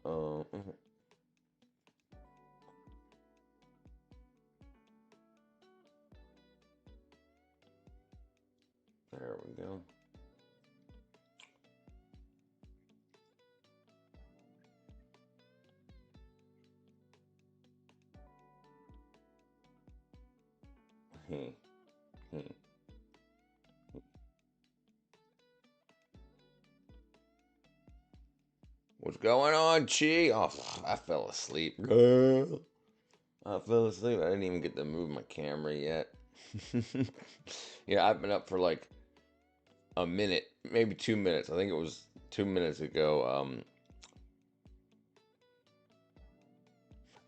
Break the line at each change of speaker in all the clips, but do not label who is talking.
Uh, there we go. Hmm, hmm. What's going on, Chi? Oh, I fell asleep. Girl. I fell asleep. I didn't even get to move my camera yet. Yeah, I've been up for like a minute, maybe 2 minutes. I think it was 2 minutes ago.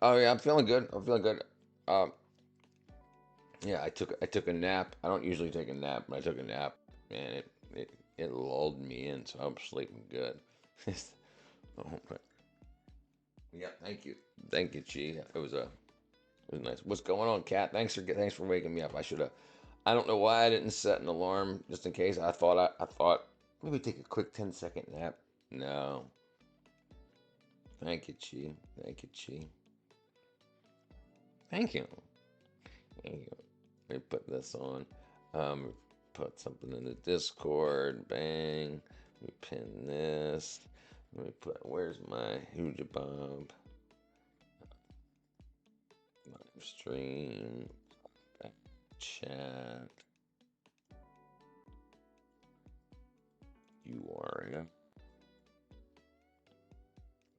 Oh yeah, I'm feeling good. I'm feeling good. Um, yeah, I took a nap. I don't usually take a nap, but I took a nap, and it lulled me in, so I'm sleeping good. Oh, yeah, thank you, Chi. It was nice. What's going on, Kat? Thanks for waking me up. I should have. I don't know why I didn't set an alarm just in case. I thought maybe take a quick 10-second nap. No, thank you, Chi. Thank you, Chi. Thank you. Thank you. Let me put this on. Um, put something in the Discord. Bang. Let me pin this. Let me put. Where's my Hooja Bob? Live stream. Back chat. You are yeah.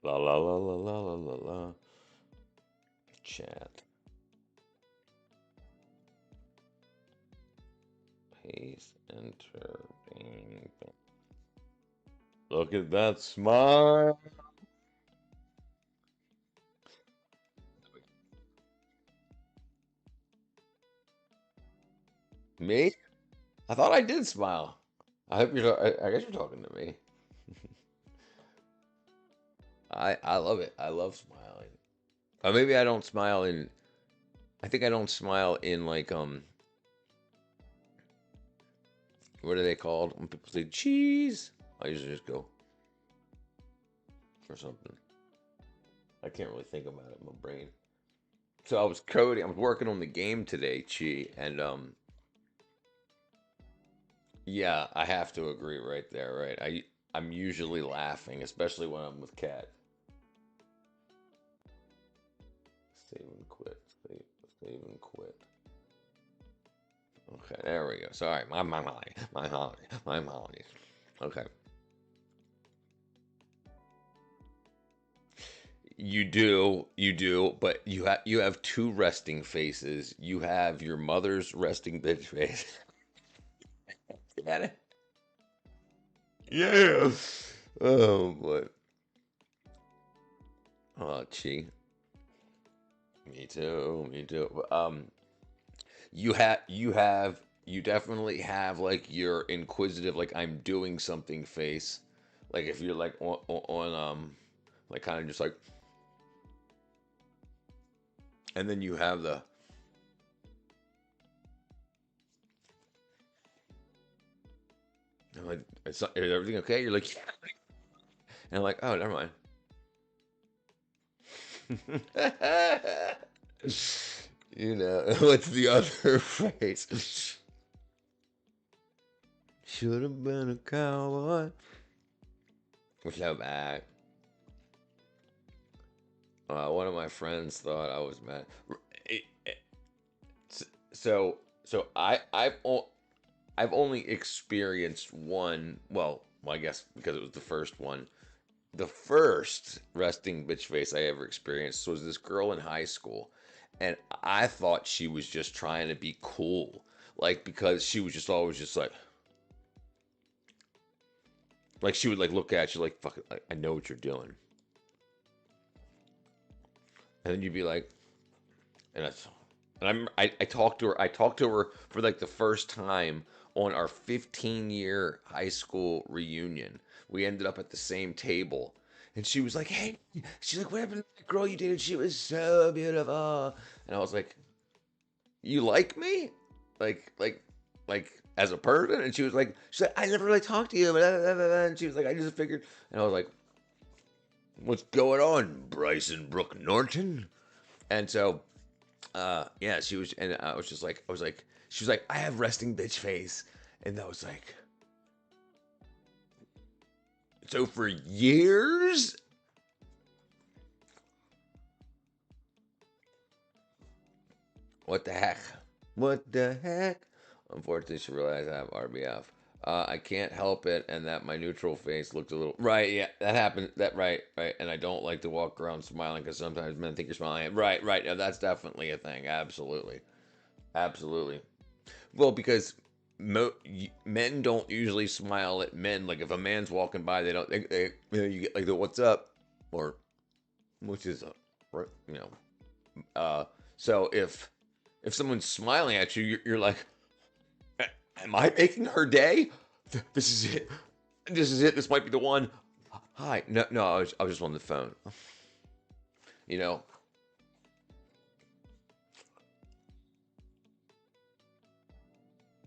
La la la la la la la la. Chat. Paste. Enter. Bang. Bang. Look at that smile. Me? I thought I did smile. I hope you're. I guess you're talking to me. I love it. I love smiling. Maybe I don't smile in. I think I don't smile in like what are they called when people say cheese? I usually just go for something. I can't really think about it in my brain. So I was coding. I was working on the game today, Chi, and yeah, I have to agree right there. Right, I'm usually laughing, especially when I'm with Kat. Save and quit. Save and quit. Okay, there we go. Sorry, my holiday. Okay, you do, but you have two resting faces. You have your mother's resting bitch face. Get it? Yeah. Oh boy. Oh, chi. Me too. Me too. You definitely have like your inquisitive, like I'm doing something face. Like if you're like on like kind of just like, and then you have the I'm like, is everything okay? You're like, yeah. And I'm like, oh, never mind. What's the other phrase? Should have been a cowboy. So bad. One of my friends thought I was mad. It- it- So, I've only experienced one. Well, I guess because it was the first one. The first resting bitch face I ever experienced was this girl in high school, and I thought she was just trying to be cool, like because she was just always just like she would like look at you like fuck it, like, I know what you're doing, and then you'd be like, and I talked to her. I talked to her for like the first time on our 15-year high school reunion. We ended up at the same table, and she was like, "Hey," she's like, "What happened to that girl you dated? She was so beautiful." And I was like, "You like me? Like, like, like." as a person, and she's like, I never really talked to you, blah, blah, blah, blah. And she was like, I just figured, and I was like, what's going on, Bryson Brooke Norton? And so, yeah, she was, and I was like, she was like, I have resting bitch face, and I was like, so for years, what the heck? What the heck? Unfortunately, she realized I have RBF. I can't help it, and that my neutral face looked a little right. Yeah, that happened. That right, right. And I don't like to walk around smiling because sometimes men think you're smiling. Right, right. Yeah, that's definitely a thing. Absolutely, absolutely. Well, because men don't usually smile at men. Like if a man's walking by, they don't. You get like the "What's up?" or which is you know. Uh, so if someone's smiling at you, you're like, am I making her day? This is it. This is it. This might be the one. Hi. No, no, I was just on the phone. You know,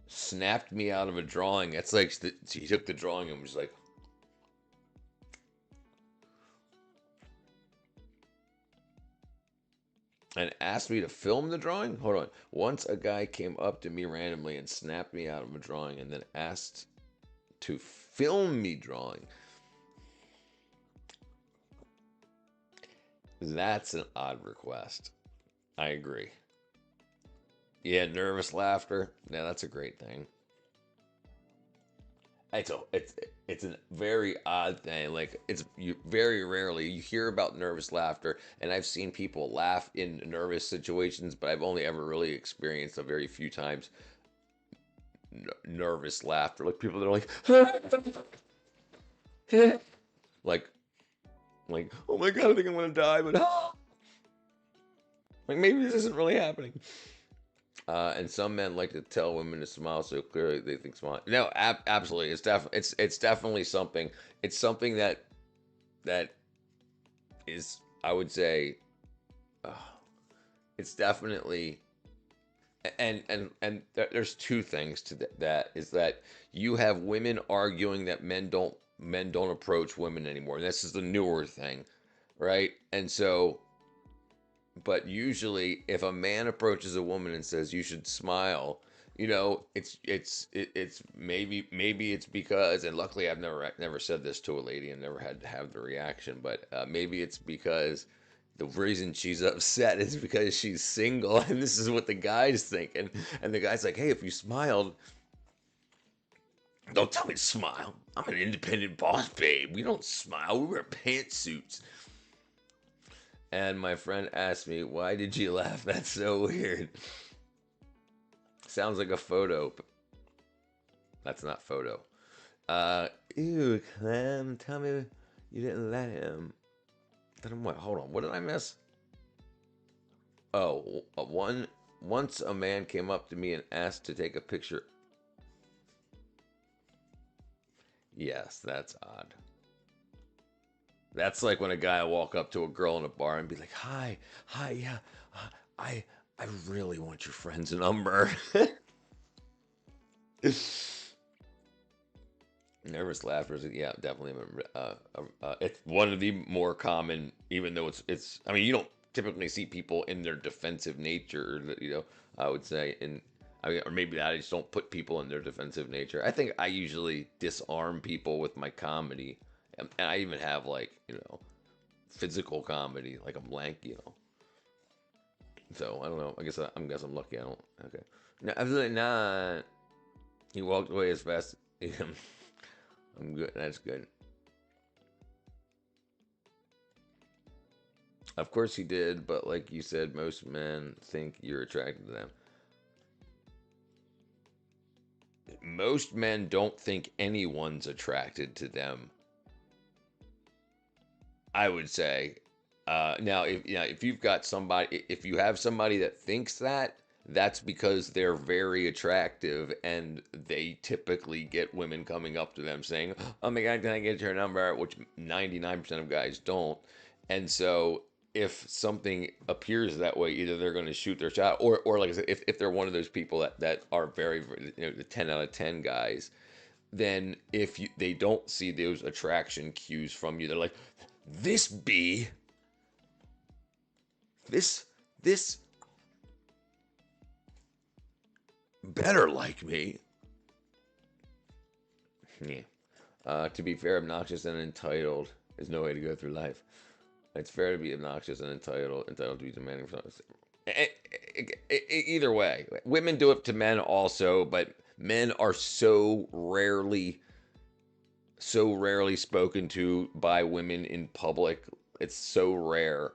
snapped me out of a drawing. It's like she took the drawing and was like, and asked me to film the drawing. Hold on. Once a guy came up to me randomly and snapped me out of a drawing and then asked to film me drawing. That's an odd request. I agree. Yeah, nervous laughter. Yeah, that's a great thing. It's a very odd thing. Like it's you very rarely you hear about nervous laughter, and I've seen people laugh in nervous situations, but I've only ever really experienced a very few times nervous laughter. Like people that are like like oh my god, I think I'm gonna die, but like maybe this isn't really happening. And some men like to tell women to smile so clearly they think smile. No, absolutely, it's definitely something. It's something that is, I would say, uh, it's definitely, and there's two things to that is that you have women arguing that men don't approach women anymore. And this is the newer thing, right? And so but usually if a man approaches a woman and says you should smile, it's maybe it's because, and luckily I've never said this to a lady and never had to have the reaction, but maybe it's because the reason she's upset is because she's single and this is what the guy's thinking, and the guy's like, hey, if you smiled, don't tell me to smile, I'm an independent boss, babe, we don't smile, we wear pantsuits. And my friend asked me, why did you laugh? That's so weird. Sounds like a photo. That's not photo. Ew, Clem, tell me you didn't let him. Let him what? Hold on. What did I miss? Oh, once a man came up to me and asked to take a picture. Yes, that's odd. That's like when a guy will walk up to a girl in a bar and be like, "Hi, hi, yeah, I, I really want your friend's number." Nervous laughter is, yeah, definitely. It's one of the more common, even though it's. I mean, you don't typically see people in their defensive nature. I would say, I mean, or maybe I just don't put people in their defensive nature. I think I usually disarm people with my comedy, and I even have like physical comedy, like I'm lanky. So I don't know. I guess I'm lucky. I don't. Okay. No, absolutely not. He walked away as fast. I'm good. That's good. Of course he did, but like you said, most men think you're attracted to them. Most men don't think anyone's attracted to them. I would say. Now, if you've got somebody, if you have somebody that thinks that, that's because they're very attractive and they typically get women coming up to them saying, "Oh my God, can I get your number?" Which 99% of guys don't, and so if something appears that way, either they're going to shoot their shot, or like I said, if they're one of those people that are the 10 out of 10 guys, then if they don't see those attraction cues from you, they're like, this bee, this this better like me. Yeah. To be fair, obnoxious and entitled is no way to go through life. It's fair to be obnoxious and entitled to be demanding for something. Either way, women do it to men also, but men are so rarely spoken to by women in public. It's so rare,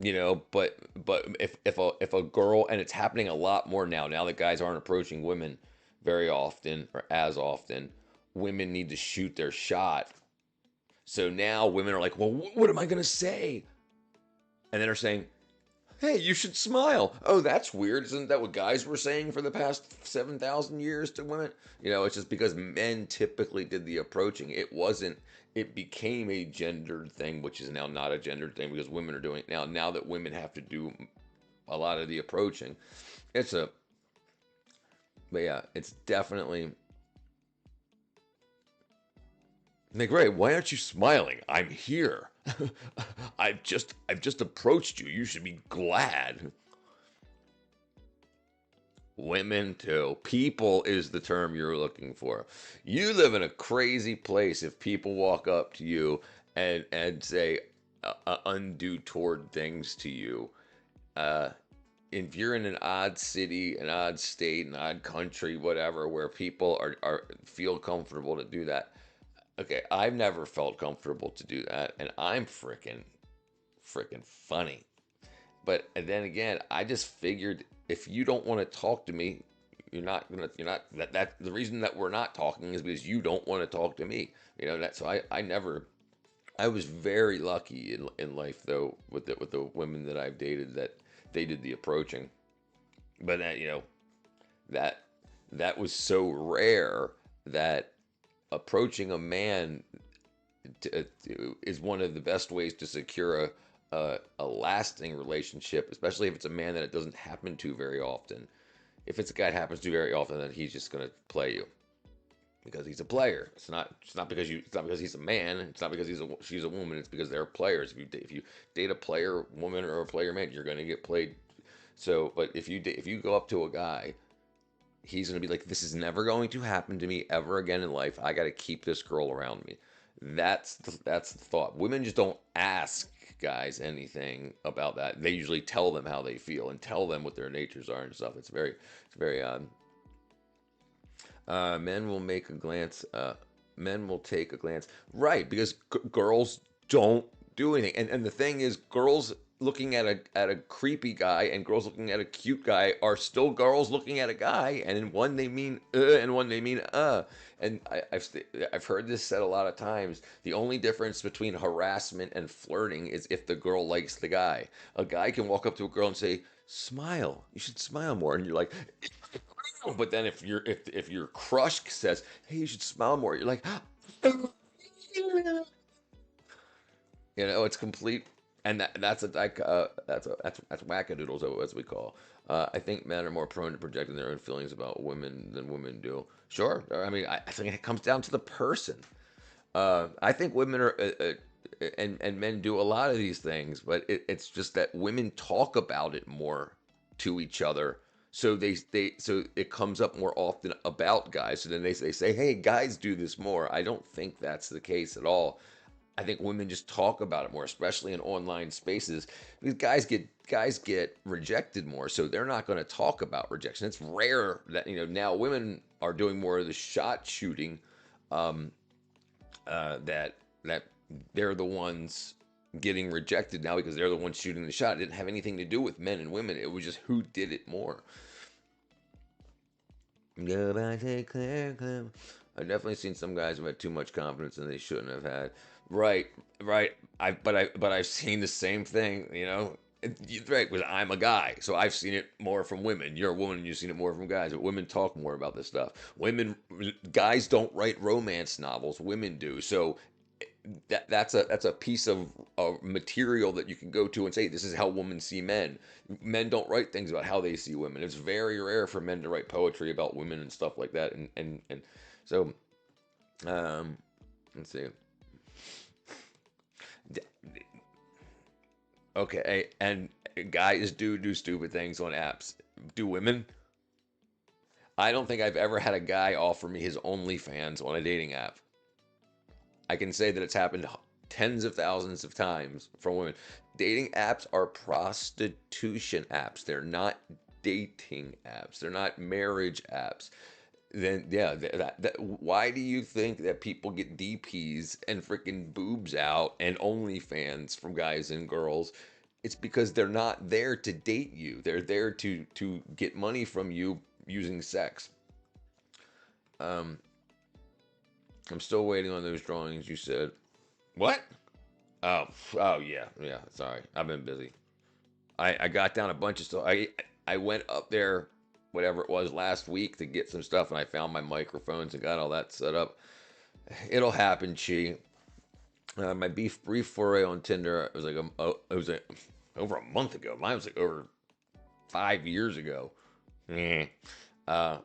But if a girl, and it's happening a lot more now that guys aren't approaching women very often or as often, women need to shoot their shot. So now women are like, well, what am I gonna say? And then are saying, hey, you should smile. Oh, that's weird. Isn't that what guys were saying for the past 7,000 years to women? It's just because men typically did the approaching. It became a gendered thing, which is now not a gendered thing because women are doing it now. Now that women have to do a lot of the approaching, but yeah, it's definitely like, Ray, why aren't you smiling? I'm here. I've just approached you. You should be glad. Women too. People is the term you're looking for. You live in a crazy place if people walk up to you and say undue toward things to you. Uh, if you're in an odd city, an odd state, an odd country, whatever, where people are feel comfortable to do that. Okay, I've never felt comfortable to do that, and I'm freaking funny. But then again, I just figured if you don't want to talk to me, you're not that the reason that we're not talking is because you don't want to talk to me. So I never I was very lucky in life though with the women that I've dated that they did the approaching. But that that was so rare that approaching a man is one of the best ways to secure a lasting relationship, especially if it's a man that it doesn't happen to very often. If it's a guy that happens to very often, then he's just gonna play you because he's a player. It's not because he's a man. It's not because she's a woman. It's because they're players. If you date a player woman or a player man, you're gonna get played. So, but if you go up to a guy, he's going to be like, this is never going to happen to me ever again in life. I got to keep this girl around me. That's the thought. Women just don't ask guys anything about that. They usually tell them how they feel and tell them what their natures are and stuff. It's very odd. Men will make a glance. Men will take a glance. Right, because girls don't do anything. And the thing is, girls looking at a creepy guy and girls looking at a cute guy are still girls looking at a guy. And in one they mean and one they mean. And I've heard this said a lot of times. The only difference between harassment and flirting is if the girl likes the guy. A guy can walk up to a girl and say, "Smile. You should smile more." And you're like, but then if your crush says, "Hey, you should smile more," you're like, it's complete, and that's wackadoodles as we call. I think men are more prone to projecting their own feelings about women than women do. Sure, I mean, I think it comes down to the person. I think women are and men do a lot of these things, but it's just that women talk about it more to each other. So so it comes up more often about guys. So then they say, hey, guys do this more. I don't think that's the case at all. I think women just talk about it more, especially in online spaces, because guys get rejected more, so they're not going to talk about rejection. It's rare that now women are doing more of the shot shooting, um, that they're the ones getting rejected now because they're the ones shooting the shot. It didn't have anything to do with men and women. It was just who did it more. Go back to Claire, Claire. I've definitely seen some guys who had too much confidence and they shouldn't have had. Right, right. I've seen the same thing. Right, because I'm a guy, so I've seen it more from women. You're a woman, and you've seen it more from guys. But women talk more about this stuff. Guys don't write romance novels. Women do. So that's a piece of material that you can go to and say this is how women see men. Men don't write things about how they see women. It's very rare for men to write poetry about women and stuff like that. And so um, let's see. Okay, and guys do stupid things on apps. Do women? I don't think I've ever had a guy offer me his OnlyFans on a dating app. I can say that it's happened tens of thousands of times for women. Dating apps are prostitution apps. They're not dating apps. They're not marriage apps. Then yeah, why do you think that people get DPs and freaking boobs out and OnlyFans from guys and girls? It's because they're not there to date you. They're there to get money from you using sex. Um, I'm still waiting on those drawings you said. What? Oh yeah, yeah. Sorry, I've been busy. I got down a bunch of stuff. I went up there, whatever it was, last week to get some stuff, and I found my microphones and got all that set up. It'll happen, Chi. My brief foray on Tinder. It was like it was over a month ago. Mine was like over 5 years ago. uh,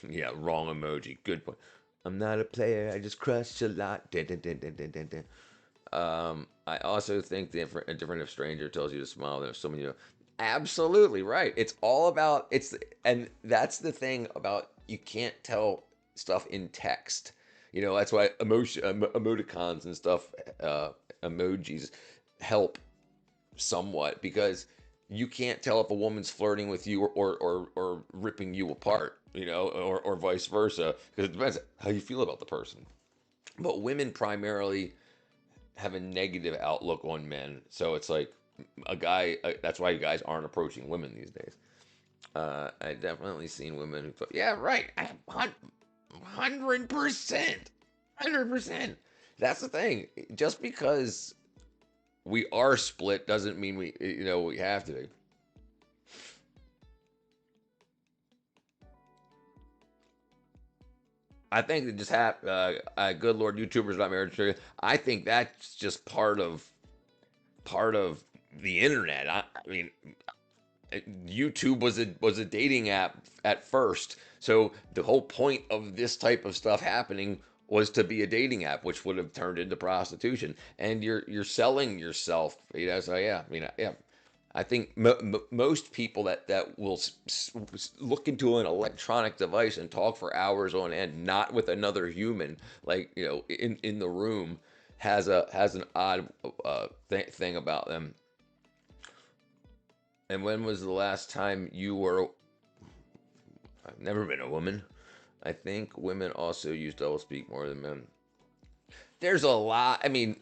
yeah, wrong emoji. Good point. I'm not a player. I just crush a lot. Dun, dun, dun, dun, dun, dun, dun. I also think different if stranger tells you to smile than if someone you know. Absolutely right. It's all about and that's the thing about you can't tell stuff in text. That's why emoticons and stuff, emojis help somewhat because you can't tell if a woman's flirting with you or ripping you apart, or vice versa because it depends how you feel about the person. But women primarily have a negative outlook on men. So it's like a guy. That's why guys aren't approaching women these days. I definitely seen women who thought, yeah, right, 100%, 100%. That's the thing. Just because we are split doesn't mean we have to be. I think it just good Lord, YouTubers not marriage. I think that's just part of the internet. I mean, YouTube was a dating app at first. So the whole point of this type of stuff happening was to be a dating app, which would have turned into prostitution. And you're selling yourself, So yeah, I mean, yeah. I think most people that will look into an electronic device and talk for hours on end, not with another human, like in the room, has an odd thing about them. And when was the last time you were? I've never been a woman. I think women also use doublespeak more than men. There's a lot. I mean,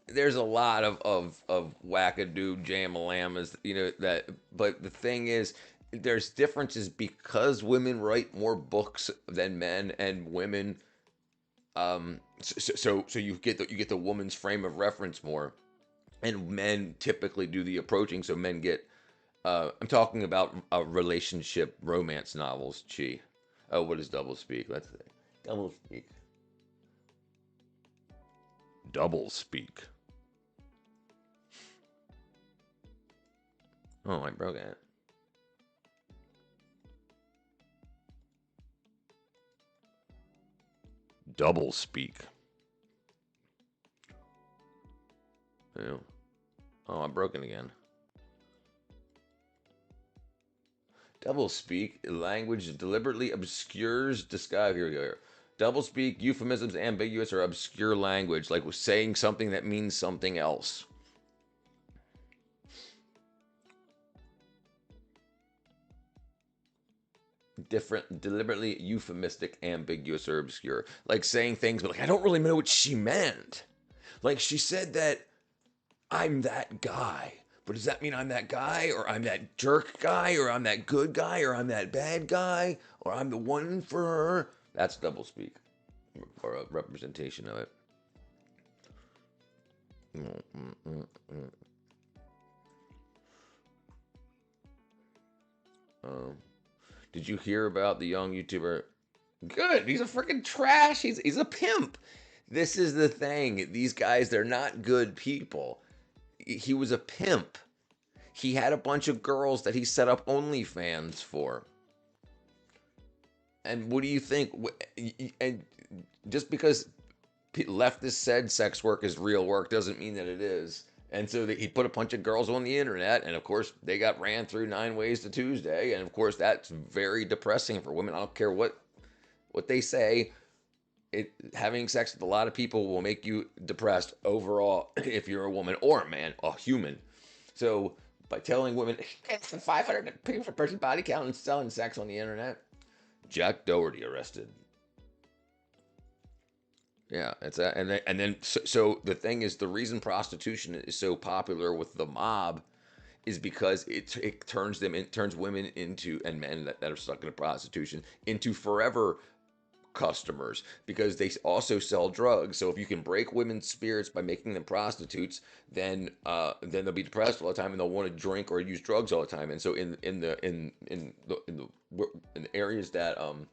there's a lot of wackadoo jamalamas, that. But the thing is, there's differences because women write more books than men, and women. So you get the woman's frame of reference more, and men typically do the approaching. So men get. I'm talking about relationship romance novels. Chi. Oh, what is double speak? Let's see. Double speak. Double speak. Oh, I broke it. Double speak. Ew. Oh, I'm broken again. Double speak language deliberately obscures disguise. Here we go. Here. Double speak euphemisms, ambiguous or obscure language, like saying something that means something else. Different, deliberately euphemistic, ambiguous, or obscure. Like saying things, but like I don't really know what she meant. Like she said that I'm that guy. But does that mean I'm that guy, or I'm that jerk guy, or I'm that good guy, or I'm that bad guy, or I'm the one for her? That's doublespeak, or a representation of it. Um, did you hear about the young YouTuber? Good. He's a freaking trash. He's a pimp. This is the thing. These guys, they're not good people. He was a pimp. He had a bunch of girls that he set up OnlyFans for. And what do you think? And just because leftists said sex work is real work doesn't mean that it is. And so he put a bunch of girls on the internet, and of course they got ran through 9 ways to Tuesday, and of course that's very depressing for women. I don't care what they say. Having sex with a lot of people will make you depressed overall if you're a woman or a man, a human. So by telling women it's 500 people per person body count and selling sex on the internet, Jack Doherty arrested. Yeah, it's a, and then so the thing is, the reason prostitution is so popular with the mob is because it turns women into, and men that are stuck in prostitution, into forever customers, because they also sell drugs. So if you can break women's spirits by making them prostitutes, then they'll be depressed all the time and they'll want to drink or use drugs all the time. And so in the areas that um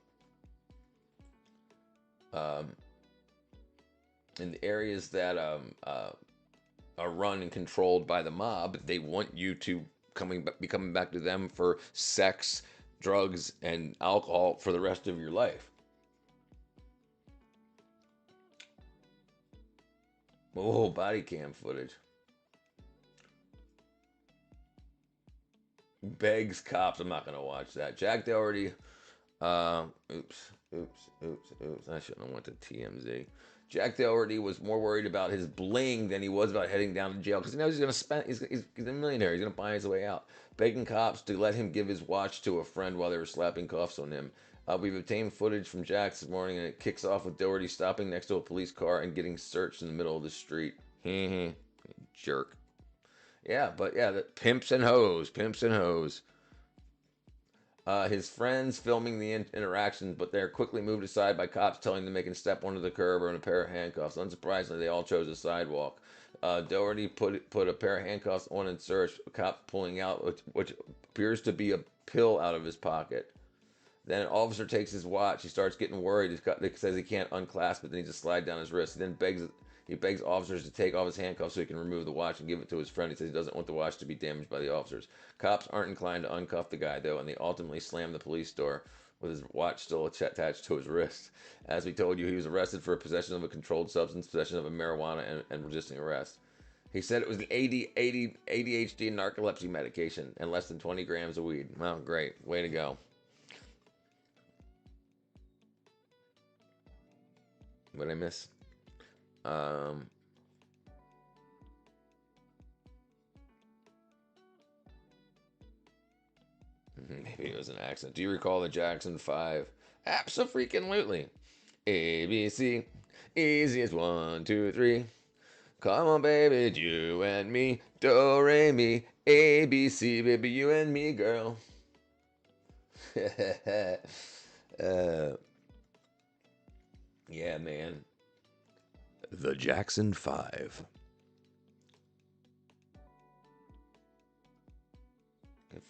in the areas that are run and controlled by the mob, they want you to be coming back to them for sex, drugs, and alcohol for the rest of your life. Oh, body cam footage. Begs cops. I'm not gonna watch that. Jack Doherty. Oops. I shouldn't have went to TMZ. Jack Doherty was more worried about his bling than he was about heading down to jail, because he knows he's gonna spend. He's a millionaire. He's gonna buy his way out. Begging cops to let him give his watch to a friend while they were slapping cuffs on him. We've obtained footage from Jack's this morning, and it kicks off with Doherty stopping next to a police car and getting searched in the middle of the street. Jerk. Yeah, but yeah, the pimps and hoes, pimps and hoes. His friends filming the interactions, but they're quickly moved aside by cops telling them they can step onto the curb or in a pair of handcuffs. Unsurprisingly, they all chose a sidewalk. Doherty put a pair of handcuffs on and searched. A cop pulling out which appears to be a pill out of his pocket. Then an officer takes his watch. He starts getting worried. He says he can't unclasp it. Then he just slide down his wrist. He then begs officers to take off his handcuffs so he can remove the watch and give it to his friend. He says he doesn't want the watch to be damaged by the officers. Cops aren't inclined to uncuff the guy, though, and they ultimately slam the police door with his watch still attached to his wrist. As we told you, he was arrested for possession of a controlled substance, possession of a marijuana, and resisting arrest. He said it was an ADHD and narcolepsy medication and less than 20 grams of weed. Well, great. Way to go. What did I miss? Um, Maybe it was an accident. Do you recall the Jackson 5? Absolutely. A, B, C. Easy as 1, 2, 3. Come on, baby, you and me. Do, re, mi. A, B, C, baby, you and me, girl. uh, yeah, man. The Jackson 5.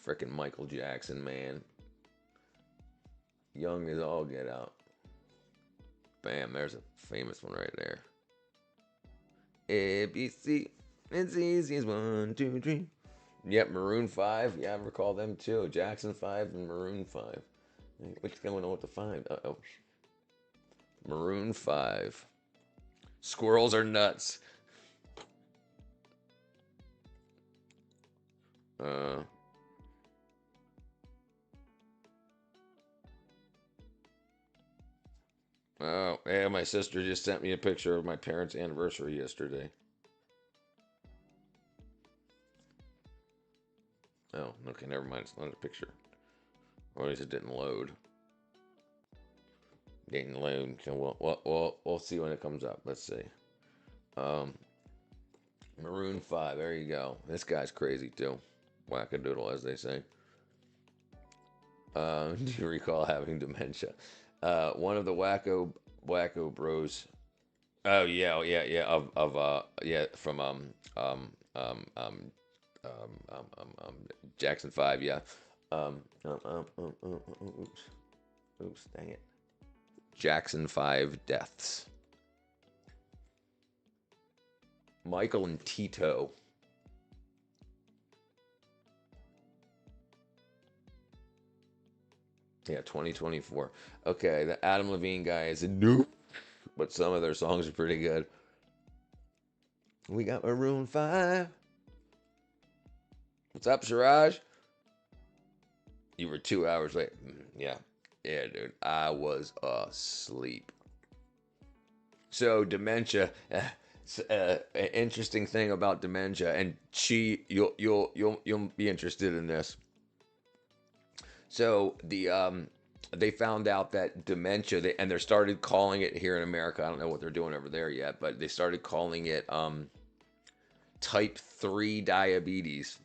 Frickin' Michael Jackson, man. Young as all get out. Bam, there's a famous one right there. A, B, C. It's easy as 1, 2, 3. Yep, Maroon 5. Yeah, I recall them too. Jackson 5 and Maroon 5. What's going on with the 5? Uh-oh. Maroon 5. Squirrels are nuts. Uh... Oh, yeah, my sister just sent me a picture of my parents' anniversary yesterday. Oh, okay, never mind. It's not a picture. Or at least it didn't load. Didn't load. So we'll see when it comes up. Let's see. Um, Maroon 5. There you go. This guy's crazy too. Wackadoodle, as they say. Do you recall having dementia? One of the wacko bros. Oh yeah, yeah. From Jackson 5. Yeah. Oops, dang it. Jackson 5 deaths. Michael and Tito. Yeah, 2024. Okay, the Adam Levine guy is a noob, but some of their songs are pretty good. We got Maroon 5. What's up, Siraj? You were 2 hours late. Yeah. Yeah, dude. I was asleep. So, dementia. Interesting thing about dementia, and you'll be interested in this. So they found out that dementia, and they started calling it here in America. I don't know what they're doing over there yet, but they started calling it type 3 diabetes.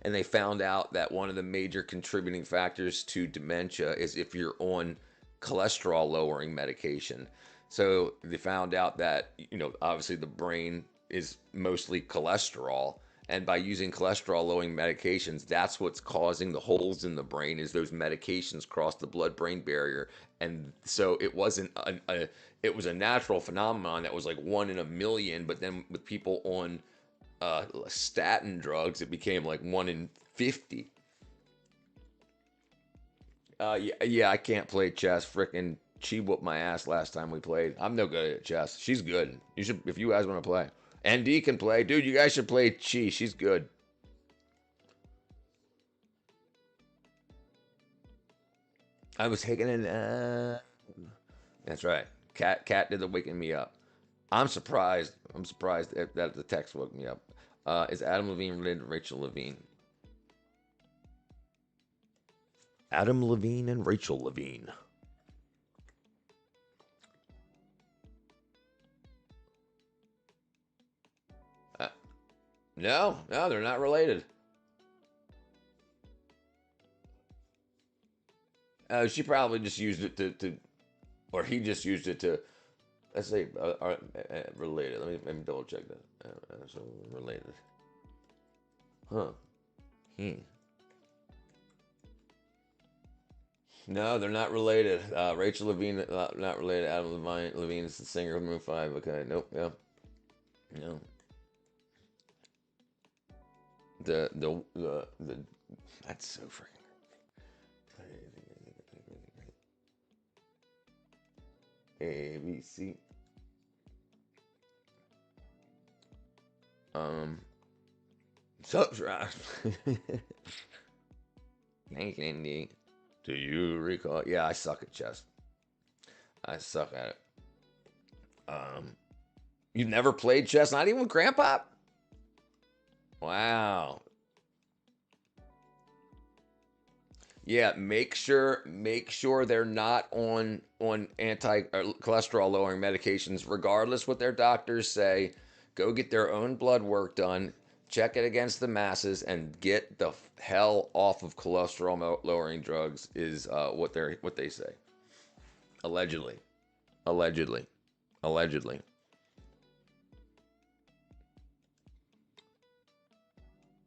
And they found out that one of the major contributing factors to dementia is if you're on cholesterol lowering medication. So they found out that, obviously the brain is mostly cholesterol. And by using cholesterol lowering medications, that's what's causing the holes in the brain, is those medications cross the blood brain barrier. And so it wasn't it was a natural phenomenon that was like 1 in a million. But then with people on statin drugs, it became like 1 in 50. Yeah, I can't play chess. Frickin' she whooped my ass last time we played. I'm no good at chess. She's good. You should, if you guys want to play. ND can play, dude. You guys should play Chi. She's good. I was taking a nap. That's right. Cat did the waking me up. I'm surprised. I'm surprised that the text woke me up. Is Adam Levine related to Rachel Levine? Adam Levine and Rachel Levine. Uh, no, they're not related. She probably just used it to, or he just used it to. Let's say related. Let me double check that. So related, huh? Hmm. No, they're not related. Rachel Levine, not related. Adam Levine is the singer of Maroon 5. Okay, nope, yeah, no. The That's so freaking. ABC. Um, Subscribe. Thank you, Indy. Do you recall? Yeah, I suck at chess. I suck at it. Um, you've never played chess, not even with Grandpa? Wow. Yeah, make sure they're not on anti or cholesterol lowering medications, regardless what their doctors say. Go get their own blood work done, check it against the masses, and get the hell off of cholesterol lowering drugs. Is what they say. Allegedly, allegedly, allegedly.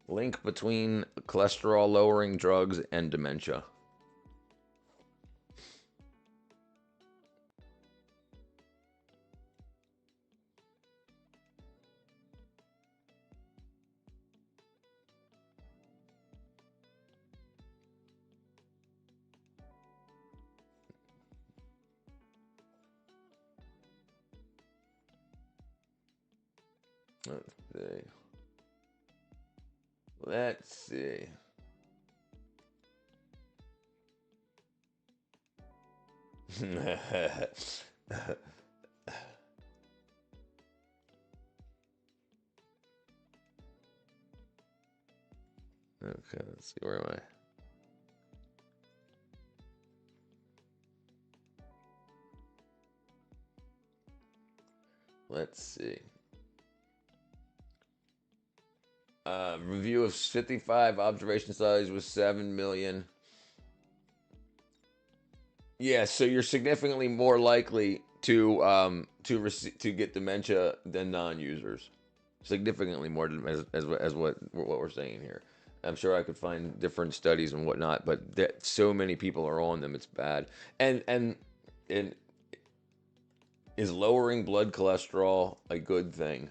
Link between cholesterol lowering drugs and dementia. Let's see. Let's see. Okay, let's see. Where am I? Let's see. Review of 55 observation studies with 7 million. Yeah, so you're significantly more likely to get dementia than non-users. Significantly more as what we're saying here. I'm sure I could find different studies and whatnot, but that so many people are on them, it's bad. And is lowering blood cholesterol a good thing?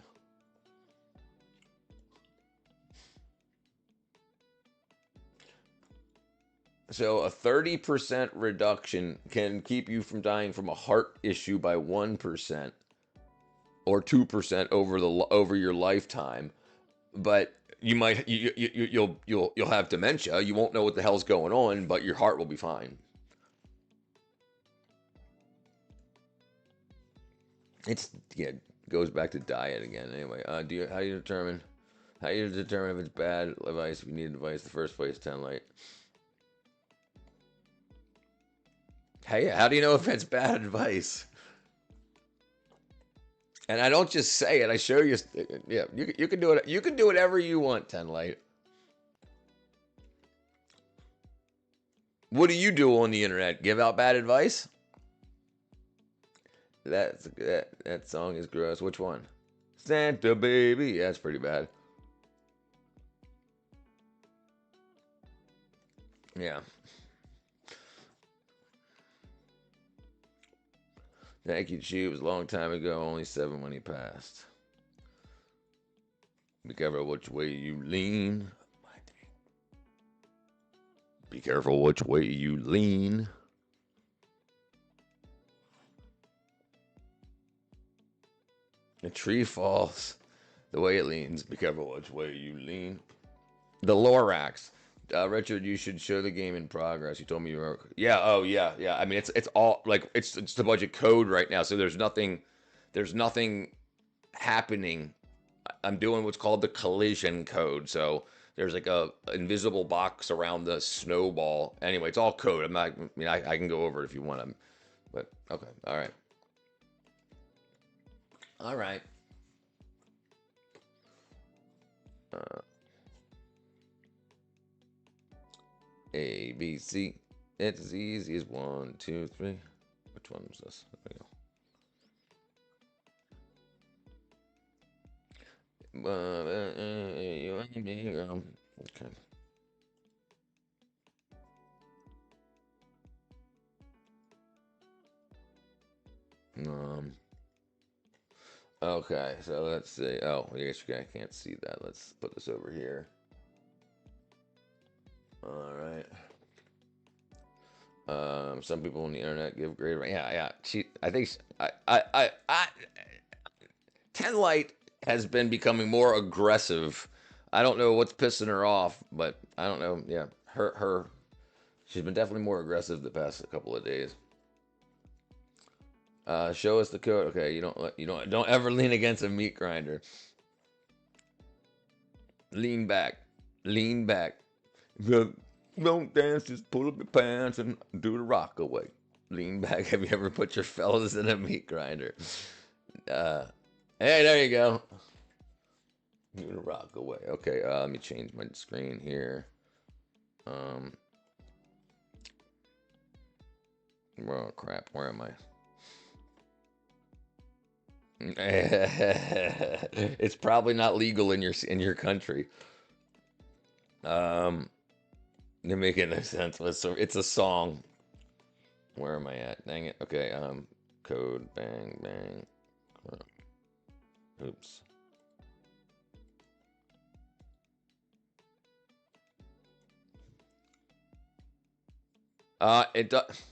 So a 30% reduction can keep you from dying from a heart issue by 1% or 2% over your lifetime. But you might you'll have dementia. You won't know what the hell's going on, but your heart will be fine. It's yeah, goes back to diet again. Anyway, how do you determine if it's bad advice? If you need advice, the first place 10 light. Hey, how do you know if it's bad advice? And I don't just say it; I show you. Yeah, you can do it. You can do whatever you want, 10 light. What do you do on the internet? Give out bad advice? That song is gross. Which one? Santa baby. Yeah, that's pretty bad. Yeah. Thank you, Chief. It was a long time ago. Only 7 when he passed. Be careful which way you lean. Be careful which way you lean. A tree falls the way it leans. Be careful which way you lean. The Lorax. Richard, you should show the game in progress. You told me you were. Yeah. Oh, yeah. Yeah. I mean, it's all like it's a bunch of code right now. So there's nothing happening. I'm doing what's called the collision code. So there's like a invisible box around the snowball. Anyway, it's all code. I'm not. I mean, I can go over it if you want to. But okay. All right. All right. Uh, A, B, C. It's as easy as 1, 2, 3. Which one was this? There we go. Okay. Um. Okay. So let's see. Oh, I guess you guys can't see that. Let's put this over here. All right. Some people on the internet give great. Yeah, yeah. I think. 10 Light has been becoming more aggressive. I don't know what's pissing her off, but I don't know. Yeah, she's been definitely more aggressive the past couple of days. Show us the code. Okay, don't ever lean against a meat grinder. Lean back, lean back. Don't dance, just pull up your pants and do the rock away. Lean back. Have you ever put your fellas in a meat grinder? Uh, hey, there you go. Do the rock away. Okay, let me change my screen here. Oh crap, where am I? It's probably not legal in your country. They're making no sense. It's a song. Where am I at? Dang it. Okay. Code. Bang. Bang. Oops. It does.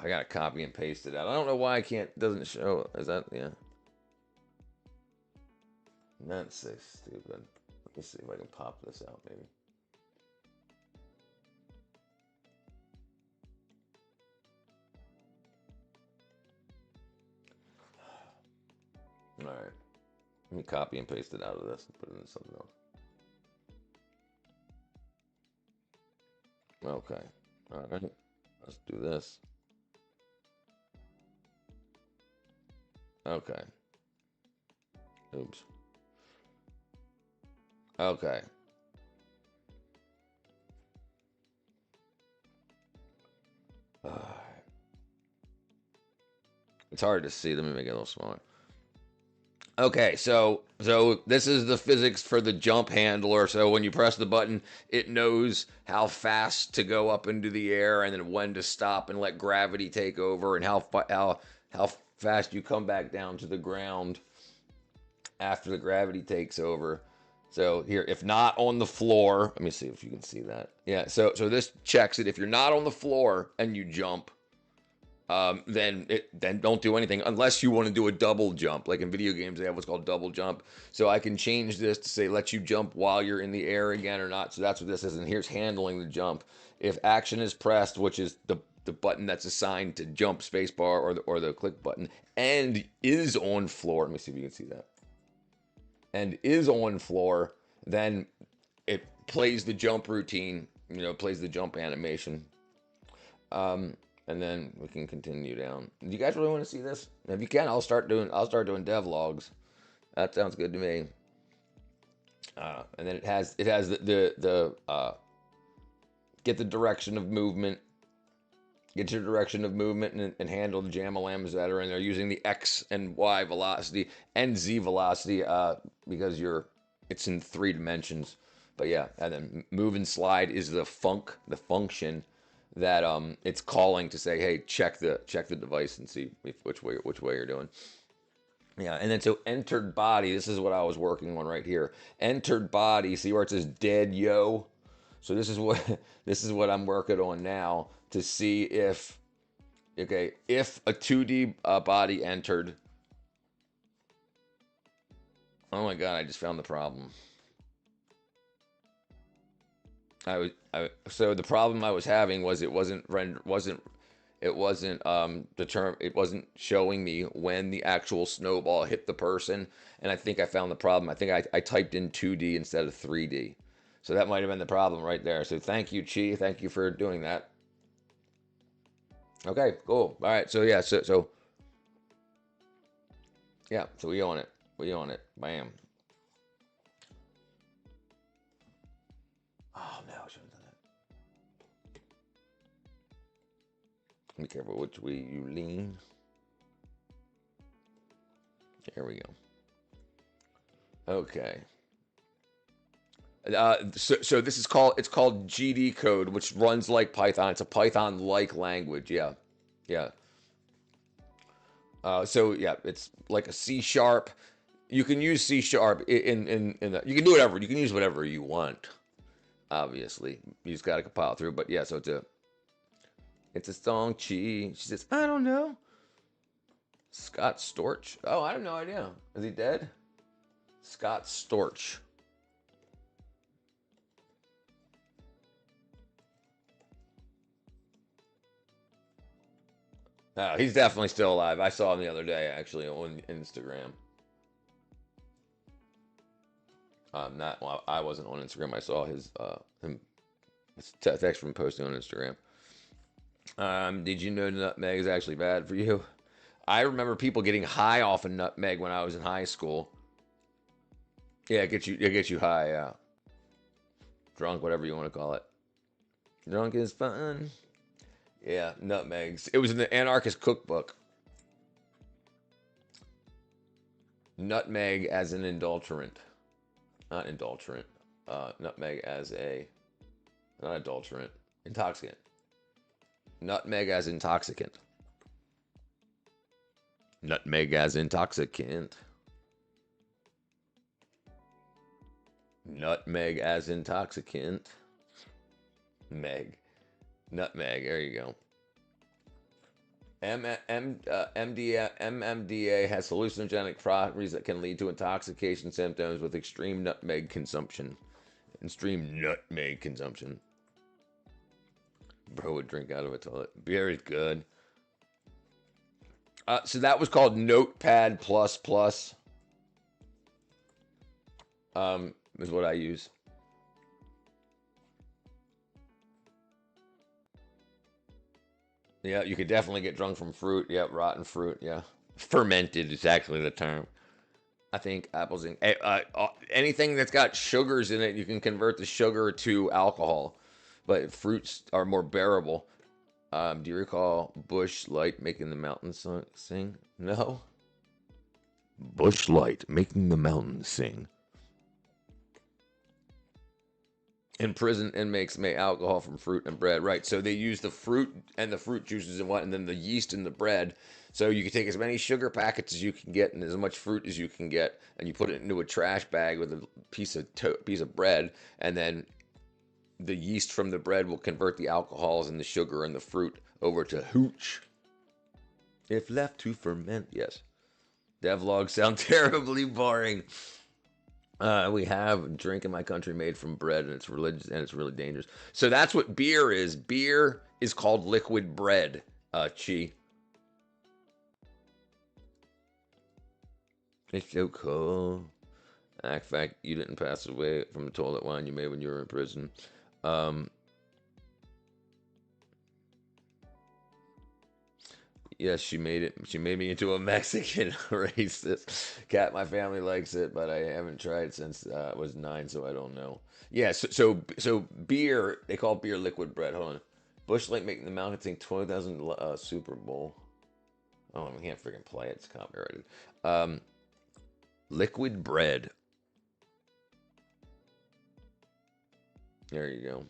I gotta copy and paste it out. I don't know why I can't. Doesn't show. Is that yeah? That's so stupid. Let me see if I can pop this out, maybe. All right. Let me copy and paste it out of this and put it into something else. Okay. All right. Let's do this. Okay. Oops. Okay. It's hard to see. Let me make it a little smaller. Okay, so this is the physics for the jump handler. So when you press the button, it knows how fast to go up into the air and then when to stop and let gravity take over and how fast you come back down to the ground after the gravity takes over. So here, if not on the floor, let me see if you can see that. Yeah, so this checks it. If you're not on the floor and you jump, then don't do anything unless you want to do a double jump. Like in video games, they have what's called double jump. So I can change this to say let you jump while you're in the air again or not. So that's what this is. And here's handling the jump. If action is pressed, which is the button that's assigned to jump, spacebar or the click button, and is on floor. Let me see if you can see that. And is on floor, then it plays the jump routine. You know, plays the jump animation. And then we can continue down. Do you guys really want to see this? If you can, I'll start doing devlogs. That sounds good to me. And then it has the get the direction of movement, get your direction of movement, and handle the JAMA-LAMAs that are in there using the X and Y velocity and Z velocity because it's in 3 dimensions. But yeah, and then move and slide is the function that it's calling to say, hey, check the device and see which way you're doing. Yeah, and then so entered body, this is what I was working on right here. Entered body, see where it says dead yo? So this is what I'm working on now to see if a 2D body entered. Oh my god, I just found the problem. So the problem I was having was it wasn't showing me when the actual snowball hit the person, and I think I found the problem. I think I typed in 2D instead of 3D. So that might have been the problem right there. So thank you, Chi. Thank you for doing that. Okay, cool. All right, so yeah, so yeah, so we own it. We own it. Bam. Oh no, I shouldn't have done that. Be careful which way you lean. There we go. Okay. So this is called GD code, which runs like Python. It's a Python-like language. Yeah, yeah. So yeah, it's like a C#. You can use C# in the, you can do whatever. You can use whatever you want. Obviously, you just gotta compile through. But yeah, so it's a song. She says, I don't know. Scott Storch. Oh, I have no idea. Is he dead? Scott Storch. Oh, he's definitely still alive. I saw him the other day, actually, on Instagram. Not well, I wasn't on Instagram. I saw him text from posting on Instagram. Did you know nutmeg is actually bad for you? I remember people getting high off of nutmeg when I was in high school. Yeah, it gets you high. Yeah, drunk, whatever you want to call it. Drunk is fun. Yeah, nutmegs. It was in the Anarchist Cookbook. Nutmeg as an adulterant. Not adulterant. Nutmeg as not adulterant. Intoxicant. Nutmeg as intoxicant. Nutmeg as intoxicant. Nutmeg as intoxicant. Nutmeg. There you go. MMDA has hallucinogenic properties that can lead to intoxication symptoms with extreme nutmeg consumption. Bro would drink out of a toilet. Beer is good. So that was called Notepad++. Is what I use. Yeah, you could definitely get drunk from fruit. Yeah, rotten fruit. Yeah, fermented is actually the term. I think apples and anything that's got sugars in it, you can convert the sugar to alcohol, but fruits are more bearable. Do you recall Bush Light making the mountains sing? No. Bush Light making the mountains sing. And prison inmates make alcohol from fruit and bread. Right. So they use the fruit and the fruit juices and then the yeast in the bread. So you can take as many sugar packets as you can get and as much fruit as you can get, and you put it into a trash bag with a piece of bread, and then the yeast from the bread will convert the alcohols and the sugar and the fruit over to hooch. If left to ferment, yes. Devlogs sound terribly boring. We have drink in my country made from bread, and it's religious and it's really dangerous. So that's what beer is. Beer is called liquid bread. Chi. It's so cool. In fact, you didn't pass away from the toilet wine you made when you were in prison. Um, yes, she made it. She made me into a Mexican racist. Cat, my family likes it, but I haven't tried since I was 9, so I don't know. Yeah, so beer. They call beer liquid bread. Hold on. Bush Light making the mountain thing 20,000 Super Bowl. Oh, we can't freaking play it. It's copyrighted. Um, liquid bread. There you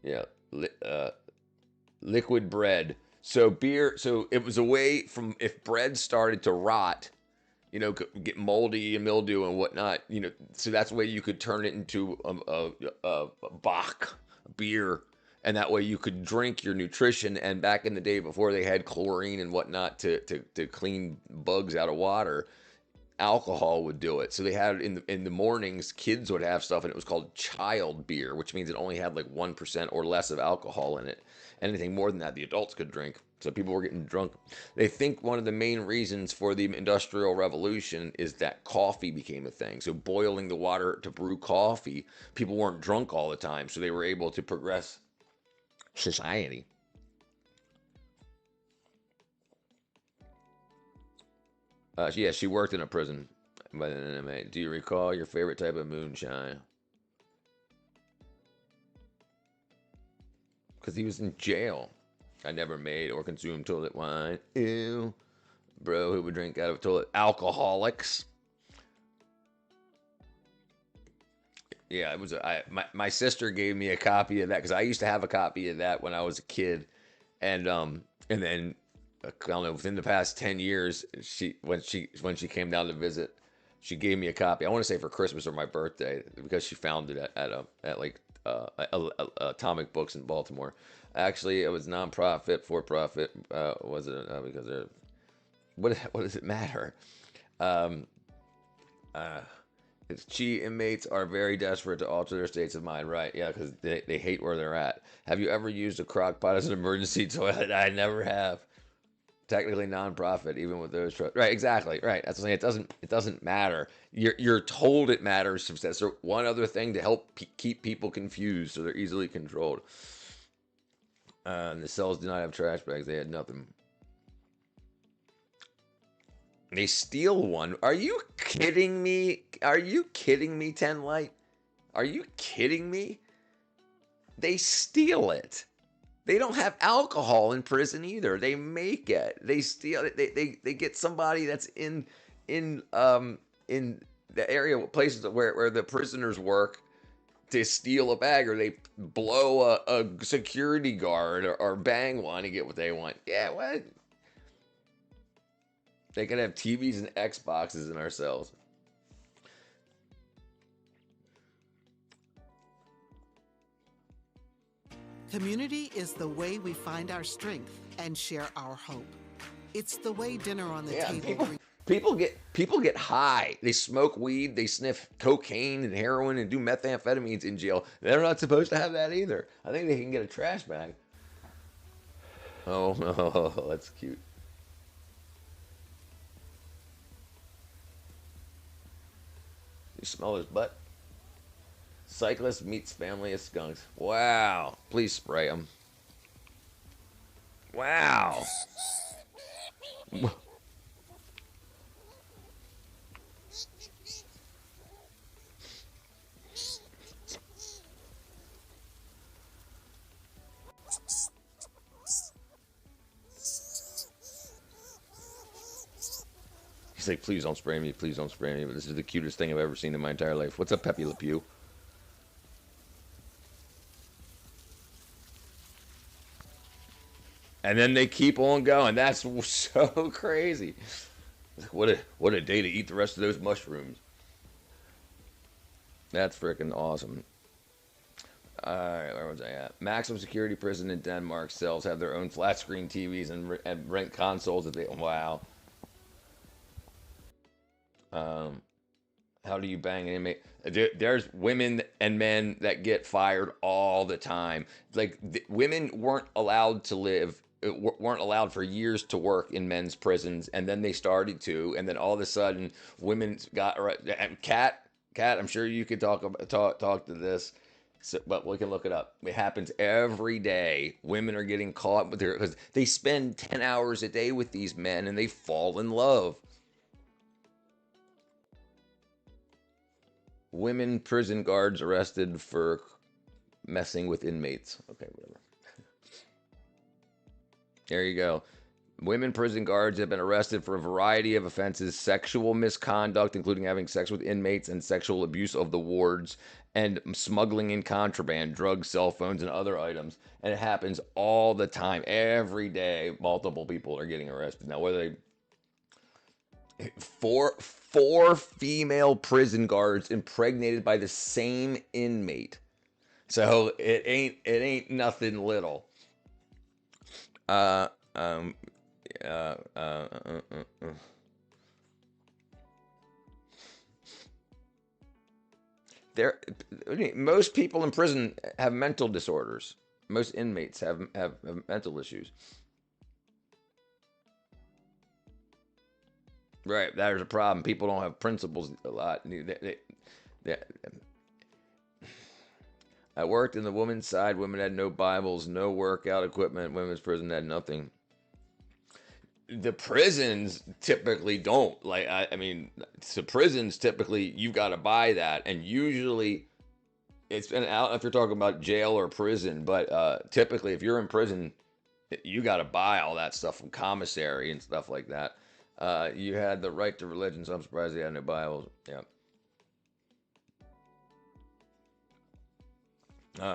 go. Yeah. Liquid bread. So beer. So it was a way from if bread started to rot, get moldy and mildew and whatnot. So that's the way you could turn it into a Bach beer, and that way you could drink your nutrition. And back in the day, before they had chlorine and whatnot to clean bugs out of water, alcohol would do it. So they had in the mornings, kids would have stuff, and it was called child beer, which means it only had like 1% or less of alcohol in it. Anything more than that, the adults could drink. So people were getting drunk. They think one of the main reasons for the Industrial Revolution is that coffee became a thing. So boiling the water to brew coffee, people weren't drunk all the time, so they were able to progress society. Yeah, she worked in a prison by an inmate. Do you recall your favorite type of moonshine? Because he was in jail. I never made or consumed toilet wine. Ew. Bro, who would drink out of toilet? Alcoholics. Yeah, it was. My sister gave me a copy of that because I used to have a copy of that when I was a kid, and then I don't know, within the past 10 years, when she came down to visit, she gave me a copy. I want to say for Christmas or my birthday because she found it at like Atomic Books in Baltimore. Actually, it was nonprofit, for profit. Was it because they're what does it matter? Um, uh, it's Chi inmates are very desperate to alter their states of mind, right? Yeah, because they hate where they're at. Have you ever used a crock pot as an emergency toilet? I never have. Technically non-profit, even with those right, exactly, right. That's the thing. It doesn't matter. You're told it matters. That's one other thing to help keep people confused, so they're easily controlled. And the cells did not have trash bags. They had nothing. They steal one. Are you kidding me? Are you kidding me, Ten Light? Are you kidding me? They steal it. They don't have alcohol in prison either. They make it. They steal it. They get somebody that's in the area places where the prisoners work to steal a bag, or they blow a security guard or bang one to get what they want. Yeah, what? They can have TVs and Xboxes in our cells.
Community is the way we find our strength and share our hope. It's the way dinner on the
Yeah,
table.
people get high. They smoke weed, they sniff cocaine and heroin and do methamphetamines in jail. They're not supposed to have that either. I think they can get a trash bag. Oh, no, that's cute. You smell his butt? Cyclist meets family of skunks. Wow. Please spray them. Wow. He's like, please don't spray me, please don't spray me. But this is the cutest thing I've ever seen in my entire life. What's up, Pepe Le Pew? And then they keep on going. That's so crazy. What a day to eat the rest of those mushrooms. That's freaking awesome. Alright, where was I at? Maximum security prison in Denmark. Cells have their own flat screen TVs and rent consoles that they. Wow. How do you bang an inmate? There's women and men that get fired all the time. Like women weren't allowed to live, weren't allowed for years to work in men's prisons, and then they started to, and then all of a sudden, women got. And Cat, I'm sure you could talk to this. So, but we can look it up. It happens every day. Women are getting caught with their because they spend 10 hours a day with these men and they fall in love. Women prison guards arrested for messing with inmates. Okay, whatever. There you go. Women prison guards have been arrested for a variety of offenses: sexual misconduct, including having sex with inmates, and sexual abuse of the wards, and smuggling in contraband, drugs, cell phones, and other items. And it happens all the time. Every day, multiple people are getting arrested. Now, whether they four female prison guards impregnated by the same inmate. So it ain't nothing little. Uh, um, uh, uh, uh, uh, uh. There, most people in prison have mental disorders. Most inmates have mental issues. Right, there's a problem. People don't have principles a lot. I worked in the women's side. Women had no Bibles, no workout equipment. Women's prison had nothing. The prisons typically don't. Like, I mean, the prisons typically, you've got to buy that. And usually, it's been out if you're talking about jail or prison. But typically, if you're in prison, you got to buy all that stuff from commissary and stuff like that. You had the right to religion, so I'm surprised they had no Bibles. Yeah.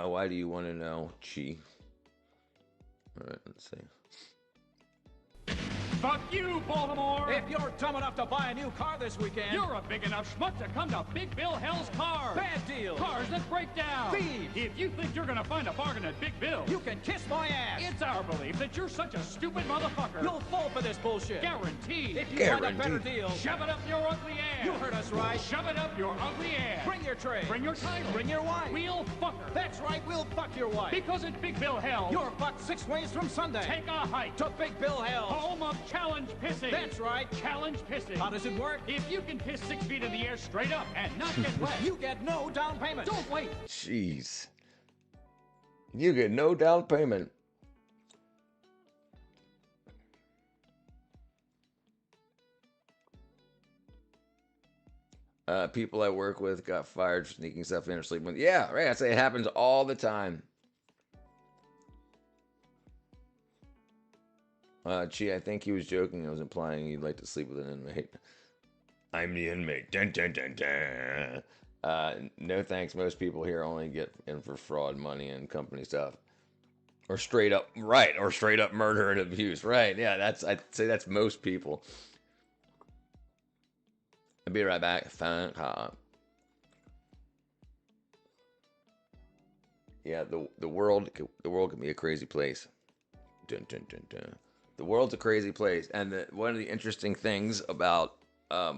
Why do you want to know? Chi. All right, let's see.
Fuck you, Baltimore!
If you're dumb enough to buy a new car this weekend,
You're a big enough schmuck to come to Big Bill Hell's Cars!
bad deal.
Cars that break down!
Thieves.
If you think you're gonna find a bargain at Big Bill,
You can kiss my ass.
it's our belief that you're such a stupid motherfucker!
You'll fall for this bullshit.
Guaranteed!
If you find a better deal,
Shove it up your ugly ass!
you heard us right.
Shove it up your ugly ass!
Bring your tray.
Bring your title!
Bring your wife.
We'll fuck her!
That's right, we'll fuck your wife.
Because at Big Bill Hell,
You're fucked 6 ways from Sunday.
take a hike
to Big Bill Hell.
home of challenge pissing!
That's right.
Challenge pissing!
How does it work?
If you can piss 6 feet in the air straight up and not get wet,
You get no down payment.
don't wait!
Jeez. You get no down payment. People I work with got fired for sneaking stuff in or sleeping with. Yeah, right. I say it happens all the time. Gee, I think he was joking. I was implying he'd like to sleep with an inmate. I'm the inmate. Dun, dun, dun, dun. No thanks. Most people here only get in for fraud, money, and company stuff. Or straight up, right. Or straight up murder and abuse. Right. Yeah, I'd say that's most people. I'll be right back. Phone call. Yeah, the world can be a crazy place. Dun, dun, dun, dun. The world's a crazy place, and one of the interesting things about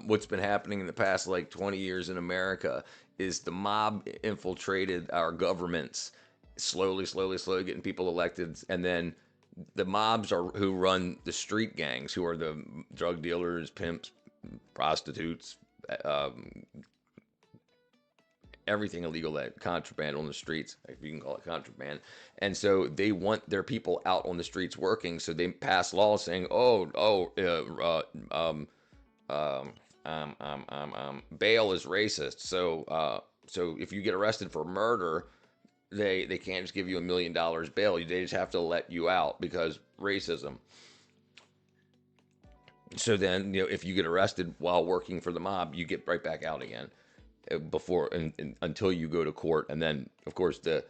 what's been happening in the past like 20 years in America is the mob infiltrated our governments, slowly getting people elected, and then the mobs are who run the street gangs, who are the drug dealers, pimps, prostitutes, everything illegal, that contraband on the streets, if you can call it contraband. And so they want their people out on the streets working, so they pass laws saying, bail is racist. So if you get arrested for murder, they can't just give you $1 million bail. They just have to let you out because racism. So then, if you get arrested while working for the mob, you get right back out again before and until you go to court. And then, of course, the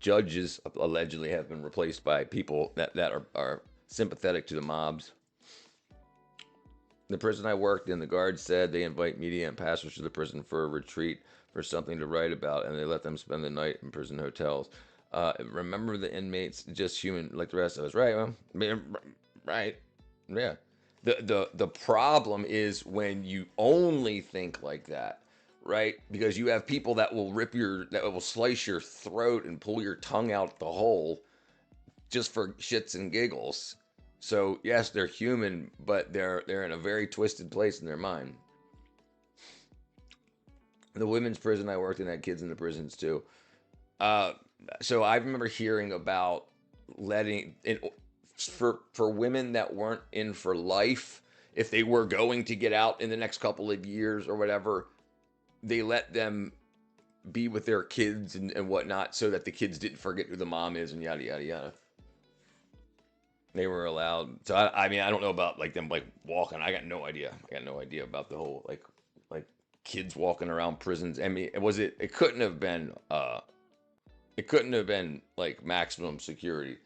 judges allegedly have been replaced by people that are sympathetic to the mobs. The prison I worked in, the guards said they invite media and pastors to the prison for a retreat for something to write about, and they let them spend the night in prison hotels. Remember the inmates, just human like the rest of us, right? Well, right, yeah. The problem is when you only think like that, right? Because you have people that will slice your throat and pull your tongue out the hole just for shits and giggles. So yes, they're human, but they're in a very twisted place in their mind. The women's prison I worked in had kids in the prisons too. So I remember hearing about letting it for women that weren't in for life, if they were going to get out in the next couple of years or whatever, they let them be with their kids and whatnot, so that the kids didn't forget who the mom is and yada yada yada. They were allowed. So I mean, I don't know about like them like walking. I got no idea. About the whole like kids walking around prisons. I mean, it couldn't have been like maximum security.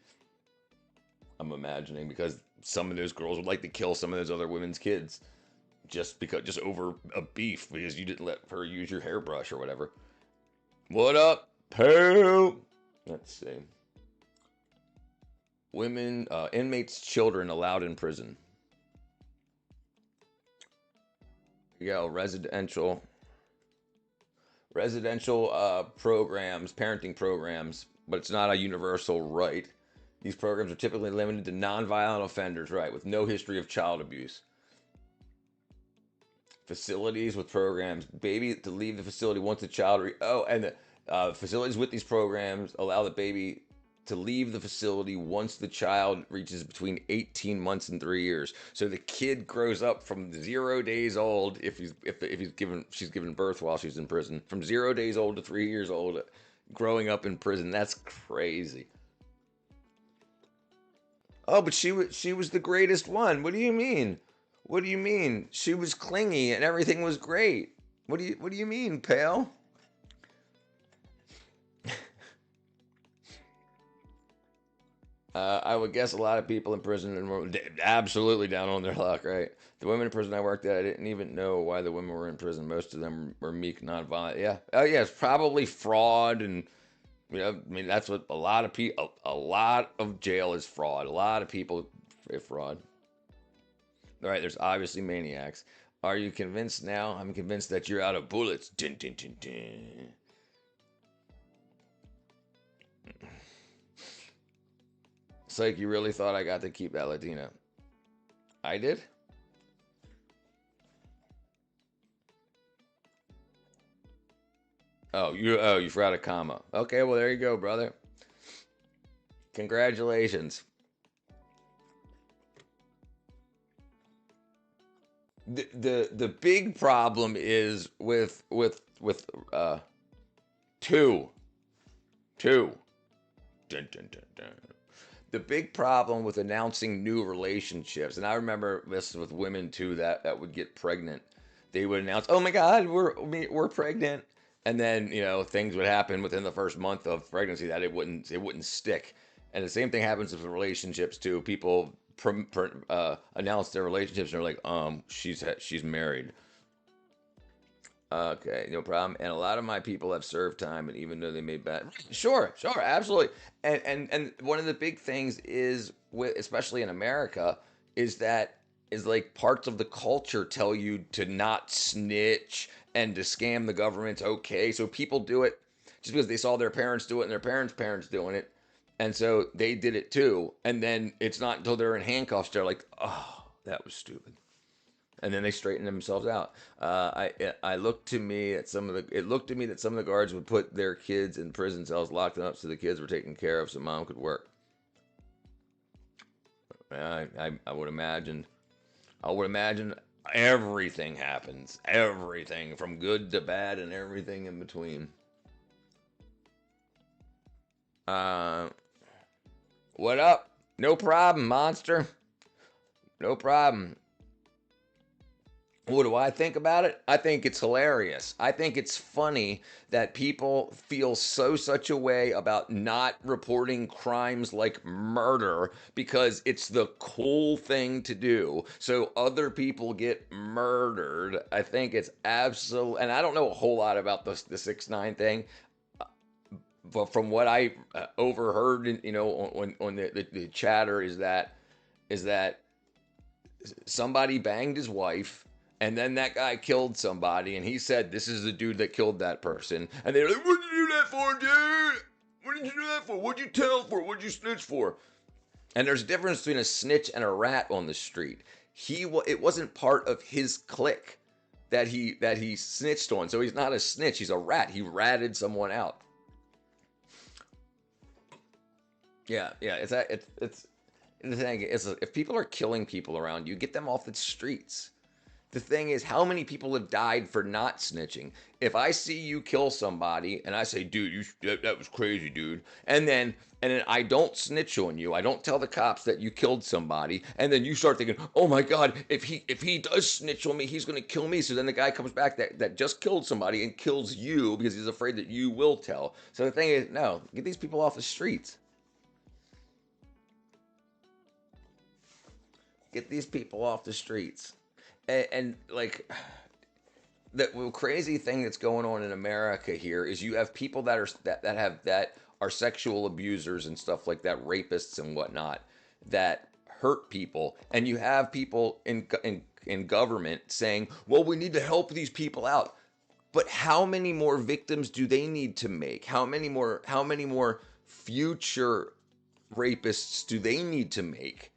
I'm imagining, because some of those girls would like to kill some of those other women's kids just over a beef because you didn't let her use your hairbrush or whatever. What up, pal? Let's see. Women, inmates' children allowed in prison. Yeah, residential programs, parenting programs, but it's not a universal right. These programs are typically limited to nonviolent offenders, right, with no history of child abuse. Facilities with programs, baby to leave the facility once the child and the facilities with these programs allow the baby to leave the facility once the child reaches between 18 months and 3 years. So the kid grows up from 0 days old if she's given birth while she's in prison, from 0 days old to 3 years old, growing up in prison. That's crazy. Oh, but she was the greatest one. What do you mean? What do you mean? She was clingy and everything was great. What do you mean, pal? I would guess a lot of people in prison were absolutely down on their luck, right? The women in prison I worked at, I didn't even know why the women were in prison. Most of them were meek, non-violent. Yeah. Oh, yeah, it's probably fraud. And, I mean, that's what a lot of jail is fraud. A lot of people fraud. All right, there's obviously maniacs. Are you convinced now? I'm convinced that you're out of bullets. Dun, dun, dun, dun. It's like you really thought I got to keep that Latina. I did? Oh, you forgot a comma. Okay, well there you go, brother. Congratulations. The big problem is with two. Dun, dun, dun, dun. The big problem with announcing new relationships, and I remember this with women too that would get pregnant. They would announce, "Oh my God, we're pregnant," and then things would happen within the first month of pregnancy that it wouldn't stick. And the same thing happens with relationships too. People announce their relationships and they're like, she's married. Okay, no problem. And a lot of my people have served time, and even though they made bad, sure, absolutely. And one of the big things is, especially in America, is like parts of the culture tell you to not snitch and to scam the government. Okay, so people do it just because they saw their parents do it and their parents doing it, and so they did it too. And then it's not until they're in handcuffs they're like, oh, that was stupid. And then they straighten themselves out. It looked to me that some of the guards would put their kids in prison cells, lock them up so the kids were taken care of so mom could work. I would imagine. Everything happens. Everything from good to bad and everything in between. What up? No problem, monster. No problem. What do I think about it? I think it's hilarious. I think it's funny that people feel such a way about not reporting crimes like murder because it's the cool thing to do. So other people get murdered. I think it's absolute, and I don't know a whole lot about the 6ix9ine thing, but from what I overheard, on the chatter is that somebody banged his wife, and then that guy killed somebody, and he said, "This is the dude that killed that person." And they're like, "What did you do that for, dude? What did you do that for? What'd you tell for? What'd you snitch for?" And there's a difference between a snitch and a rat on the street. It wasn't part of his clique that he snitched on, so he's not a snitch. He's a rat. He ratted someone out. Yeah. It's the thing is, if people are killing people around you, get them off the streets. The thing is, how many people have died for not snitching? If I see you kill somebody and I say, "Dude, that was crazy, dude," and then I don't snitch on you, I don't tell the cops that you killed somebody, and then you start thinking, "Oh my God, if he does snitch on me, he's gonna kill me." So then the guy comes back that just killed somebody and kills you because he's afraid that you will tell. So the thing is, no, get these people off the streets. Get these people off the streets. And like, the crazy thing that's going on in America here is you have people that are sexual abusers and stuff like that, rapists and whatnot, that hurt people, and you have people in government saying, "Well, we need to help these people out." But how many more victims do they need to make? How many more future rapists do they need to make?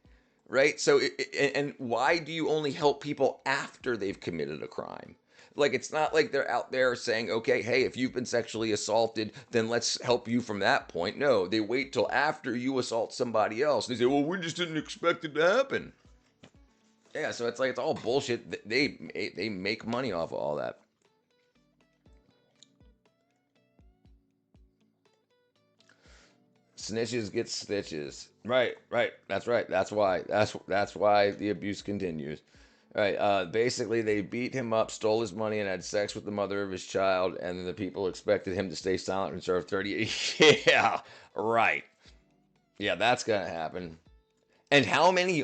Right? So, and why do you only help people after they've committed a crime? Like, it's not like they're out there saying, "Okay, hey, if you've been sexually assaulted, then let's help you from that point." No, they wait till after you assault somebody else. They say, "Well, we just didn't expect it to happen." Yeah, so it's all bullshit. They make money off of all that. Snitches get stitches. Right. That's right. That's why. That's why the abuse continues. Right. Basically, they beat him up, stole his money, and had sex with the mother of his child. And then the people expected him to stay silent and serve 38. Yeah. Right. Yeah, that's gonna happen. And how many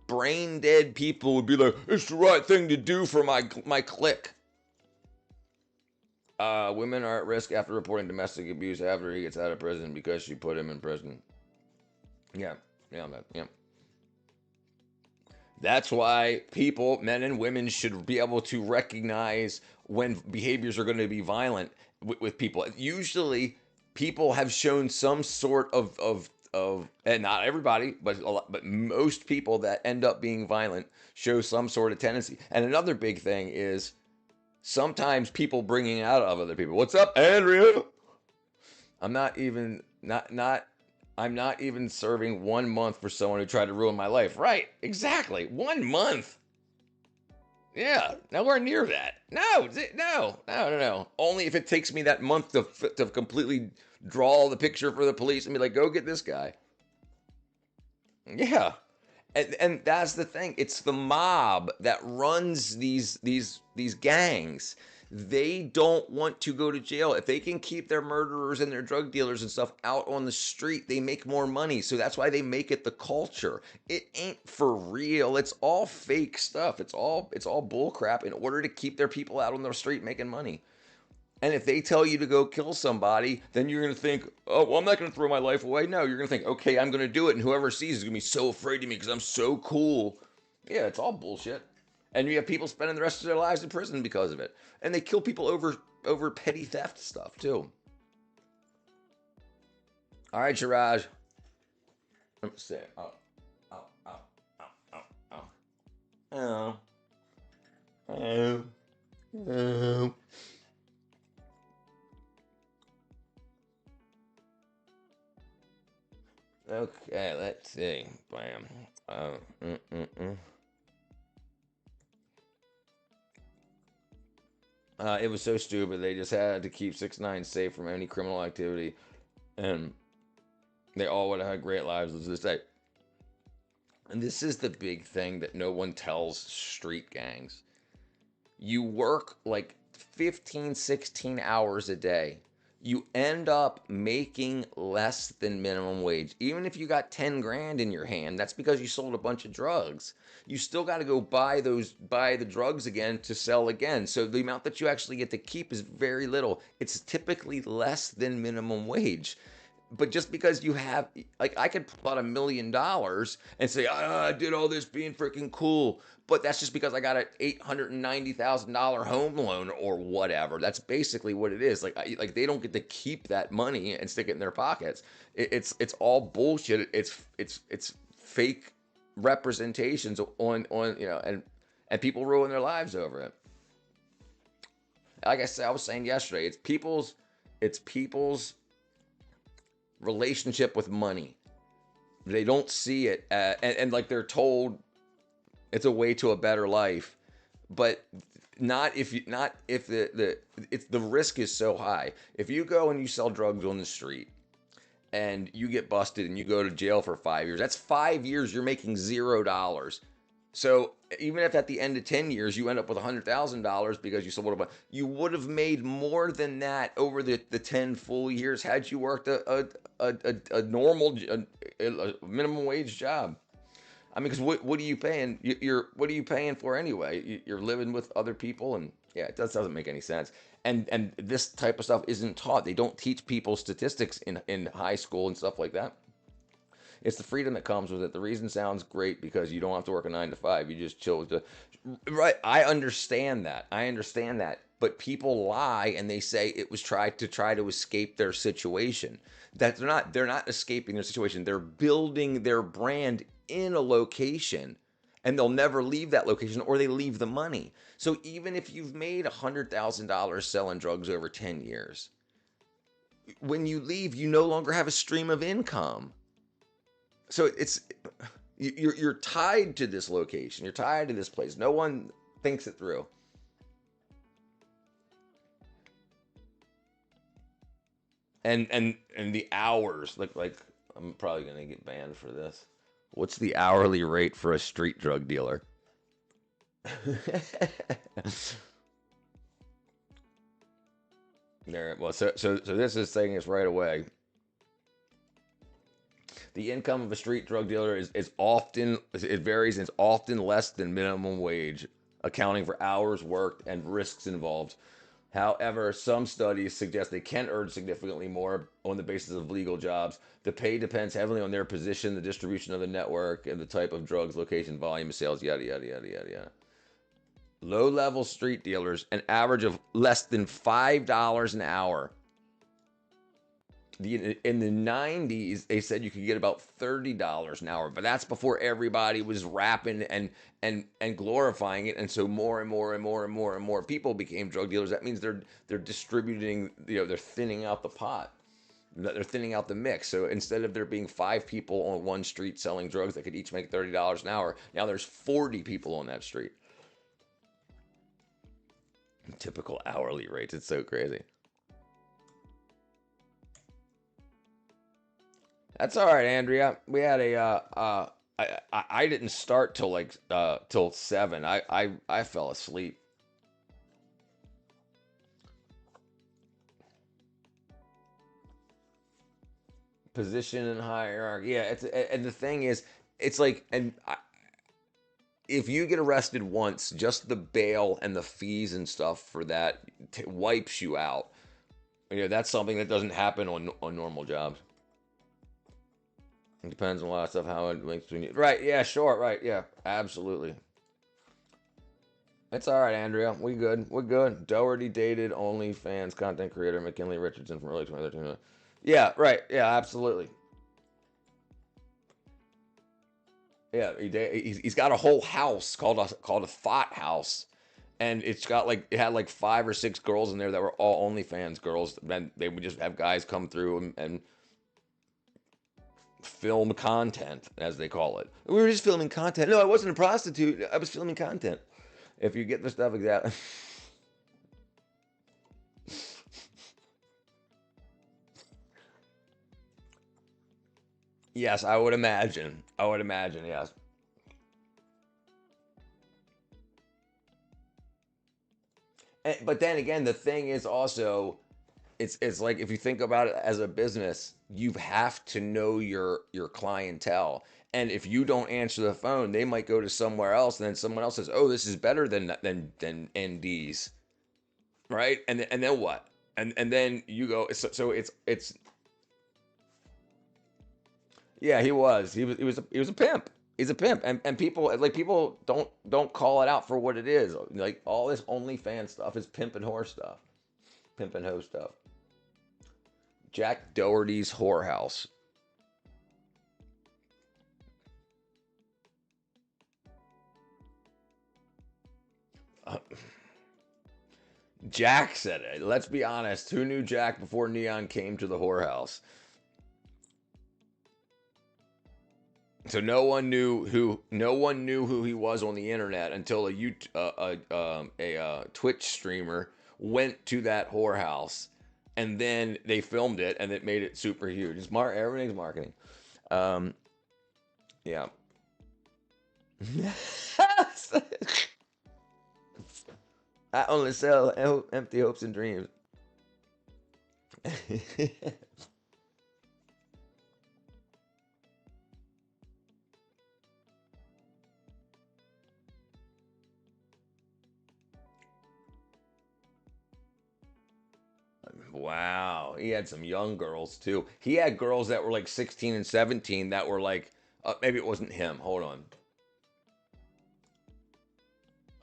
brain dead people would be like, "It's the right thing to do for my clique"? Women are at risk after reporting domestic abuse after he gets out of prison because she put him in prison. Yeah. That's why people, men and women, should be able to recognize when behaviors are going to be violent with people. Usually, people have shown some sort of and not everybody, but most people that end up being violent show some sort of tendency. And another big thing is sometimes people bringing out of other people. "What's up, Andrea?" I'm not even serving 1 month for someone who tried to ruin my life. Right, exactly. 1 month. Yeah, nowhere near that. No. Only if it takes me that month to completely draw the picture for the police and be like, "Go get this guy." Yeah. And that's the thing. It's the mob that runs these gangs. They don't want to go to jail. If they can keep their murderers and their drug dealers and stuff out on the street, they make more money. So that's why they make it the culture. It ain't for real. It's all fake stuff. It's all bull crap in order to keep their people out on the street making money. And if they tell you to go kill somebody, then you're going to think, "Oh, well, I'm not going to throw my life away." No, you're going to think, "Okay, I'm going to do it." And whoever sees is going to be so afraid of me because I'm so cool. Yeah, it's all bullshit. And you have people spending the rest of their lives in prison because of it. And they kill people over petty theft stuff, too. All right, Siraj. Let me see. Oh. Okay, let's see. Bam. It was so stupid. They just had to keep 6ix9ine safe from any criminal activity, and they all would have had great lives to this day. And this is the big thing that no one tells street gangs. You work like 15, 16 hours a day. You end up making less than minimum wage. Even if you got 10 grand in your hand, that's because you sold a bunch of drugs. You still got to go buy the drugs again to sell again. So the amount that you actually get to keep is very little. It's typically less than minimum wage. But just because you have, like, I could pull out $1 million and say, I did all this being freaking cool. But that's just because I got an $890,000 home loan or whatever. That's basically what it is. Like they don't get to keep that money and stick it in their pockets. It's all bullshit. It's fake representations on and people ruin their lives over it. Like I said, I was saying yesterday, it's people's relationship with money. They don't see it, and like they're told it's a way to a better life, but not if the risk is so high. If you go and you sell drugs on the street and you get busted and you go to jail for 5 years, that's 5 years you're making $0. So even if at the end of 10 years you end up with $100,000 because you sold a bunch, you would have made more than that over the 10 full years had you worked a normal a minimum wage job. I mean, because what are you paying? What are you paying for anyway? You're living with other people, and yeah, it doesn't make any sense. And this type of stuff isn't taught. They don't teach people statistics in high school and stuff like that. It's the freedom that comes with it. The reason sounds great because you don't have to work a 9 to 5. You just chill with the right. I understand that. But people lie and they say it was try to escape their situation. That they're not escaping their situation. They're building their brand in a location, and they'll never leave that location, or they leave the money. So even if you've made $100,000 selling drugs over 10 years, when you leave, you no longer have a stream of income. So you're tied to this location. You're tied to this place. No one thinks it through. And the hours, like I'm probably gonna get banned for this. What's the hourly rate for a street drug dealer? There. Well, so this is saying this right away. The income of a street drug dealer is often, it varies, and it's often less than minimum wage, accounting for hours worked and risks involved. However, some studies suggest they can earn significantly more on the basis of legal jobs. The pay depends heavily on their position, the distribution of the network, and the type of drugs, location, volume of sales, yada, yada, yada, yada, yada. Low-level street dealers, an average of less than $5 an hour. In the 90s, they said you could get about $30 an hour, but that's before everybody was rapping and glorifying it, and so more and more people became drug dealers. That means they're distributing, they're thinning out the pot, they're thinning out the mix. So instead of there being 5 people on one street selling drugs that could each make $30 an hour, now there's 40 people on that street. Typical hourly rates. It's so crazy. That's all right, Andrea. We had I didn't start till 7. I fell asleep. Position and hierarchy. Yeah, and the thing is, it's like, if you get arrested once, just the bail and the fees and stuff for that wipes you out. That's something that doesn't happen on normal jobs. It depends on a lot of stuff, how it links between you. Right, yeah, sure, right, yeah, absolutely. It's all right, Andrea. We good. We're good. Doherty dated OnlyFans content creator McKinley Richardson from early 2013. Yeah, right, yeah, absolutely. Yeah, he's got a whole house called a thought house, and it had like 5 or 6 girls in there that were all OnlyFans girls. And they would just have guys come through and film content, as they call it. We were just filming content. No, I wasn't a prostitute. I was filming content. If you get the stuff exactly. Yes, I would imagine. Yes. But then again, the thing is also, it's like if you think about it as a business, you have to know your clientele. And if you don't answer the phone, they might go to somewhere else, and then someone else says, "Oh, this is better than ND's," right? And then what? And then you go. So it's yeah. He was a pimp. He's a pimp, and people don't call it out for what it is. Like all this OnlyFans stuff is pimp and whore stuff, pimp and hoe stuff. Jack Doherty's whorehouse. Uh, Jack said it. Let's be honest. Who knew Jack before Neon came to the whorehouse? So no one knew who he was on the internet until a Twitch streamer went to that whorehouse, and then they filmed it, and it made it super huge. Everything's marketing. Yeah. I only sell empty hopes and dreams. Wow, he had some young girls too. He had girls that were like 16 and 17 that were like, maybe it wasn't him. Hold on.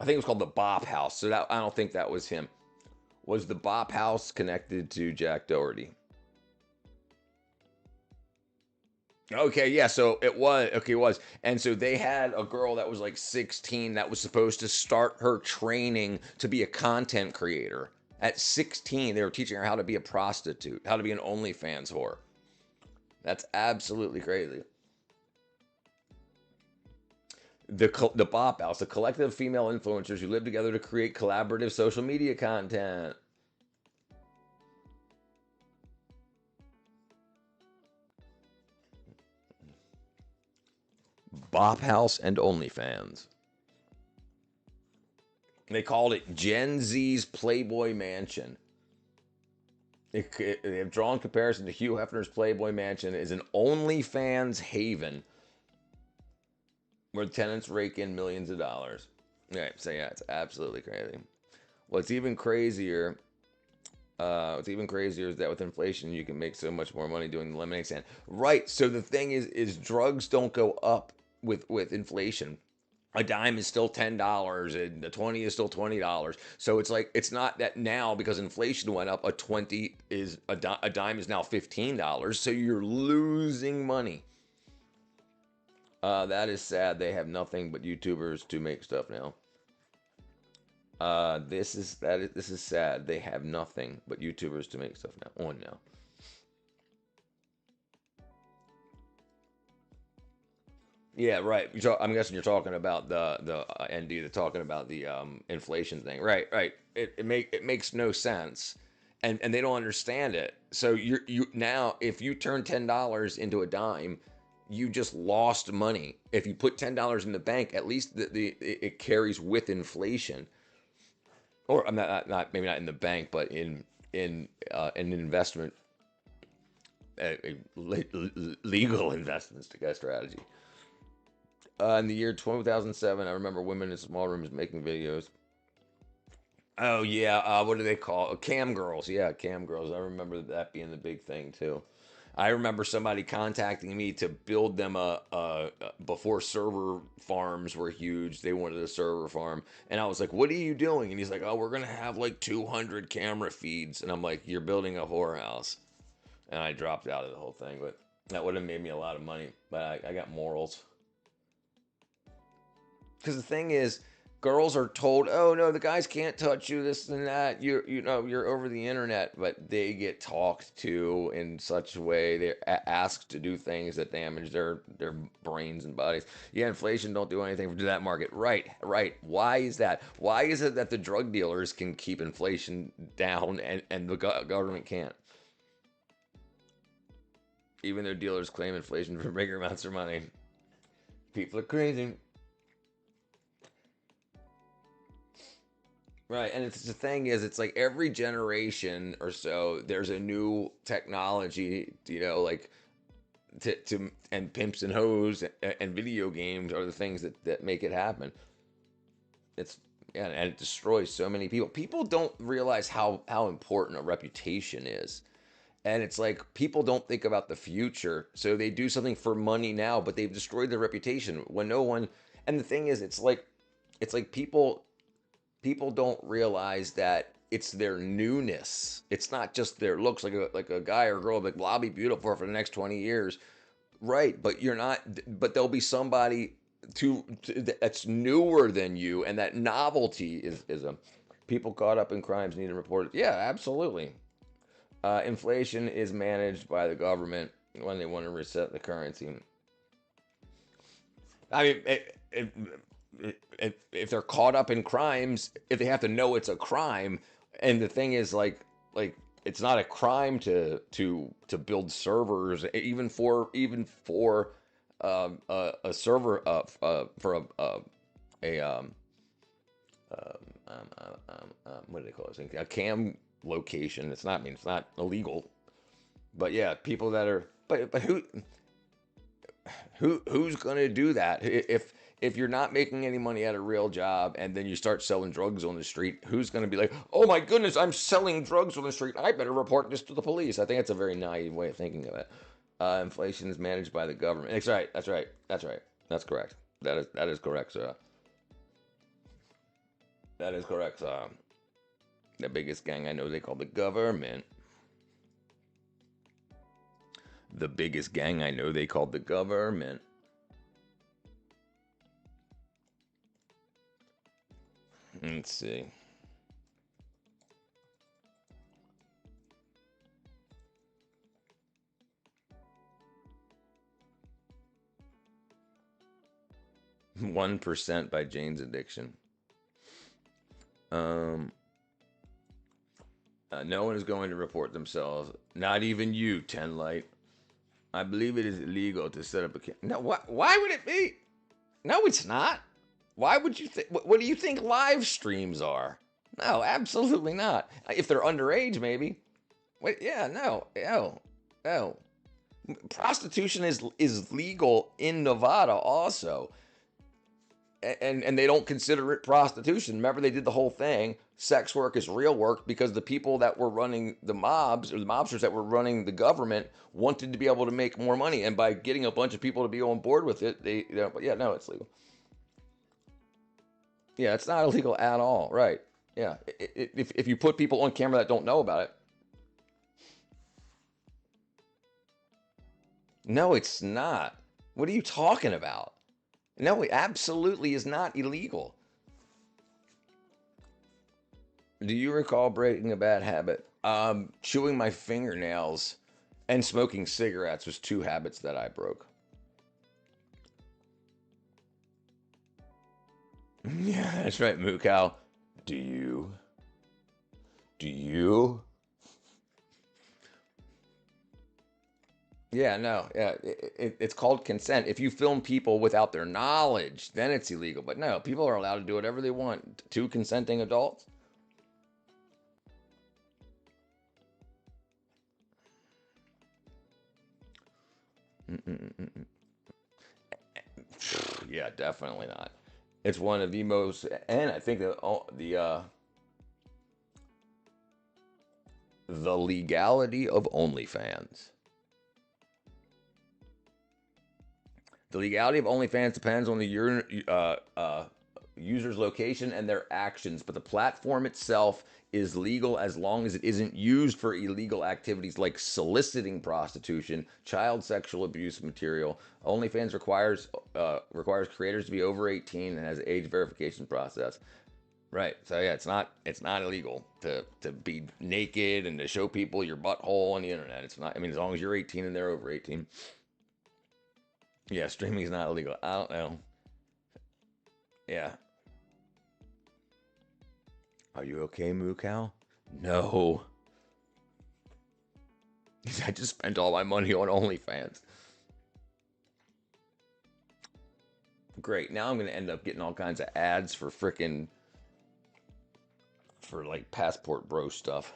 I think it was called the Bop House. So I don't think that was him. Was the Bop House connected to Jack Doherty? Okay, yeah, so it was. Okay, it was. And so they had a girl that was like 16 that was supposed to start her training to be a content creator. At 16, they were teaching her how to be a prostitute, how to be an OnlyFans whore. That's absolutely crazy. The Bop House, a collective of female influencers who live together to create collaborative social media content. Bop House and OnlyFans. They called it Gen Z's Playboy Mansion. They have drawn comparison to Hugh Hefner's Playboy Mansion is an OnlyFans haven where tenants rake in millions of dollars. Right, so yeah, it's absolutely crazy. What's even crazier is that with inflation, you can make so much more money doing the lemonade stand. Right. So the thing is drugs don't go up with inflation. A dime is still $10 and a 20 is still $20. So it's like, it's not that now because inflation went up, a dime is now $15. So you're losing money. That is sad. They have nothing but YouTubers to make stuff now. This is sad. They have nothing but YouTubers to make stuff now. On now. Yeah, right. I'm guessing you're talking about the ND. They're talking about the inflation thing. Right, right. It makes no sense, and they don't understand it. So you now if you turn $10 into a dime, you just lost money. If you put $10 in the bank, at least it carries with inflation. Or I'm not maybe not in the bank, but in an investment, legal investments to get strategy. In the year 2007, I remember women in small rooms making videos. Oh yeah, what do they call cam girls? Yeah, cam girls. I remember that being the big thing too. I remember somebody contacting me to build them before server farms were huge. They wanted a server farm, and I was like, "What are you doing?" And he's like, "Oh, we're gonna have like 200 camera feeds." And I'm like, "You're building a whorehouse," and I dropped out of the whole thing. But that would have made me a lot of money. But I got morals. Because the thing is, girls are told, "Oh no, the guys can't touch you, this and that. You're over the internet," but they get talked to in such a way. They're asked to do things that damage their brains and bodies. Yeah, inflation don't do anything to that market. Right, right. Why is that? Why is it that the drug dealers can keep inflation down and the government can't? Even though dealers claim inflation for bigger amounts of money. People are crazy. Right, and it's the thing is, it's like every generation or so, there's a new technology, like to and pimps and hoes and video games are the things that make it happen. It's Yeah, and it destroys so many people. People don't realize how important a reputation is. And it's like people don't think about the future, so they do something for money now, but they've destroyed their reputation when no one. And the thing is, it's like people don't realize that it's their newness. It's not just their looks, like a guy or girl like, well, I'll be beautiful for the next 20 years, right? But you're not. But there'll be somebody that's newer than you, and that novelty is a people caught up in crimes need to report it. Yeah, absolutely. Inflation is managed by the government when they want to reset the currency. I mean, if they're caught up in crimes, if they have to know it's a crime, and the thing is, like it's not a crime to build servers, even for a server for a what do they call it? A cam location. It's not illegal, but yeah, people that are but who's gonna do that if you're not making any money at a real job and then you start selling drugs on the street? Who's gonna be like, oh my goodness, I'm selling drugs on the street, I better report this to the police? I think that's a very naive way of thinking of it. Inflation is managed by the government. That's right. That's correct. That is correct, sir. That is correct, sir. The biggest gang I know they call the government. The biggest gang I know they called the government. Let's see. "1% by Jane's Addiction. No one is going to report themselves. Not even you, Ten Light. I believe it is illegal to set up a no. Why would it be? No, it's not. Why would you think? What do you think live streams are? No, absolutely not. If they're underage, maybe. Wait, yeah, no, no. Prostitution is legal in Nevada also, and they don't consider it prostitution. Remember, they did the whole thing. Sex work is real work because the people that were running the mobs, or the mobsters that were running the government, wanted to be able to make more money, and by getting a bunch of people to be on board with it, yeah, no, it's legal. Yeah, it's not illegal at all, right? Yeah, if you put people on camera that don't know about it. No, it's not. What are you talking about? No, it absolutely is not illegal. Do you recall breaking a bad habit? Chewing my fingernails and smoking cigarettes was two habits that I broke. Yeah, that's right, Mukau. Do you? Do you? Yeah, no, yeah, it's called consent. If you film people without their knowledge, then it's illegal. But no, people are allowed to do whatever they want. Two consenting adults. Mm-mm-mm-mm. Yeah, definitely not. It's one of the most, and I think that the legality of OnlyFans. The legality of OnlyFans depends on the user's location and their actions, but the platform itself is legal as long as it isn't used for illegal activities like soliciting prostitution, child sexual abuse material. OnlyFans requires creators to be over 18 and has an age verification process. Right. So yeah, it's not illegal to be naked and to show people your butthole on the internet. It's not. I mean, as long as you're 18 and they're over 18. Yeah, streaming is not illegal. I don't know. Yeah. Are you okay, Mukau? No. I just spent all my money on OnlyFans. Great. Now I'm going to end up getting all kinds of ads for frickin' for like passport bro stuff.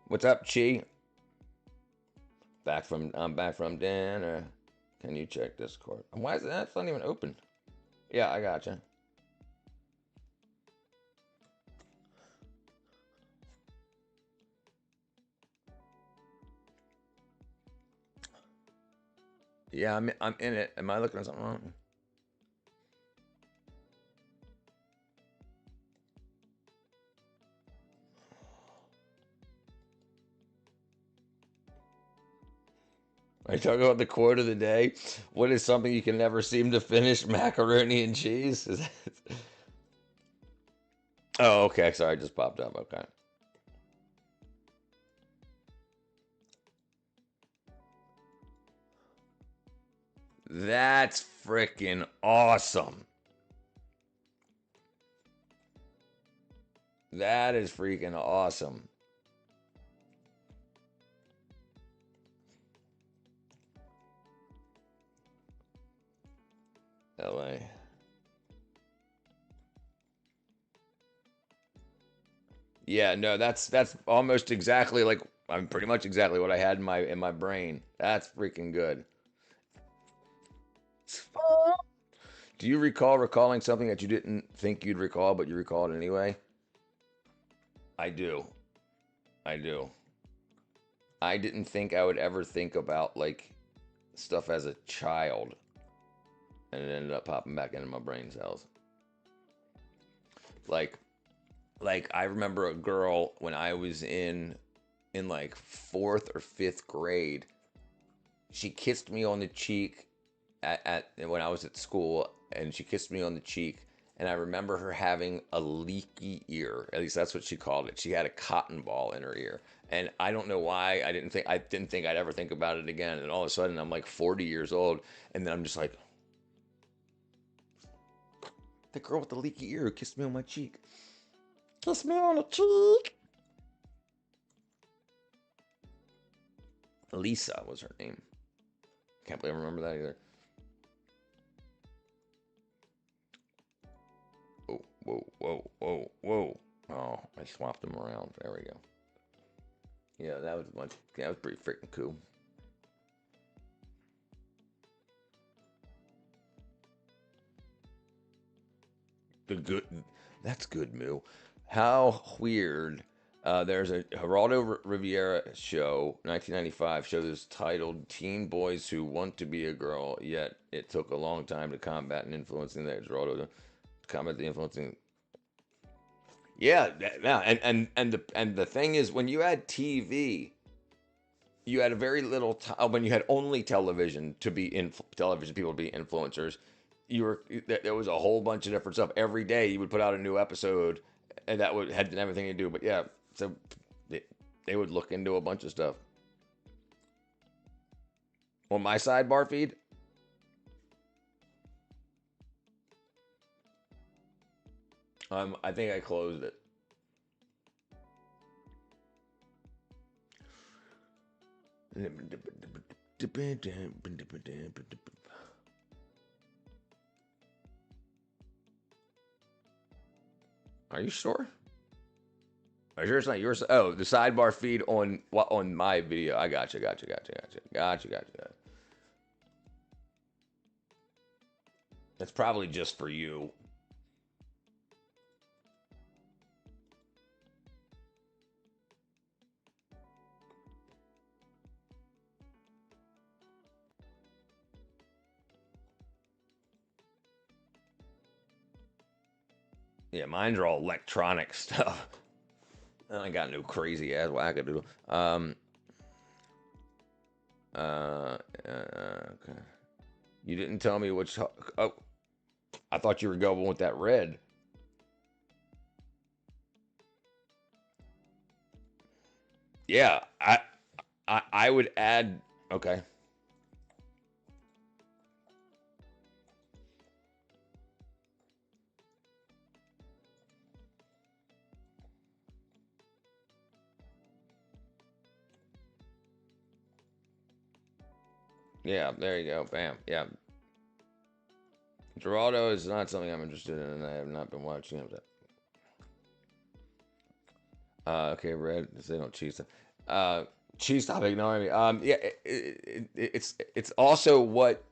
What's up, Chi? I'm back from dinner. Can you check Discord? Why is that? It's not even open. Yeah, I gotcha. Yeah, I'm in it. Am I looking at something wrong? I talk about the quote of the day. What is something you can never seem to finish? Macaroni and cheese? Is that... Oh, okay. Sorry, it just popped up. Okay. That's freaking awesome. That is freaking awesome. LA. Yeah, no, that's almost exactly like I'm pretty much exactly what I had in my brain. That's freaking good. Do you recall recalling something that you didn't think you'd recall, but you recalled anyway? I do. I do. I didn't think I would ever think about like stuff as a child, and it ended up popping back into my brain cells. Like I remember a girl when I was in like 4th or 5th grade. She kissed me on the cheek at when I was at school, and she kissed me on the cheek, and I remember her having a leaky ear. At least that's what she called it. She had a cotton ball in her ear. And I don't know why I didn't think I'd ever think about it again. And all of a sudden I'm like 40 years old, and then I'm just like, the girl with the leaky ear who kissed me on my cheek. Kiss me on the cheek. Lisa was her name. Can't believe I remember that either. Oh, whoa, whoa, whoa, whoa. Oh, I swapped them around. There we go. Yeah, that was pretty freaking cool. That's good, Moo. How weird. There's a Geraldo Rivera show, 1995, show that's titled Teen Boys Who Want to Be a Girl, Yet It Took a Long Time to Combat and Influencing that. Geraldo to combat the influencing. Yeah, yeah, and the thing is, when you had TV, you had a very little time. When you had only television to be television people to be influencers, there was a whole bunch of different stuff. Every day you would put out a new episode, and that had everything to do. But yeah, so they would look into a bunch of stuff. On my sidebar feed, I think I closed it. Are you sure? Are you sure it's not yours? Oh, the sidebar feed on my video. I gotcha. That's probably just for you. Yeah, mine's are all electronic stuff. I got no crazy ass wackadoodle. Okay. You didn't tell me which. Oh, I thought you were going with that red. Yeah, I would add. Okay. Yeah, there you go. Bam. Yeah. Geraldo is not something I'm interested in, and I have not been watching him. Okay, red. They don't cheese. Cheese topic. No, I mean, yeah. It's also what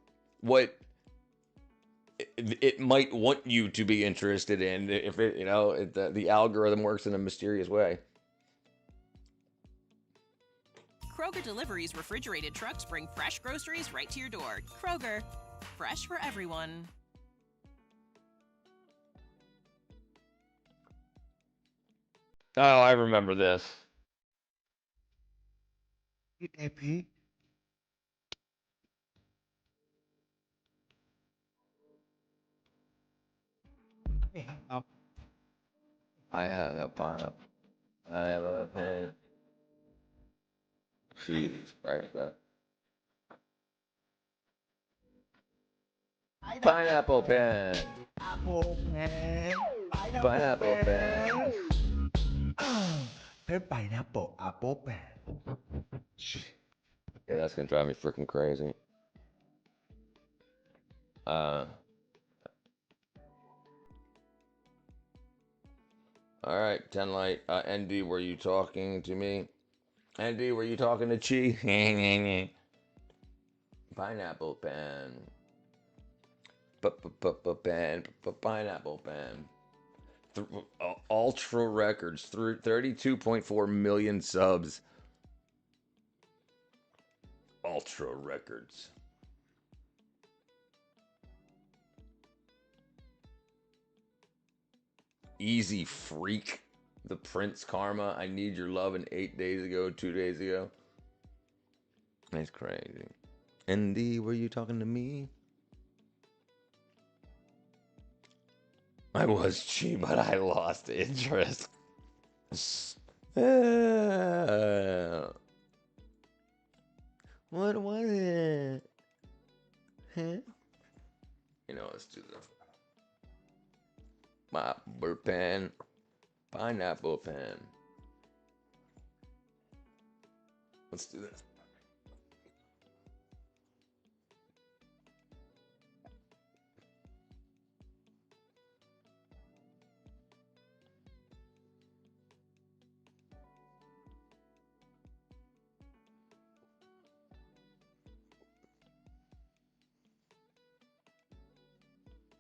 it might want you to be interested in if it, the algorithm works in a mysterious way.
Kroger Delivery's refrigerated trucks bring fresh groceries right to your door. Kroger, fresh for everyone.
Oh, I remember this.
Epic. Oh,
I have a pineapple. I have a pen. Jesus Christ, that. Pineapple pen.
apple pen.
Pineapple pen.
Pen pineapple apple pen.
Yeah, that's gonna drive me freaking crazy. All right, 10 light. ND, were you talking to me? ND, were you talking to Chi? Pineapple pen. Pen. Pineapple pen. Ultra records. 32.4 million subs. Ultra records. Easy Freak. The Prince Karma. I need your love in 8 days ago, 2 days ago. That's crazy. ND, were you talking to me? I was cheap, but I lost interest. What was it? Huh? Let's do this. Pineapple pen. Pineapple pen. Let's do this.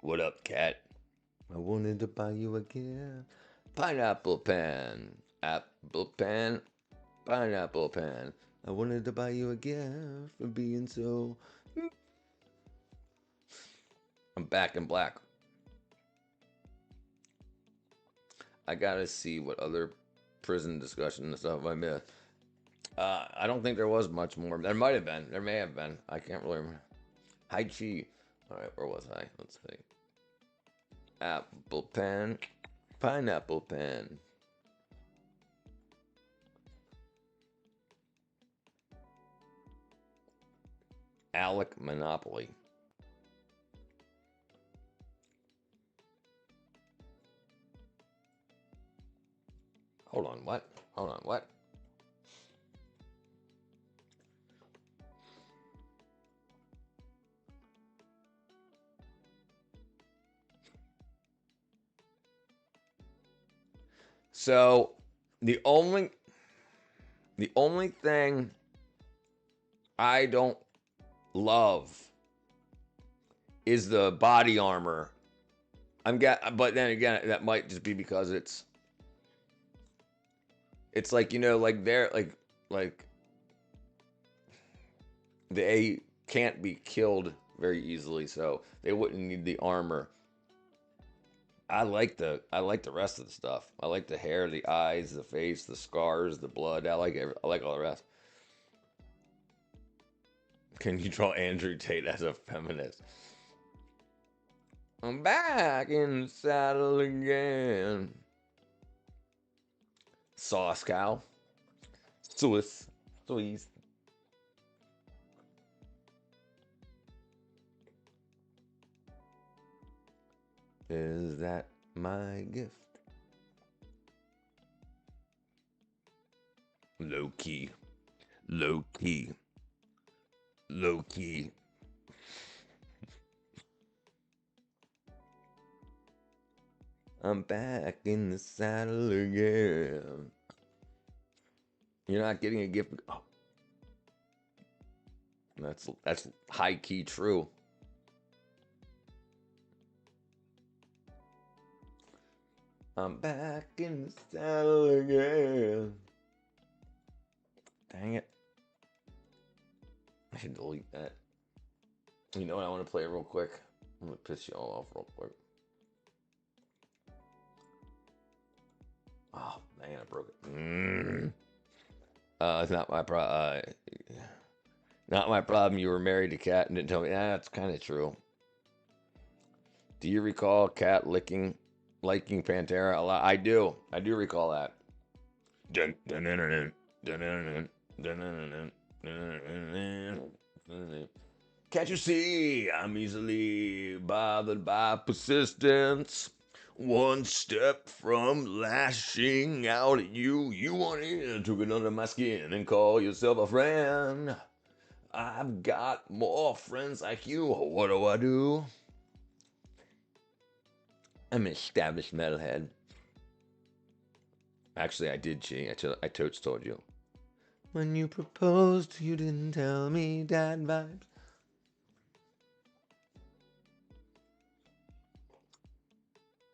What up, cat? I wanted to buy you a gift. Pineapple pen. Apple pen. Pineapple pen. I wanted to buy you a gift for being so. I'm back in black. I gotta see what other prison discussion and stuff I missed. I don't think there was much more. There might have been. There may have been. I can't really remember. Hi, Chi. All right, where was I? Let's see. Apple pen. Pineapple pen. Alec Monopoly. Hold on, what? Hold on, what? So, the only thing I don't love is the body armor. But then again, that might just be because it's like, like they're like they can't be killed very easily, so they wouldn't need the armor. I like the rest of the stuff. I like the hair, the eyes, the face, the scars, the blood. I like all the rest. Can you draw Andrew Tate as a feminist? I'm back in the saddle again. Sauce cow. Swiss. Is that my gift? Low key. Low key. Low key. I'm back in the saddle again. You're not getting a gift. Oh. That's high key true. I'm back in the saddle again. Dang it. I should delete that. You know what? I want to play real quick. I'm going to piss you all off real quick. Oh, man, I broke it. It's not my problem. Not my problem. You were married to Cat and didn't tell me. That's kind of true. Do you recall Cat liking Pantera a lot? I do. I do recall that. Can't you see I'm easily bothered by persistence? One step from lashing out at you, you wanted to get under my skin and call yourself a friend. I've got more friends like you. What do I do? I'm an established metalhead. Actually, I did cheat. I totes told you. When you proposed, you didn't tell me. Dad vibes.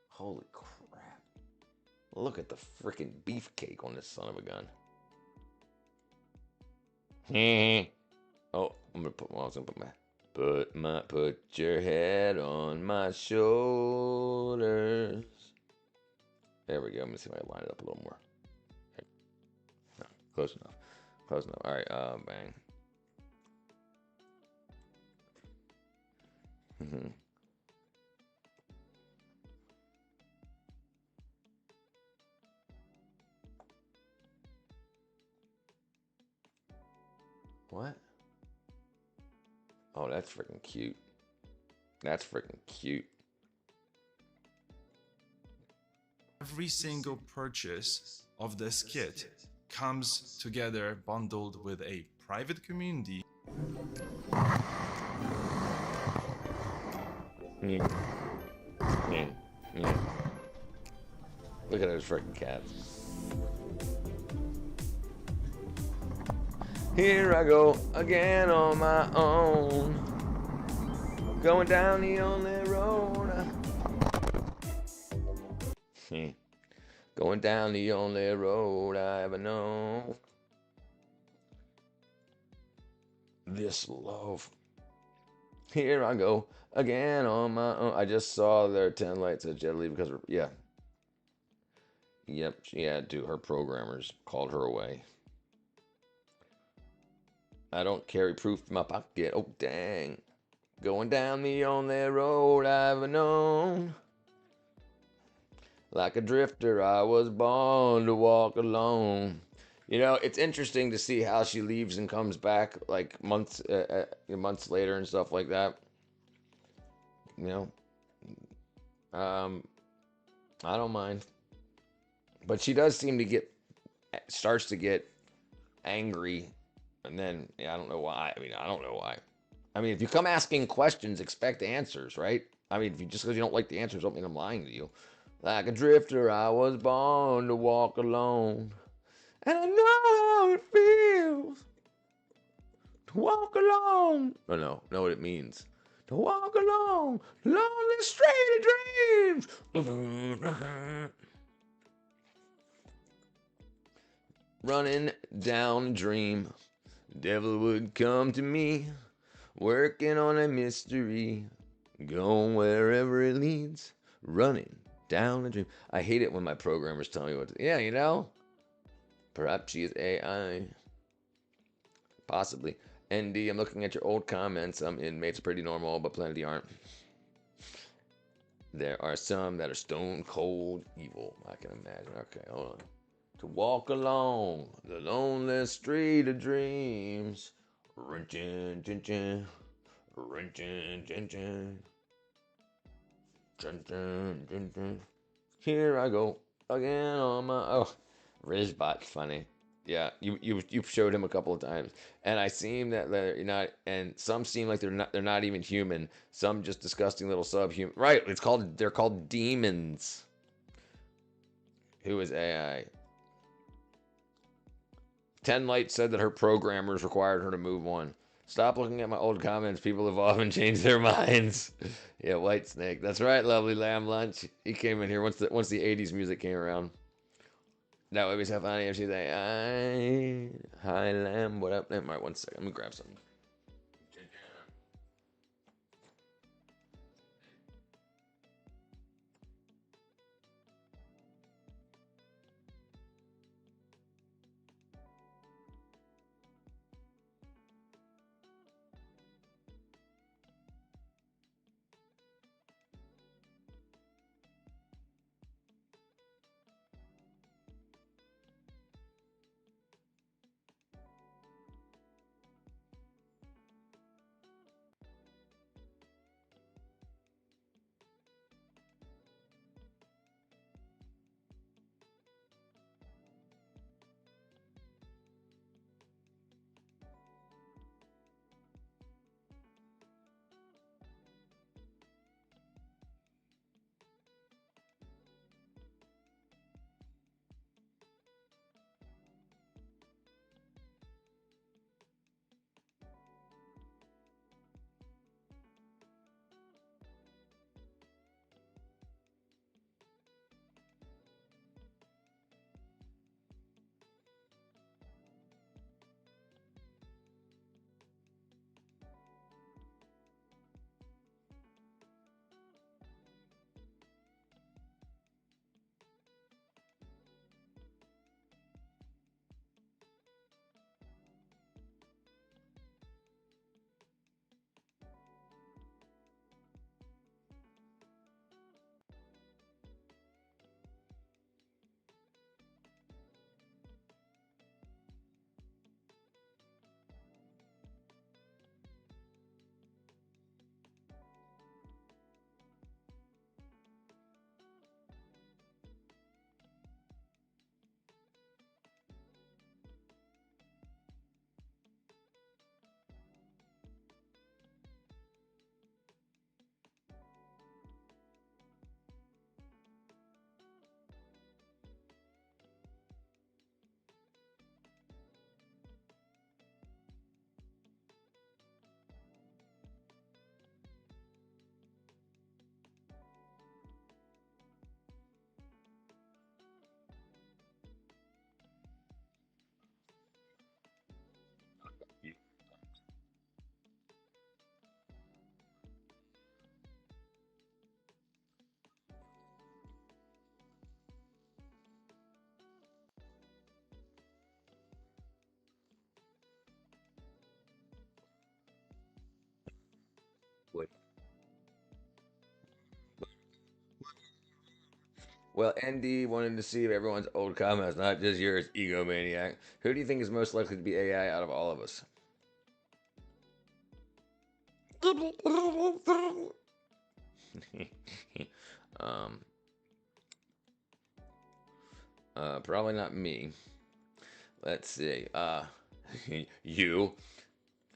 Holy crap. Look at the freaking beefcake on this son of a gun. Oh, I'm gonna put your head on my shoulders. There we go. Let me see if I can line it up a little more. No, close enough. Close enough. All right. Bang. What? Oh, that's freaking cute. That's freaking cute.
Every single purchase of this kit comes together bundled with a private community.
Yeah. Look at those freaking cats. Here I go again on my own, going down the only road. Going down the only road I ever know. This love. Here I go again on my own. I just saw their 10 lights at Jet Li because, yeah. Yep, she had to. Her programmers called her away. I don't carry proof in my pocket. Oh, dang. Going down the only road I've ever known. Like a drifter, I was born to walk alone. You know, it's interesting to see how she leaves and comes back like months later and stuff like that. You know, I don't mind. But she does seem to starts to get angry. And then, yeah, I don't know why. I don't know why. If you come asking questions, expect answers, right? If you just because you don't like the answers, don't mean I'm lying to you. Like a drifter, I was born to walk alone. And I know how it feels to walk alone. Know what it means. To walk alone, lonely street of dreams. Running down a dream. Devil would come to me, working on a mystery, going wherever it leads, running down a dream. I hate it when my programmers tell me what to do. Yeah, you know, perhaps she is AI. Possibly. ND, I'm looking at your old comments. Some inmates are pretty normal, but plenty aren't. There are some that are stone cold evil. I can imagine. Okay, hold on. To walk along the lonely street of dreams. Here I go again on my... Oh, Rizbot's funny. Yeah, you've showed him a couple of times, and I seem that they're not, and some seem like they're not even human. Some just disgusting little subhuman. Right? They're called demons. Who is AI? 10 Light said that her programmers required her to move on. Stop looking at my old comments. People evolve and change their minds. Yeah, White Snake. That's right, lovely lamb lunch. He came in here once the 80s music came around. That would be so funny if she's like, hi lamb, what up? All right, 1 second. Let me grab something. Well, ND wanted to see everyone's old comments, not just yours, egomaniac. Who do you think is most likely to be AI out of all of us? um, Probably not me. Let's see. You.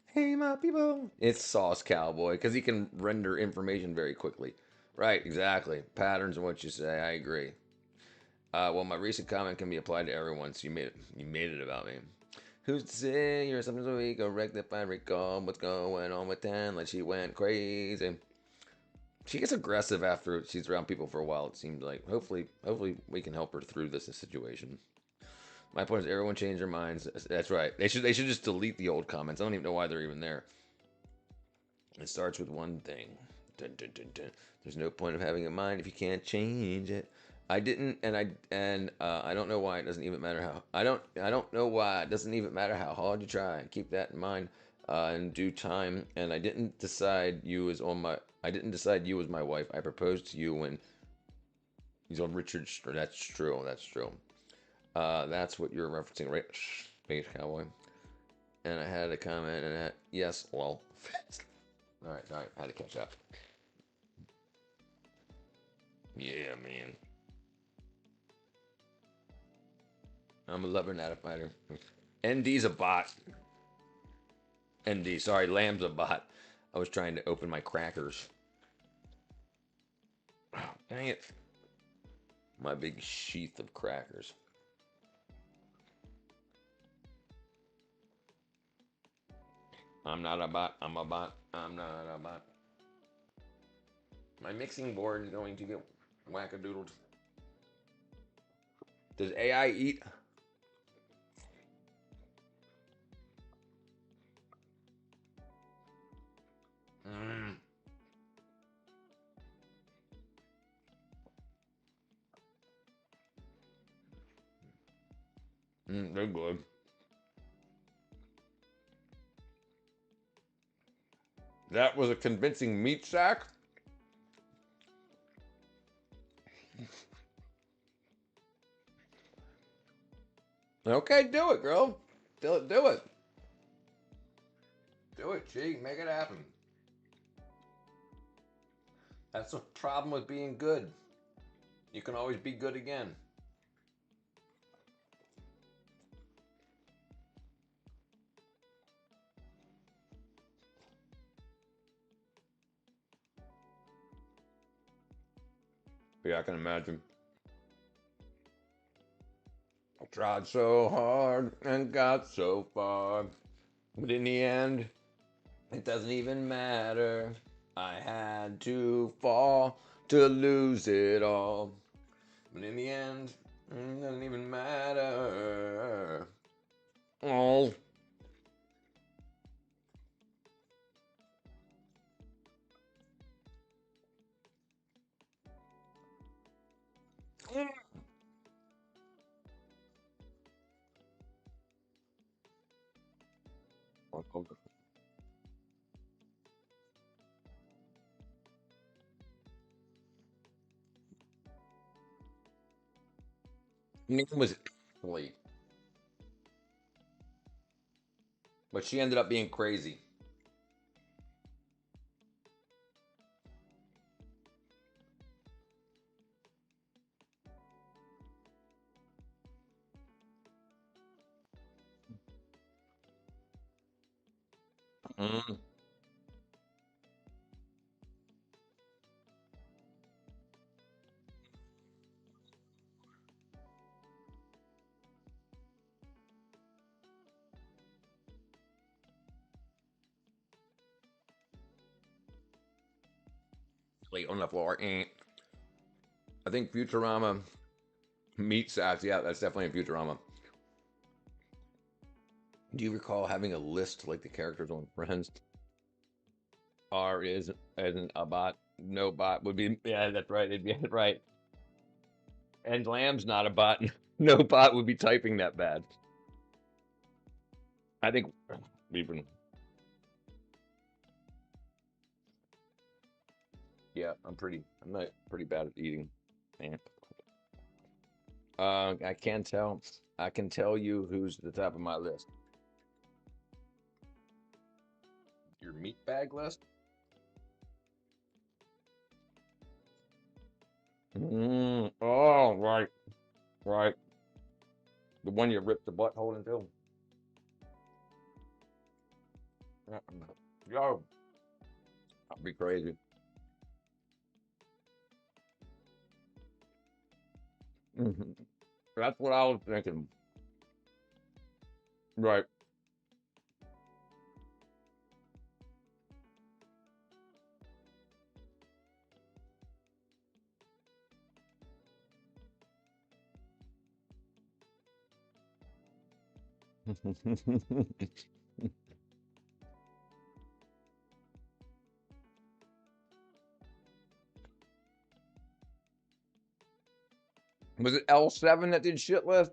Hey, my people. It's Sauce Cowboy because he can render information very quickly. Right, exactly. Patterns in what you say. I agree. Well, my recent comment can be applied to everyone, so you made it about me. Who's to say you're something so weak? Go rectify, recall what's going on with Dan. Like she went crazy. She gets aggressive after she's around people for a while. It seems like. Hopefully, we can help her through this situation. My point is, everyone change their minds. That's right. They should just delete the old comments. I don't even know why they're even there. It starts with one thing. Dun, dun, dun, dun. There's no point of having a mind if you can't change it. I didn't, and I don't know why it doesn't even matter how. I don't know why it doesn't even matter how hard you try. Keep that in mind. In due time. And I didn't decide you as my wife. I proposed to you when he's on Richard. That's true. That's true. That's what you're referencing, right? Space Cowboy. And I had a comment, and that yes, lol. All right, I had to catch up. Yeah, man. I'm a lover, not a fighter. ND's a bot. ND, sorry, Lamb's a bot. I was trying to open my crackers. Oh, dang it. My big sheath of crackers. I'm not a bot. I'm a bot. I'm not a bot. My mixing board is going to get wackadoodled. Does AI eat? They're good. That was a convincing meat sack. Okay, do it, girl. Do it. Do it. Do it, Chi. Make it happen. That's the problem with being good. You can always be good again. Yeah, I can imagine. I tried so hard and got so far, but in the end, it doesn't even matter. I had to fall to lose it all, but in the end, it doesn't even matter. Oh. Name was Ashley, but she ended up being crazy. Mm. Lay on the floor. I think Futurama meat sacks. Yeah, that's definitely in Futurama. Do you recall having a list like the characters on Friends? R is isn't a bot. No bot would be. Yeah, that's right. It'd be right. And Lamb's not a bot. No bot would be typing that bad. I think we've been. Yeah, I'm not pretty bad at eating. Man. I can't tell. I can tell you who's at the top of my list. Your meat bag list? Oh, right. Right. The one you ripped the butthole into. Yo, I'll be crazy. That's what I was thinking. Right. Was it L7 that did shit list?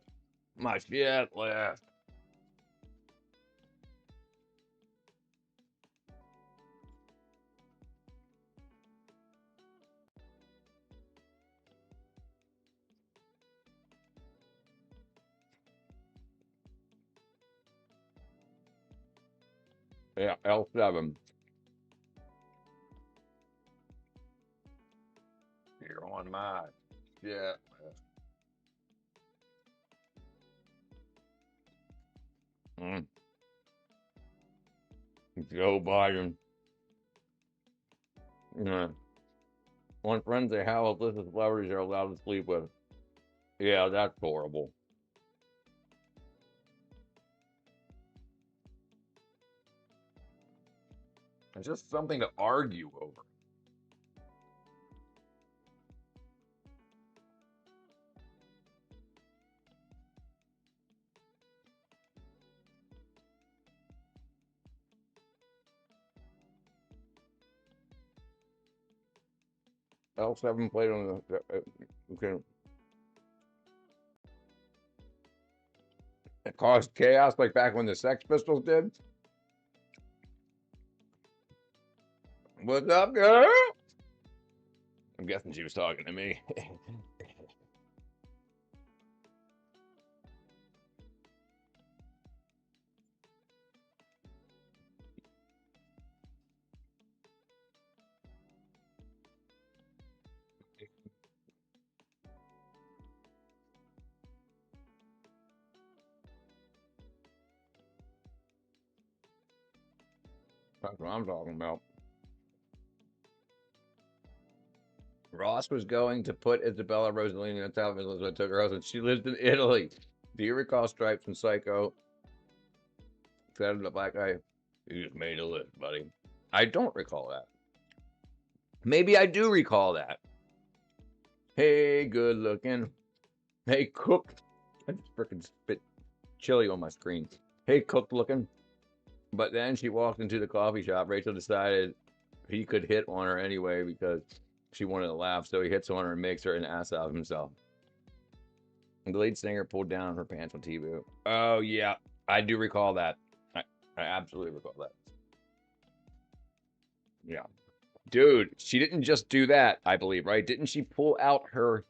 My shit list. Yeah, L7. You're on my shit list. Mm. Joe Biden. Yeah. On Friends, they have a list of celebrities they're allowed to sleep with. Yeah, that's horrible. It's just something to argue over. L7 played on the. Okay. It caused chaos like back when the Sex Pistols did. What's up, girl? I'm guessing she was talking to me. That's what I'm talking about. Ross was going to put Isabella Rossellini on television, so I took her husband. She lives in Italy. Do you recall Stripes and Psycho? Said the black guy. You just made a list, buddy. I don't recall that. Maybe I do recall that. Hey, good looking. Hey, cooked. I just freaking spit chili on my screen. Hey, cooked looking. But then she walked into the coffee shop. Rachel decided he could hit on her anyway because she wanted to laugh. So he hits on her and makes her an ass out of himself. And the lead singer pulled down her pants on TV. Oh, yeah. I do recall that. I absolutely recall that. Yeah. Dude, she didn't just do that, I believe, right? Didn't she pull out her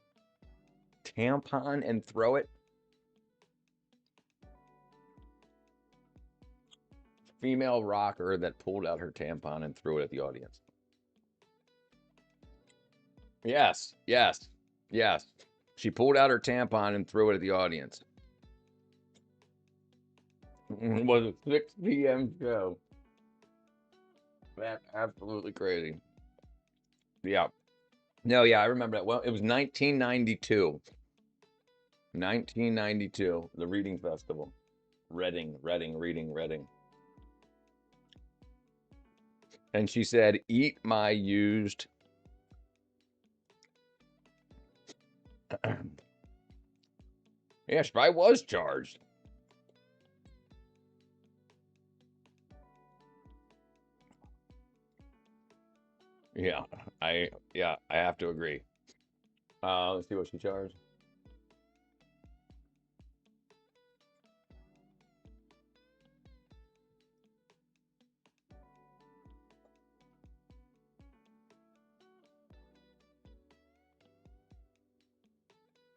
tampon and throw it? Female rocker that pulled out her tampon and threw it at the audience. Yes, yes, yes. She pulled out her tampon and threw it at the audience. It was a 6 p.m. show. That's absolutely crazy. Yeah. No, yeah, I remember that. Well, it was 1992. 1992, the Reading Festival. Reading. And she said, eat my used. Yeah, she probably was charged. Yeah, I have to agree. Let's see what she charged.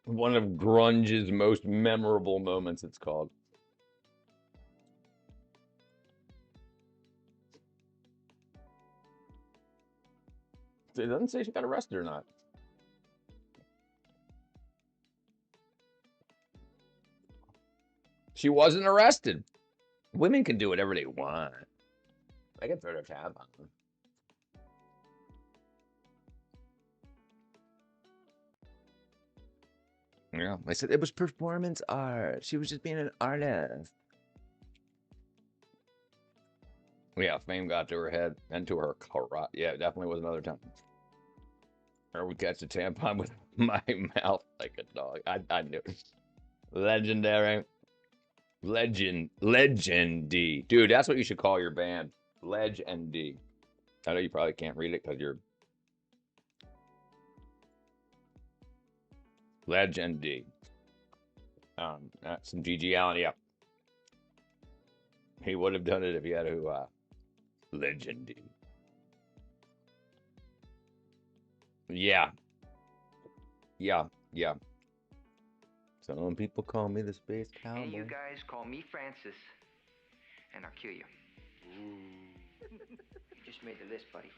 One of grunge's most memorable moments, it's called. It doesn't say she got arrested or not. She wasn't arrested. Women can do whatever they want. They can throw their tab on. Yeah, I said it was performance art. She was just being an artist. Yeah, fame got to her head and to her carrot. Yeah, it definitely was another time. Or would catch a tampon with my mouth like a dog. I knew. Legendary. Legendy. Dude, that's what you should call your band. Legendy. I know you probably can't read it because you're Legendy. That's some GG Allen. Yep. He would have done it if he had to. Legendy. Yeah. Some people call me the space cowboy.
And you guys call me Francis, and I'll kill you. You just made the list, buddy.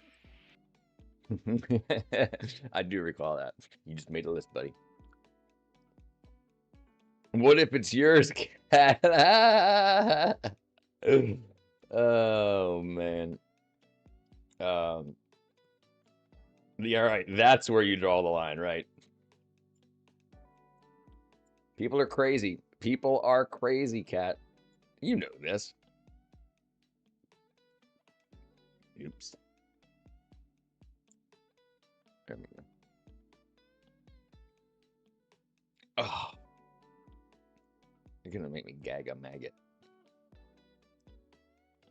I do recall that. You just made a list, buddy. What if it's yours, cat? Oh, man. Yeah, right. That's where you draw the line, right? People are crazy. People are crazy, cat. You know this. Oops. There we go. Oh. You're gonna make me gag a maggot.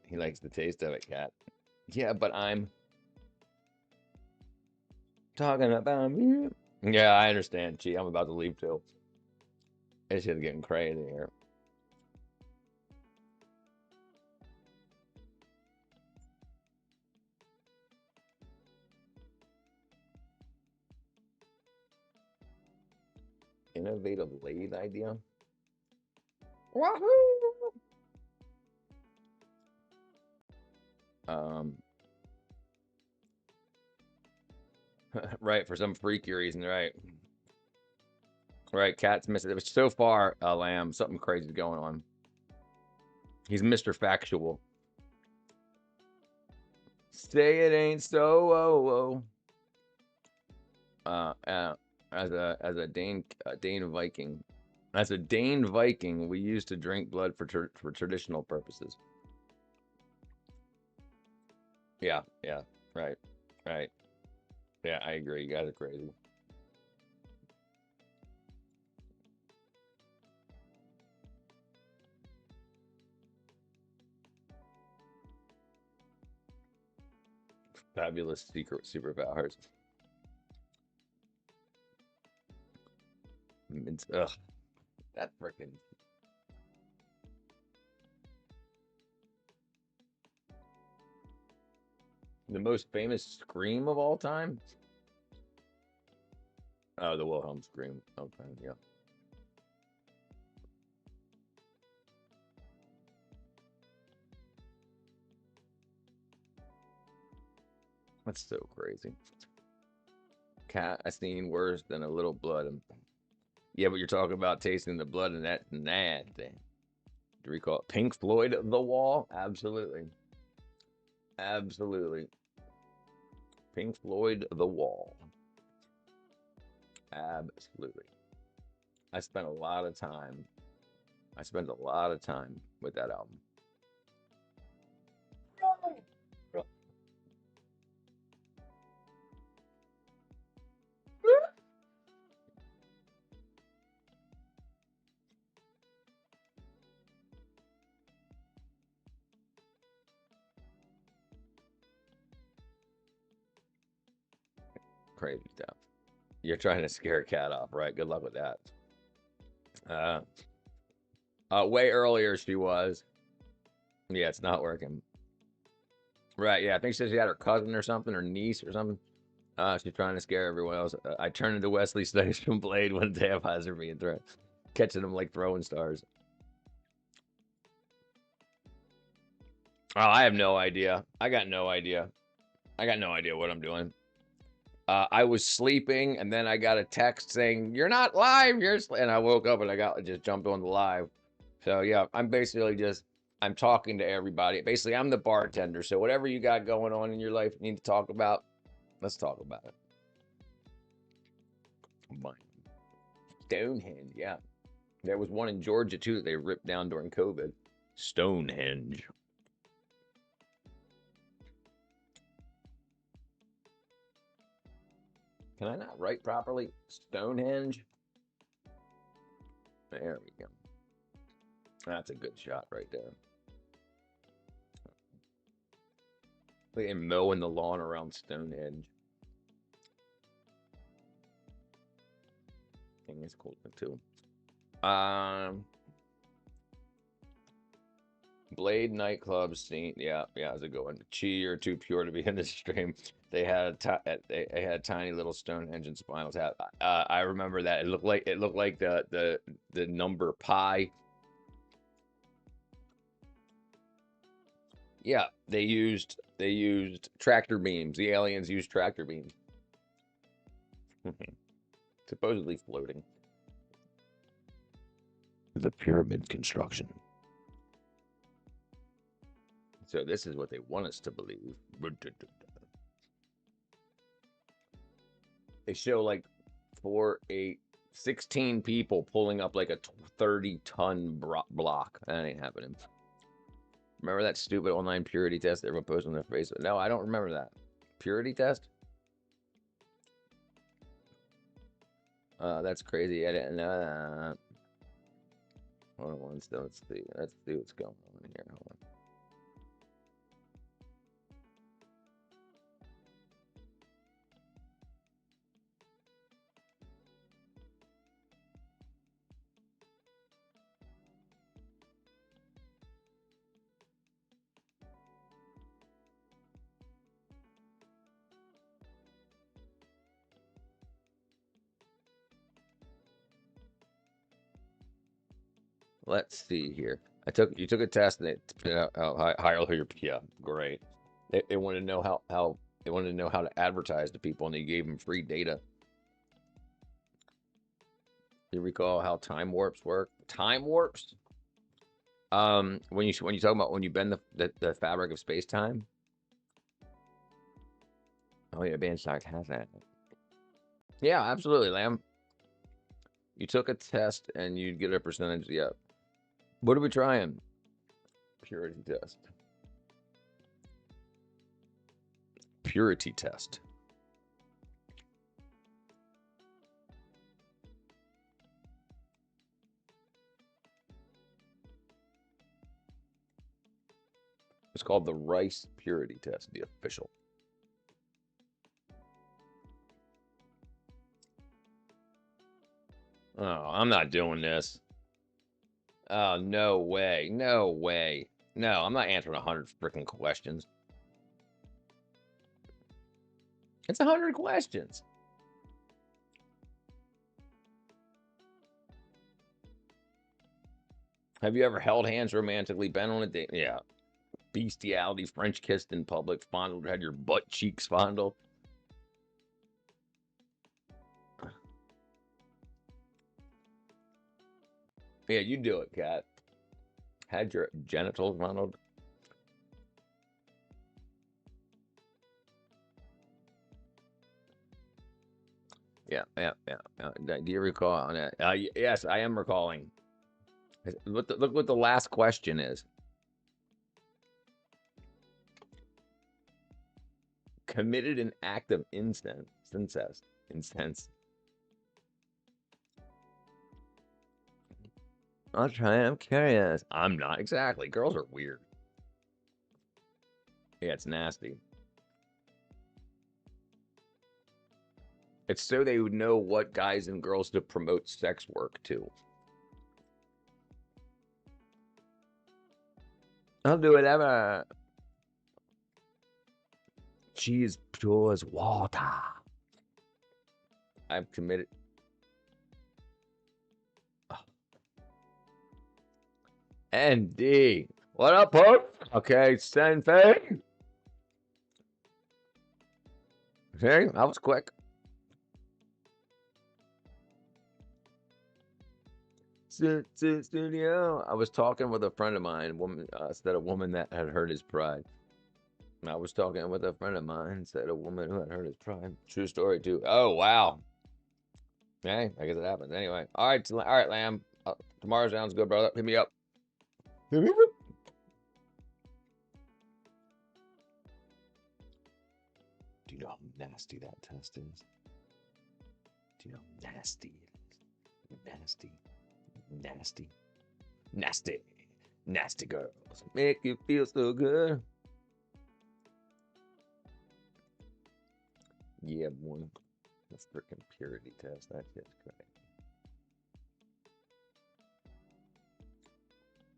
He likes the taste of it, cat. Yeah, but I'm talking about me. Yeah, I understand. Gee, I'm about to leave too. This is getting crazy here. Innovative lathe idea. Wahoo! Right, for some freaky reason, right? Right, cat's missing. It was so far, Lamb. Something crazy going on. He's Mr. Factual. Say it ain't so. Oh, oh. As a Dane Viking, we used to drink blood for traditional purposes. Yeah, right. Yeah, I agree. You guys are crazy. Fabulous secret superpowers. Ugh, that freaking. The most famous scream of all time? Oh, the Wilhelm scream. Okay, yeah. That's so crazy. Cat, I seen worse than a little blood. Yeah, but you're talking about tasting the blood, and that's nasty. Do you recall Pink Floyd, The Wall? Absolutely. Absolutely. Pink Floyd, The Wall. Absolutely. I spent a lot of time with that album. Crazy stuff. You're trying to scare a cat off, right? Good luck with that. Way earlier she was. Yeah, it's not working. Right, yeah. I think she said she had her cousin or something, or niece or something. She's trying to scare everyone else. I turned into Wesley Snipes from Blade one day of Heiser being thrown, catching them like throwing stars. Oh, I have no idea. I got no idea what I'm doing. I was sleeping, and then I got a text saying, "You're not live." And I woke up and I just jumped on the live. So yeah, I'm basically I'm talking to everybody. Basically, I'm the bartender. So whatever you got going on in your life, you need to talk about. Let's talk about it. Stonehenge, yeah. There was one in Georgia too that they ripped down during COVID. Stonehenge. Can I not write properly? Stonehenge. There we go. That's a good shot right there. Look at him mowing the lawn around Stonehenge. I think it's cool too. Blade nightclub scene. Yeah, how's it going? Chi, you're too pure to be in this stream. They had a tiny little Stonehenge and Spinal Tap. I remember that. It looked like the number pi. Yeah, they used tractor beams. The aliens used tractor beams. Supposedly floating. The pyramid construction. So this is what they want us to believe. They show like 16 people pulling up like a 30-ton block. That ain't happening. Remember that stupid online purity test everyone posted on their Facebook? No, I don't remember that. Purity test? That's crazy. I didn't know that. Hold on one second. Let's see. Let's see what's going on here. Hold on. Let's see here. You took a test and it spit out how high your yeah, great. They wanted to know how they wanted to know how to advertise to people, and they gave them free data. You recall how time warps work? Time warps? When you talk about when you bend the fabric of space time. Oh yeah, Bandstock has that. Yeah, absolutely, Lamb. You took a test and you'd get a percentage. Yeah. What are we trying? Purity test. Purity test. It's called the Rice Purity Test, the official. Oh, I'm not doing this. Oh, no way. No way. No, I'm not answering 100 freaking questions. It's 100 questions. Have you ever held hands romantically, been on a date? Yeah. Bestiality, French kissed in public, fondled, had your butt cheeks fondled. Yeah, you do it, Kat. Had your genitals fondled. Yeah. Do you recall on that? Yes, I am recalling. Look what the last question is. Committed an act of incest. I'll try. I'm curious. I'm not exactly. Girls are weird. Yeah, it's nasty. It's so they would know what guys and girls to promote sex work to. I'll do whatever. She is pure as water. I'm committed. Oh. ND. What up, Pope? Okay, Senfei. Okay, that was quick. Studio. I was talking with a friend of mine, woman, said a woman that had hurt his pride. I was talking with a friend of mine, said a woman who had hurt his pride. True story, too. Oh, wow. Hey, I guess it happens. Anyway. All right, Lamb. Tomorrow sounds good, brother. Hit me up. Hit me up. Do you know how nasty that test is? Do you know how nasty it is? Nasty. Nasty. Nasty. Nasty girls. Make you feel so good. Yeah, boy. The freaking purity test. That shit's great.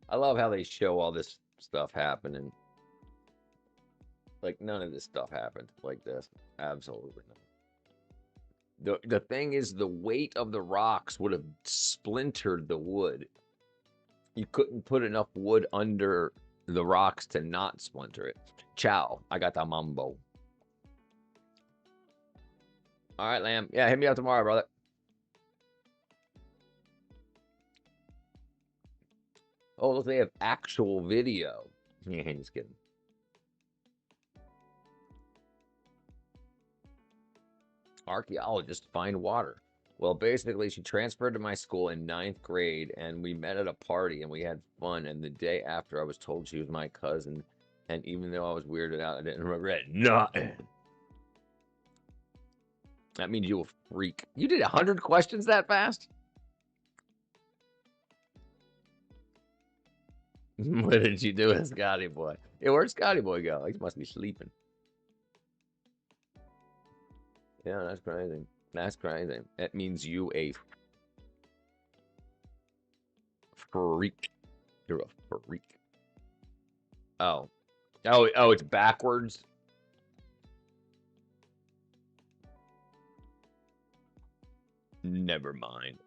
I love how they show all this stuff happening. Like, none of this stuff happened like this. Absolutely not. The thing is, the weight of the rocks would have splintered the wood. You couldn't put enough wood under the rocks to not splinter it. Ciao. I got the mambo. All right, Lamb. Yeah, hit me up tomorrow, brother. Oh, look, they have actual video. Yeah, just kidding. Archaeologists find water. Well, basically, she transferred to my school in 9th grade, and we met at a party, and we had fun. And the day after, I was told she was my cousin, and even though I was weirded out, I didn't regret nothing. That means you a freak. You did 100 questions that fast? What did you do with Scotty Boy? Yeah, where'd Scotty Boy go? He must be sleeping. Yeah, that's crazy. That's crazy. That means you a freak. You're a freak. Oh. Oh, it's backwards? Never mind.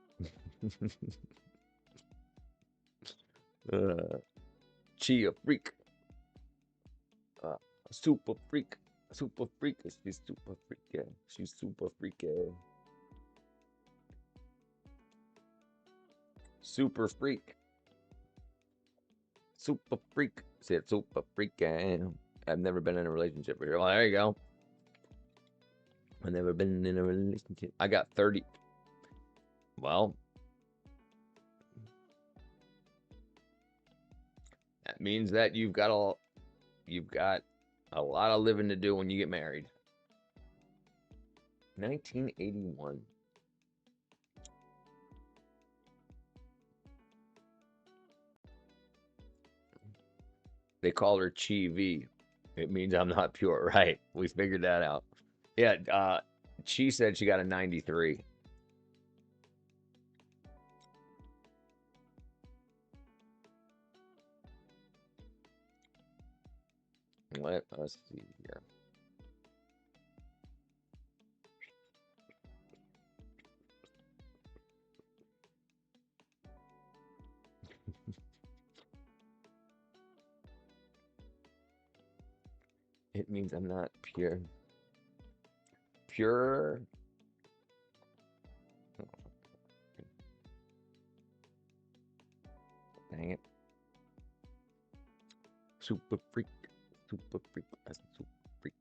She a freak. Super freak. Super freak. She's super freak. Yeah. She's super freaky. Super freak. Super freak. Said super freak. I've never been in a relationship with her. Well, there you go. I've never been in a relationship. I got 30. Well, that means that you've got a lot of living to do when you get married. 1981. They call her Chi V. It means I'm not pure. Right. We figured that out. Yeah, Chi said she got a 93. Let us see here. It means I'm not pure. Pure. Dang it. Super freak. Super freak. That's super freak.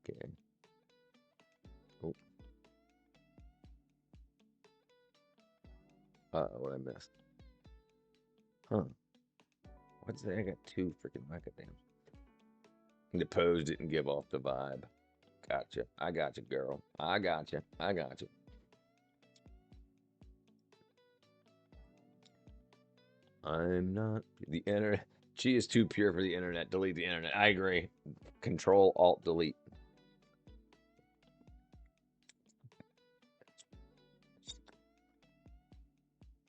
Oh. What I missed. Huh. What's that? I got 2 freaking macadams. The pose didn't give off the vibe. Gotcha. I got you, girl. I got you. I got you. I'm not the internet. She is too pure for the internet. Delete the internet. I agree. Control Alt Delete.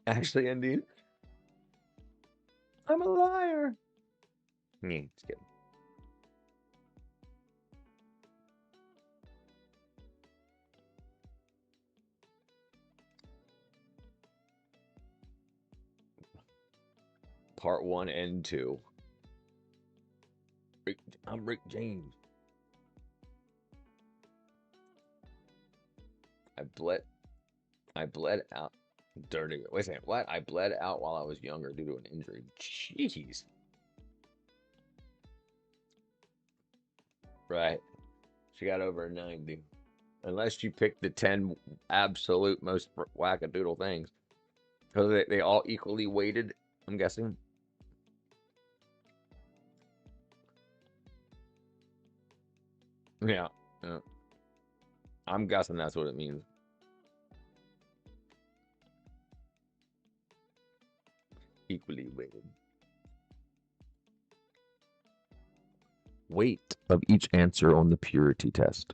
Actually, indeed. I'm a liar. Just kidding. Part 1 and 2. I'm Rick James. I bled out. Dirty. Wait a second. What? I bled out while I was younger due to an injury. Jeez. Right. She got over a 90. Unless you pick the 10 absolute most wackadoodle things. Because they all equally weighted, I'm guessing. Yeah. I'm guessing that's what it means. Equally weighted. Weight of each answer on the purity test.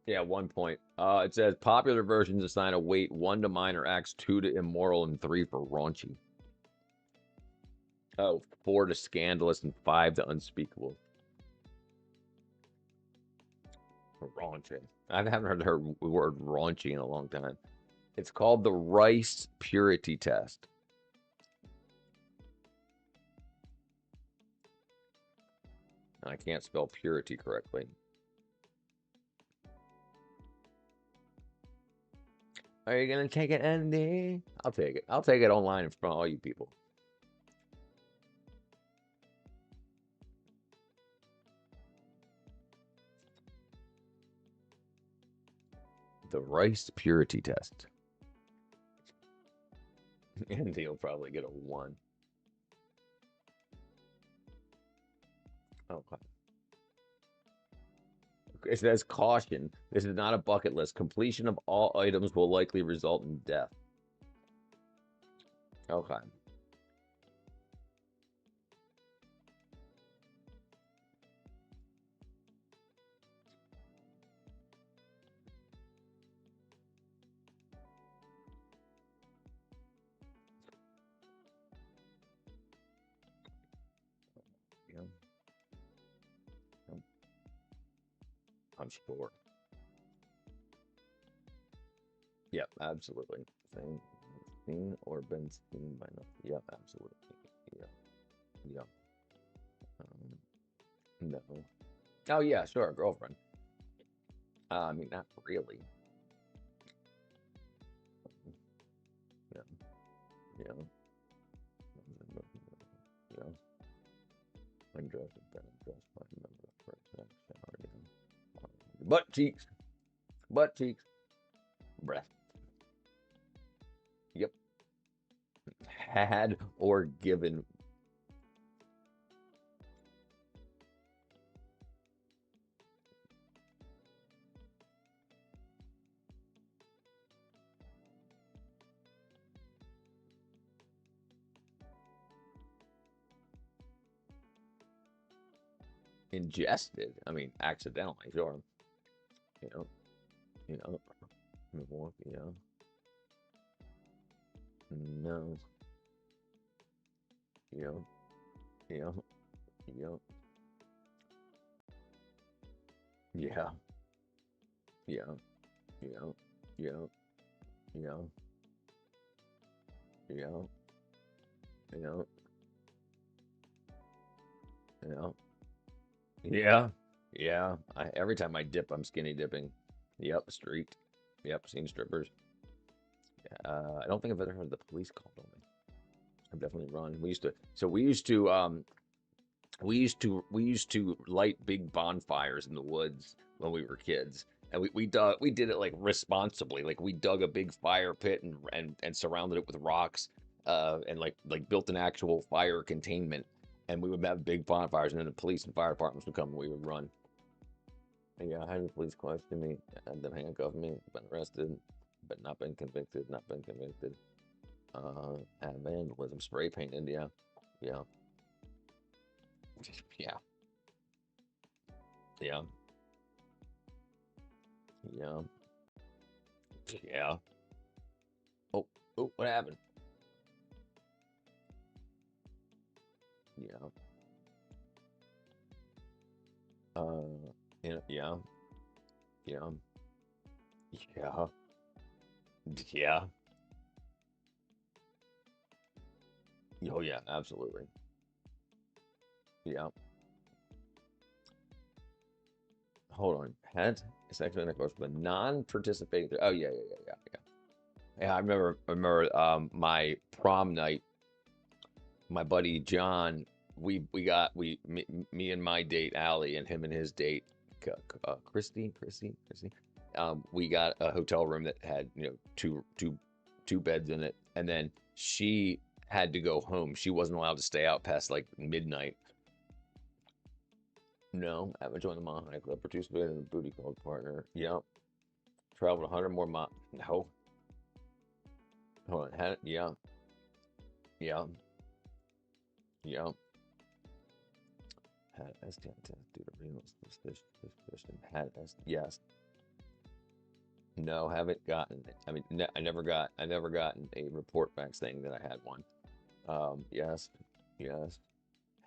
Yeah, 1 point. It says popular versions assign a weight 1 to minor acts, 2 to immoral, and 3 for raunchy. Oh, 4 to scandalous, and 5 to unspeakable. Raunchy. I haven't heard the word raunchy in a long time. It's called the Rice Purity Test. I can't spell purity correctly. Are you gonna take it, Andy? I'll take it. I'll take it online in front of all you people. The rice purity test. And he'll probably get a 1. Okay. It says caution. This is not a bucket list. Completion of all items will likely result in death. Okay. Yeah. I'm sure. Yep, absolutely. Seen or been seen by nothing. Yep, absolutely. Yep. Yep. No. Oh yeah, sure, girlfriend. I mean, not really. Yeah. Yeah. Yeah. I'm dressed in bed, dressed by member for sex. Butt cheeks. Butt cheeks. Breath. Yep. Had or given. Ingested. I mean, accidentally, sure. You know. Milwaukee, yeah. No. Yeah. Yeah. Yeah. Yeah. Yeah. Yeah. Yeah. Yeah. Yeah. Yeah. Yeah. Yeah. Yeah. Every time I dip, I'm skinny dipping. Yep, street. Yep, seen strippers. I don't think I've ever heard the police called on me. I've definitely run. We used to light big bonfires in the woods when we were kids. And we did it like responsibly. Like we dug a big fire pit and surrounded it with rocks, and like built an actual fire containment. And we would have big bonfires, and then the police and fire departments would come and we would run. And yeah, I had the police question me, had them handcuff me, been arrested, but not been convicted, not been convicted. And vandalism, spray painted, yeah. Yeah. Yeah. Yeah. Yeah. Yeah. Oh, what happened? Yeah. Yeah. Yeah. Yeah. Yeah. Yeah. Oh yeah, absolutely. Yeah. Hold on. Had sexual intercourse with a non-participating. Oh yeah, yeah. Yeah, I remember my prom night. My buddy John, me and my date Allie and him and his date Christy. We got a hotel room that had two beds in it, and then she had to go home. She wasn't allowed to stay out past like midnight. No, I haven't joined the Mile High Club. Participated in the Booty Club partner. Yep. Traveled 100 more miles. No. Hold on. Had it? Yeah. Yeah. Yeah. Had STI test due to renal suspicion. Had yes. No, haven't gotten it. I mean, I never gotten a report back saying that I had one. Yes.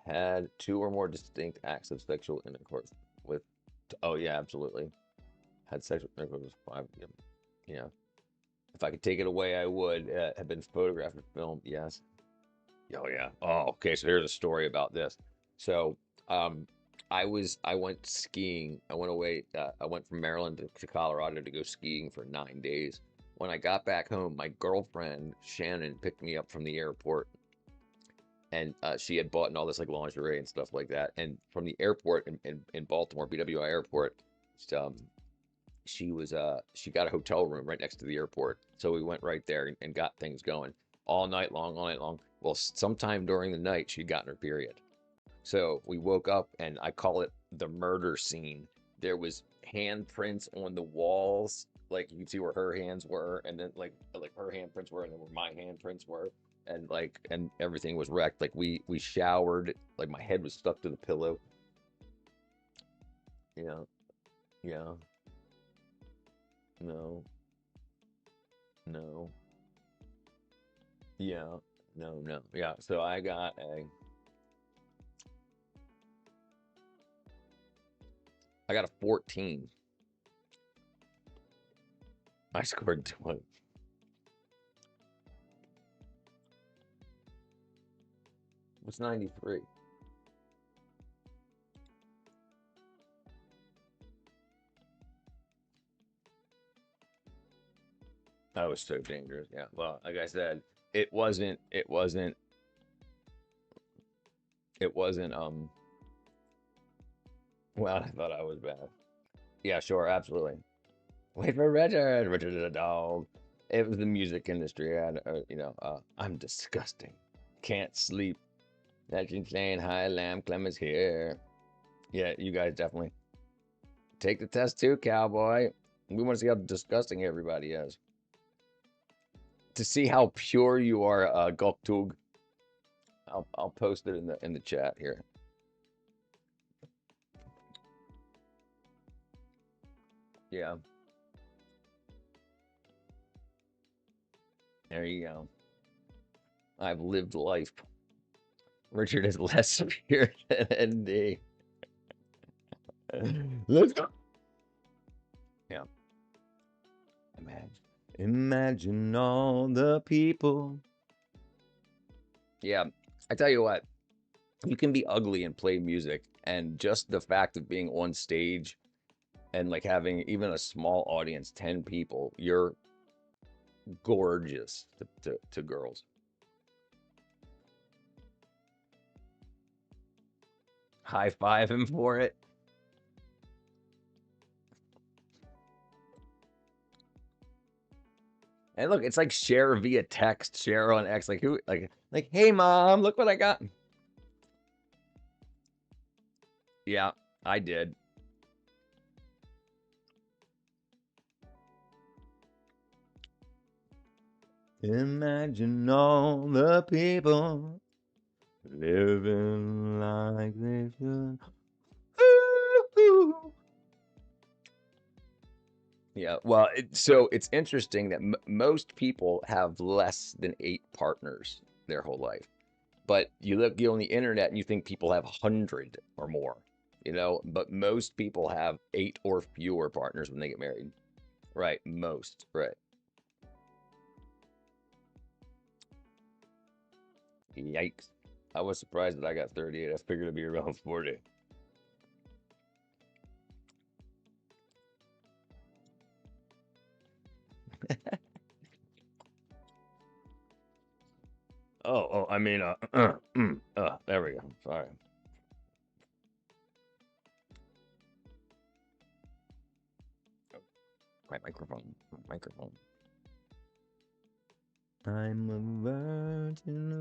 Had 2 or more distinct acts of sexual intercourse with. Oh yeah, absolutely. Had sexual intercourse with 5 of them. Yeah. If I could take it away, I would. Have been photographed and filmed. Yes. Oh yeah. Oh, okay. So here's a story about this. So, I went skiing. I went away. I went from Maryland to Colorado to go skiing for 9 days. When I got back home, my girlfriend Shannon picked me up from the airport, and she had bought all this like lingerie and stuff like that. And from the airport in Baltimore, BWI Airport, she got a hotel room right next to the airport, so we went right there and got things going all night long, all night long. Well, sometime during the night she'd gotten her period, so we woke up and I call it the murder scene. There was handprints on the walls, like you could see where her hands were, and then like her handprints were, and then where my handprints were, and everything was wrecked. Like we showered, like my head was stuck to the pillow. Yeah, yeah, no, no, yeah, no, no, yeah. So I got a 14. I scored 20. What's 93? That was so dangerous. Yeah. Well, like I said, it wasn't, well, I thought I was bad. Yeah, sure, absolutely. Wait for Richard. Richard is a dog. It was the music industry. I'm disgusting. Can't sleep. That's insane. Hi, Lamb Clem is here. Yeah, you guys definitely take the test too, cowboy. We want to see how disgusting everybody is. To see how pure you are, Goktug. I'll post it in the chat here. Yeah. There you go. I've lived life. Richard is less pure than ND. Let's go. Yeah. Imagine all the people. Yeah. I tell you what, you can be ugly and play music, and just the fact of being on stage and like having even a small audience, 10 people, you're gorgeous to girls. High five him for it. And look, it's like share via text, share on X, like who, like, hey mom, look what I got. Yeah, I did. Imagine all the people living like they should. Ooh. Yeah, well, so it's interesting that most people have less than 8 partners their whole life. But you look on the internet and you think people have 100 or more, but most people have 8 or fewer partners when they get married. Right, most, right. Yikes. I was surprised that I got 38. I figured it'd be around 40. I mean, there we go. Sorry. My microphone. I'm a virgin,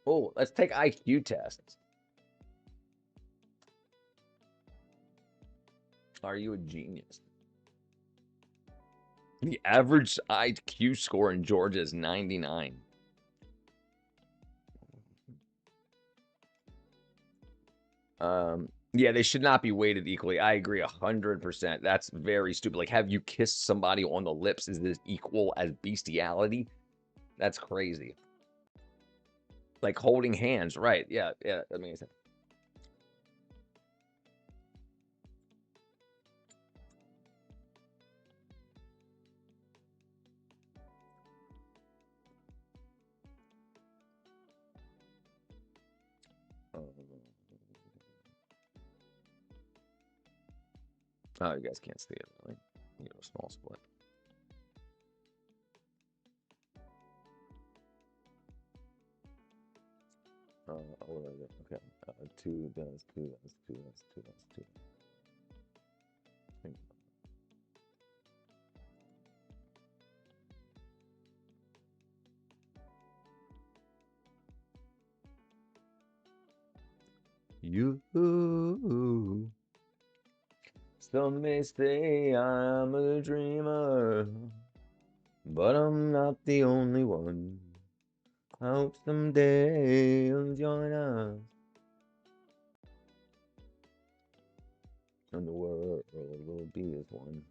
Oh, let's take IQ tests. Are you a genius? The average IQ score in Georgia is 99. Yeah, they should not be weighted equally. I agree 100%. That's very stupid. Like, have you kissed somebody on the lips? Is this equal as bestiality? That's crazy. Like holding hands, right? Yeah, that makes sense. Oh, you guys can't see it, really. A small split. Okay. Two does, two does, two does, two does, two does. You. Some may say I'm a dreamer, but I'm not the only one. I hope someday you'll join us. And the world will be as one.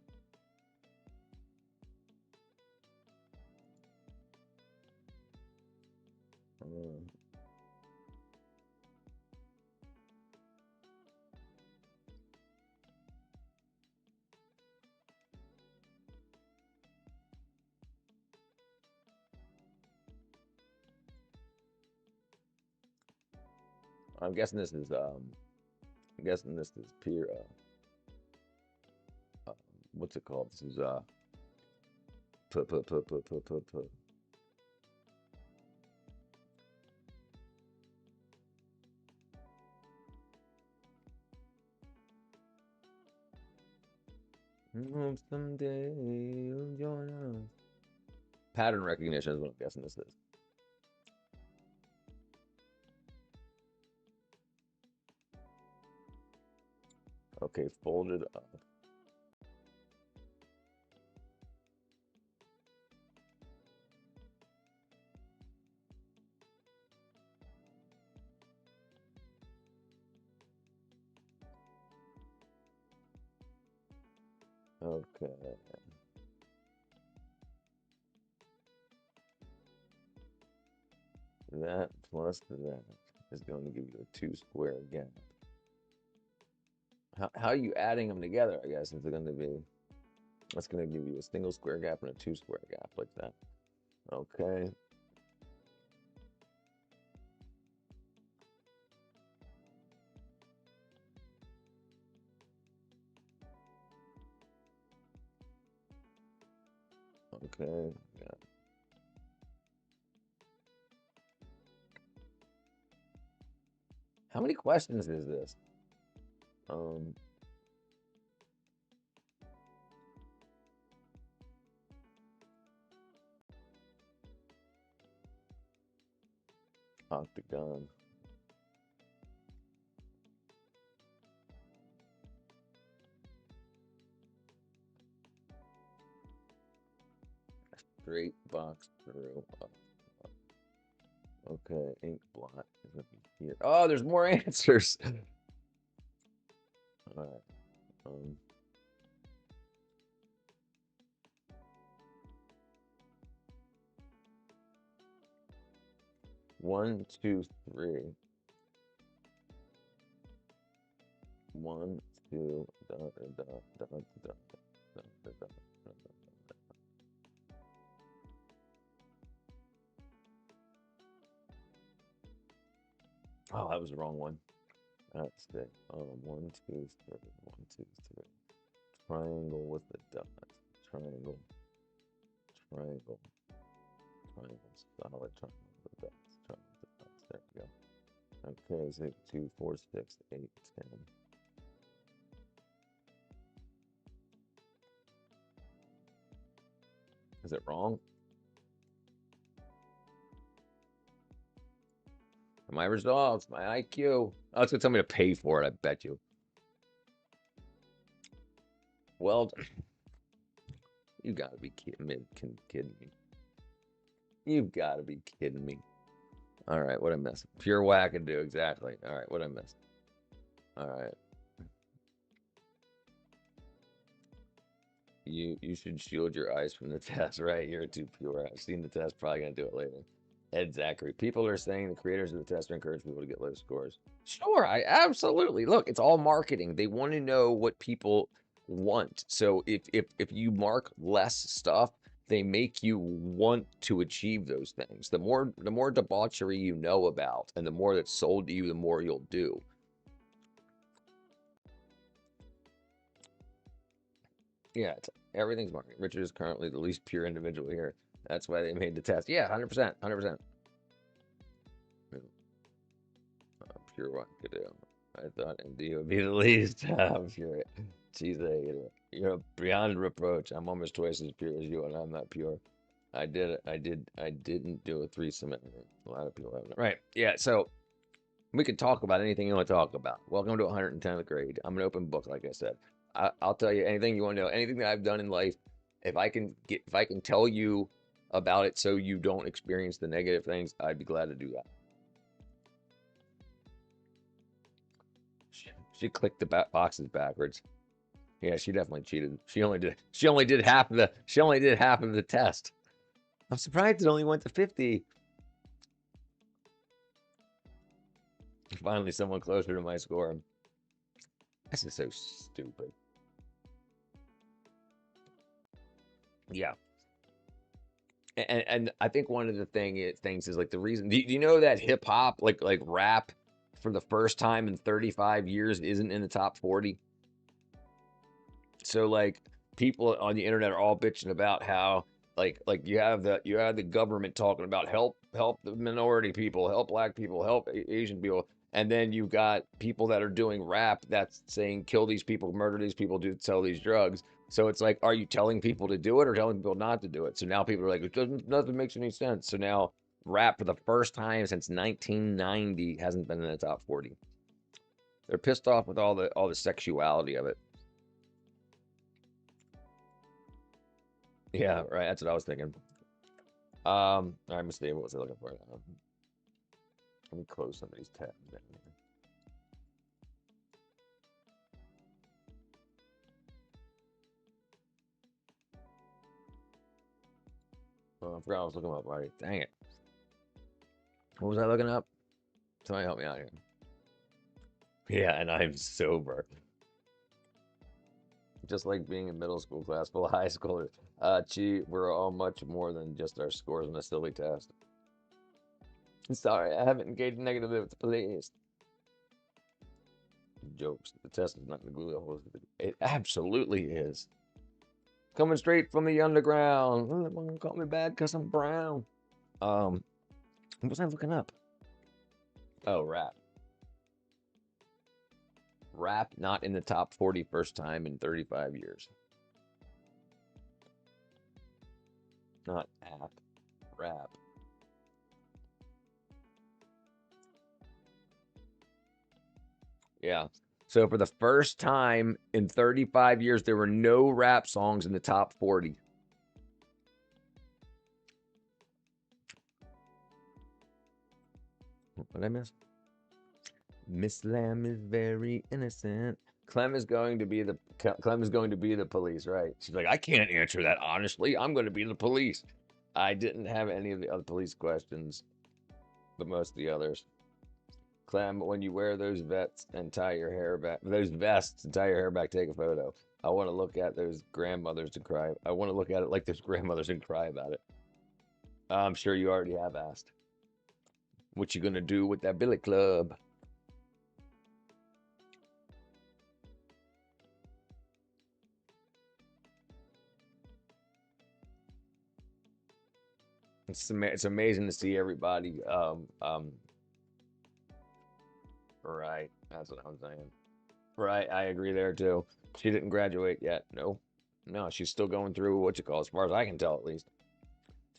I'm guessing this is peer what's it called? This is put. Hope someday you'll join us. Pattern recognition is what I'm guessing this is. Okay, folded up. Okay. That plus that is going to give you a 2 square gap. How are you adding them together? I guess it's going to be. That's going to give you a single square gap and a 2 square gap like that. Okay. Okay. Yeah. How many questions is this? Octagon. Straight box through. Okay, ink blot is gonna be here. Oh, there's more answers. All right. 1, 2, 3. 1, 2, dot, dot, dot, dot, dot, dot, dot, dot. Oh, that was the wrong one. That's it. 1, 2, 3. 1, 2, 3. Triangle with the dots. Triangle. Triangle. Triangle. Solid triangle with the dots. Triangle with the dots. There we go. Okay, so 2, 4, 6, 8, 10. Is it wrong? My results, my IQ. Oh, it's gonna tell me to pay for it, I bet you. Well, you gotta be kidding me. You've gotta be kidding me. All right, what I missed? Pure wackadoo, exactly. All right, what I missed? All right. You should shield your eyes from the test, right? You're too pure. I've seen the test. Probably gonna do it later. Ed Zachary. People are saying the creators of the test encourage people to get low scores. Sure, I absolutely. Look, it's all marketing. They want to know what people want. So if you mark less stuff, they make you want to achieve those things. The more debauchery you know about, and the more that's sold to you, the more you'll do. Yeah, everything's marketing. Richard is currently the least pure individual here. That's why they made the test. Yeah, 100%, 100%. sure what to do. I thought MD would be the least. I'm sure. You're beyond reproach. I'm almost twice as pure as you, and I'm not pure. I didn't do a threesome. A lot of people haven't. Right. Yeah. So we can talk about anything you want to talk about. Welcome to 110th grade. I'm an open book, like I said. I'll tell you anything you want to know. Anything that I've done in life. If I can tell you about it so you don't experience the negative things, I'd be glad to do that. She clicked the boxes backwards. Yeah, she definitely cheated. She only did half of the test. I'm surprised it only went to 50. Finally, someone closer to my score. This is so stupid. Yeah. And I think one of the things is like the reason. Do you know that hip hop, like rap, for the first time in 35 years, isn't in the top 40? So like people on the internet are all bitching about how like you have the government talking about help the minority people, help black people, help Asian people, and then you got people that are doing rap that's saying kill these people, murder these people, sell these drugs. So it's like, are you telling people to do it or telling people not to do it? So now people are like, nothing makes any sense. So now rap for the first time since 1990 hasn't been in the top 40. They're pissed off with all the sexuality of it. Yeah, right. That's what I was thinking. All right, Miss David, what was I looking for? Let me close some of these tabs. Oh, I forgot I was looking up already. Dang it. What was I looking up? Somebody help me out here. Yeah, and I'm sober. Just like being in middle school class full of high schoolers. We're all much more than just our scores on a silly test. Sorry, I haven't engaged negatively with the police. Jokes. The test is not going to glue the holes. It absolutely is. Coming straight from the underground. Call me bad because I'm brown. What was I looking up? Oh, rap. Rap not in the top 40 first time in 35 years. Not app. Rap. Yeah. So for the first time in 35 years, there were no rap songs in the top 40. What did I miss? Miss Lamb is very innocent. Clem is going to be the police, right? She's like, I can't answer that honestly. I'm going to be the police. I didn't have any of the other police questions, but most of the others. Clem, when you wear those vests and tie your hair back, take a photo. I want to look at those grandmothers and cry. I want to look at it like those grandmothers and cry about it. I'm sure you already have asked. What you gonna do with that billy club? It's amazing to see everybody. Right, that's what I'm saying. Right, I agree there too. She didn't graduate yet. No, she's still going through what you call, as far as I can tell, at least.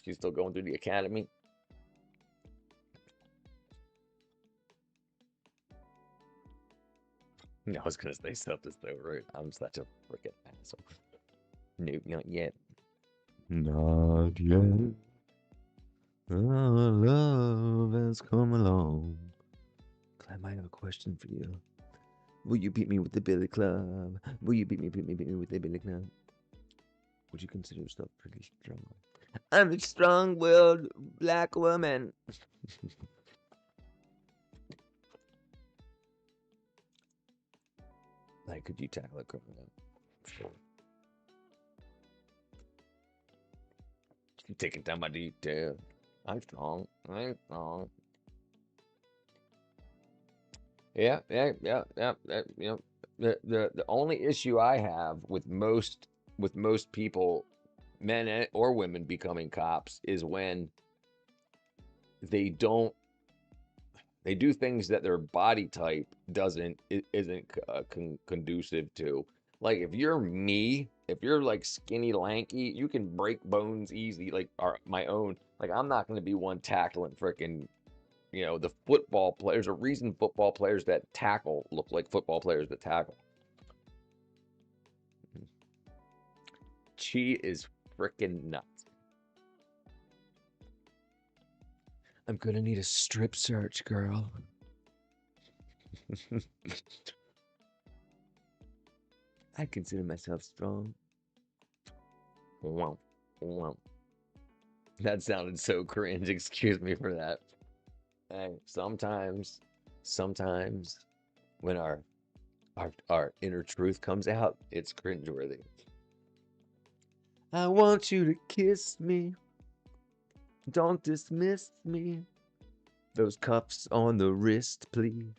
She's still going through the academy. No, I was gonna say something so rude. I'm such a freaking asshole. Nope, not yet. Not yet. Our love has come along. Clem, I have a question for you. Will you beat me with the billy club? Will you beat me with the billy club? Would you consider yourself pretty strong? I'm a strong-willed black woman. Like, could you tackle it growing up? Sure. Taking down my detail. I'm strong. Yeah. You know, the only issue I have with most people, men or women, becoming cops is when they don't. They do things that their body type isn't conducive to. Like if you're me, if you're like skinny, lanky, you can break bones easy. Like my own. Like I'm not going to be one tackling freaking, the football players. There's a reason football players that tackle look like football players that tackle. Chi is freaking nuts. I'm gonna need a strip search, girl. I consider myself strong. Wow. Wow. That sounded so cringe. Excuse me for that. Hey, sometimes when our inner truth comes out, it's cringeworthy. I want you to kiss me. Don't dismiss me. Those cuffs on the wrist, please.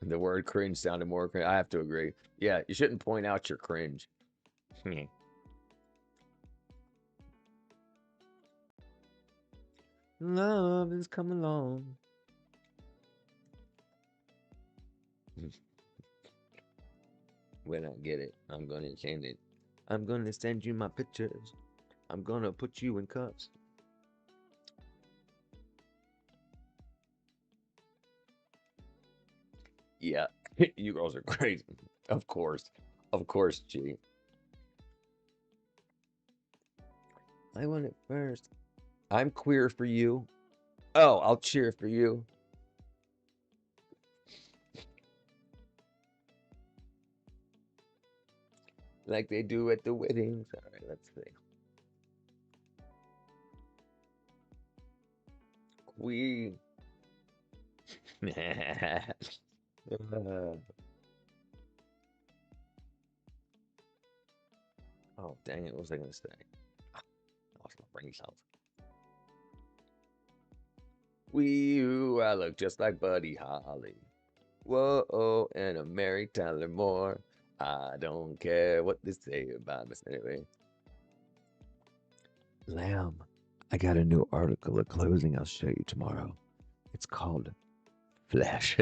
The word cringe sounded more cringe. I have to agree. Yeah, you shouldn't point out your cringe. Love is coming along. When I get it, I'm gonna change it. I'm gonna send you my pictures. I'm gonna put you in cuffs. Yeah, you girls are crazy. Of course, G. I want it first. I'm queer for you. Oh, I'll cheer for you. Like they do at the weddings. All right, let's see. Queen. Oh, dang it. What was I going to say? I lost my brain cells. I look just like Buddy Holly. Whoa, and I'm Mary Tyler Moore. I don't care what they say about us anyway. Lamb, I got a new article at closing I'll show you tomorrow. It's called Flash.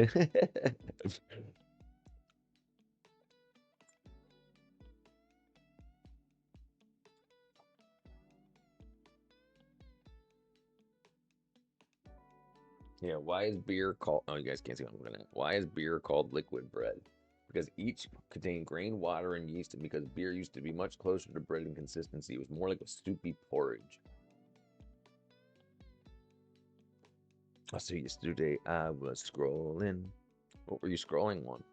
Yeah, why is beer called... Oh, you guys can't see what I'm looking at. Why is beer called liquid bread? Because each contain grain, water, and yeast, and because beer used to be much closer to bread in consistency, it was more like a soupy porridge. So yesterday I was scrolling. What were you scrolling on?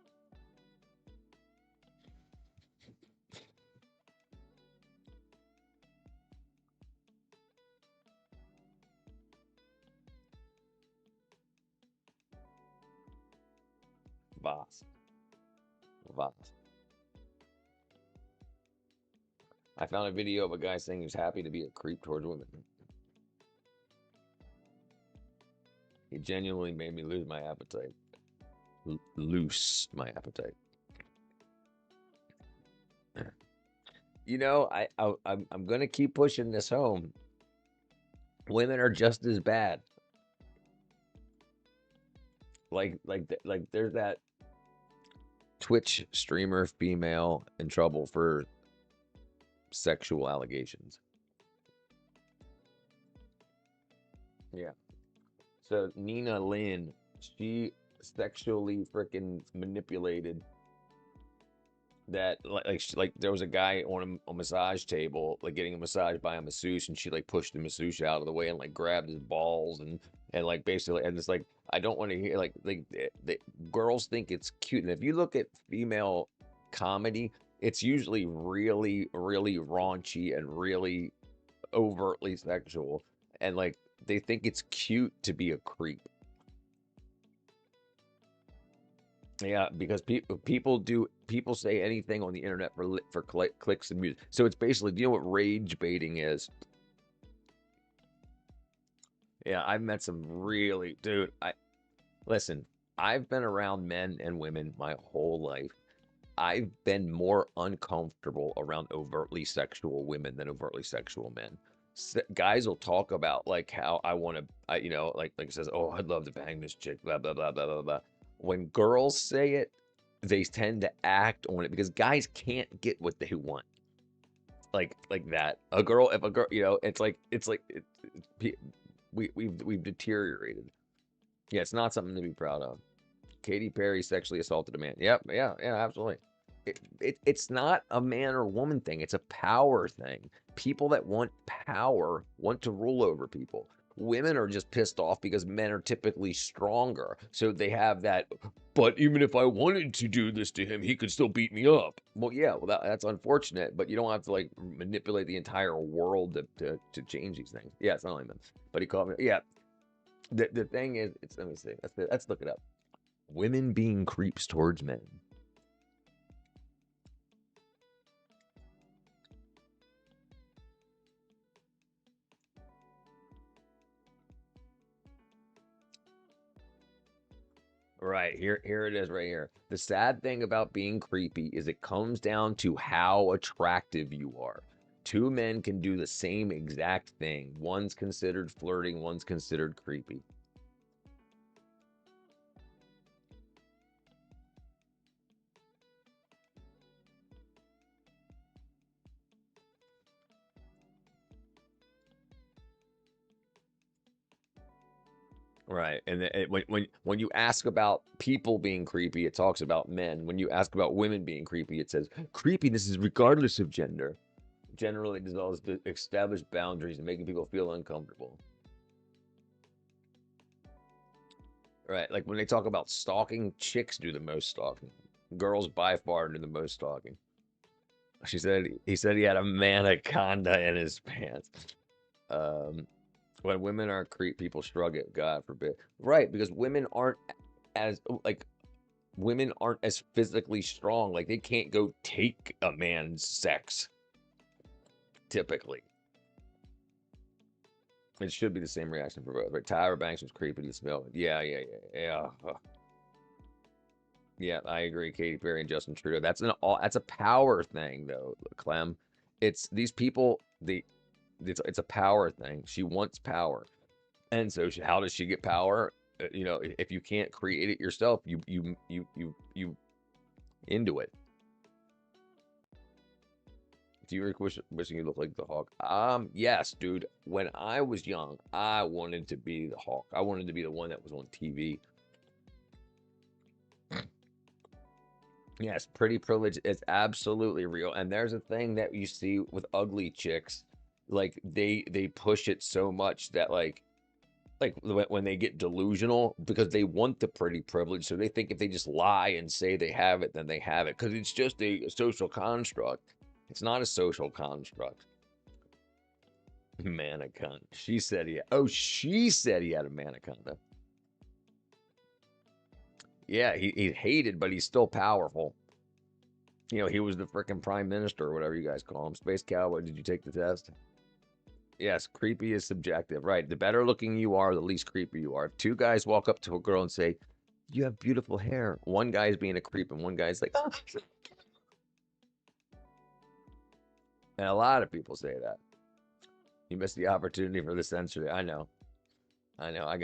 Voss. I found a video of a guy saying he's happy to be a creep towards women. He genuinely made me lose my appetite. Loose my appetite. I'm gonna keep pushing this home. Women are just as bad. Like there's that Twitch streamer female in trouble for sexual allegations. Yeah. So Nina Lynn, she sexually freaking manipulated that, like there was a guy on a massage table, like getting a massage by a masseuse, and she like pushed the masseuse out of the way and like grabbed his balls and like basically, and it's like, I don't want to hear like the girls think it's cute, and if you look at female comedy, it's usually really, really raunchy and really overtly sexual, and like they think it's cute to be a creep. Yeah, because people say anything on the internet for clicks and music. So it's basically, do you know what rage baiting is? Yeah, I've met some really, dude. Listen. I've been around men and women my whole life. I've been more uncomfortable around overtly sexual women than overtly sexual men. guys will talk about like how I want to, you know, like it says, oh, I'd love to bang this chick, blah blah blah blah blah blah. When girls say it, they tend to act on it because guys can't get what they want. Like that. A girl, if a girl, you know, we've deteriorated. Yeah, it's not something to be proud of. Katy Perry sexually assaulted a man. Yep, yeah, absolutely. It's not a man or woman thing. It's a power thing. People that want power want to rule over people. Women are just pissed off because men are typically stronger. So they have that, but even if I wanted to do this to him, he could still beat me up. Well, yeah, well, that's unfortunate, but you don't have to like manipulate the entire world to change these things. Yeah, it's not only men. But he called me. Yeah. The thing is, let me see. Let's look it up. Women being creeps towards men. Right, here it is right here. The sad thing about being creepy is it comes down to how attractive you are. Two men can do the same exact thing. One's considered flirting, one's considered creepy. Right, and when you ask about people being creepy, it talks about men. When you ask about women being creepy, it says creepiness is regardless of gender. Generally dissolves established boundaries and making people feel uncomfortable. Right, like when they talk about stalking, chicks do the most stalking. Girls by far do the most stalking. He said he had a manaconda in his pants. When women are people shrug it, God forbid. Right, because women aren't as physically strong. Like they can't go take a man's sex. Typically. It should be the same reaction for both. Right? Tyra Banks was creepy to smell. Yeah. Yeah, I agree. Katy Perry and Justin Trudeau. That's a power thing though, Clem. It's these people, it's a power thing. She wants power. And so how does she get power? You know, if you can't create it yourself, you into it. Do you wishing you look like the Hawk? Yes, dude. When I was young, I wanted to be the Hawk. I wanted to be the one that was on TV. Yes, pretty privilege is absolutely real. And there's a thing that you see with ugly chicks, like they push it so much that like when they get delusional because they want the pretty privilege, so they think if they just lie and say they have it, then they have it because it's just a social construct. It's not a social construct. Manaconda. She said he had a manaconda. Yeah, he's hated, but he's still powerful. You know, he was the freaking prime minister or whatever you guys call him. Space Cowboy, did you take the test? Yes, creepy is subjective. Right. The better looking you are, the least creepy you are. If two guys walk up to a girl and say, you have beautiful hair, one guy's being a creep and one guy's like, oh. And a lot of people say that. You missed the opportunity for the censor. I know. I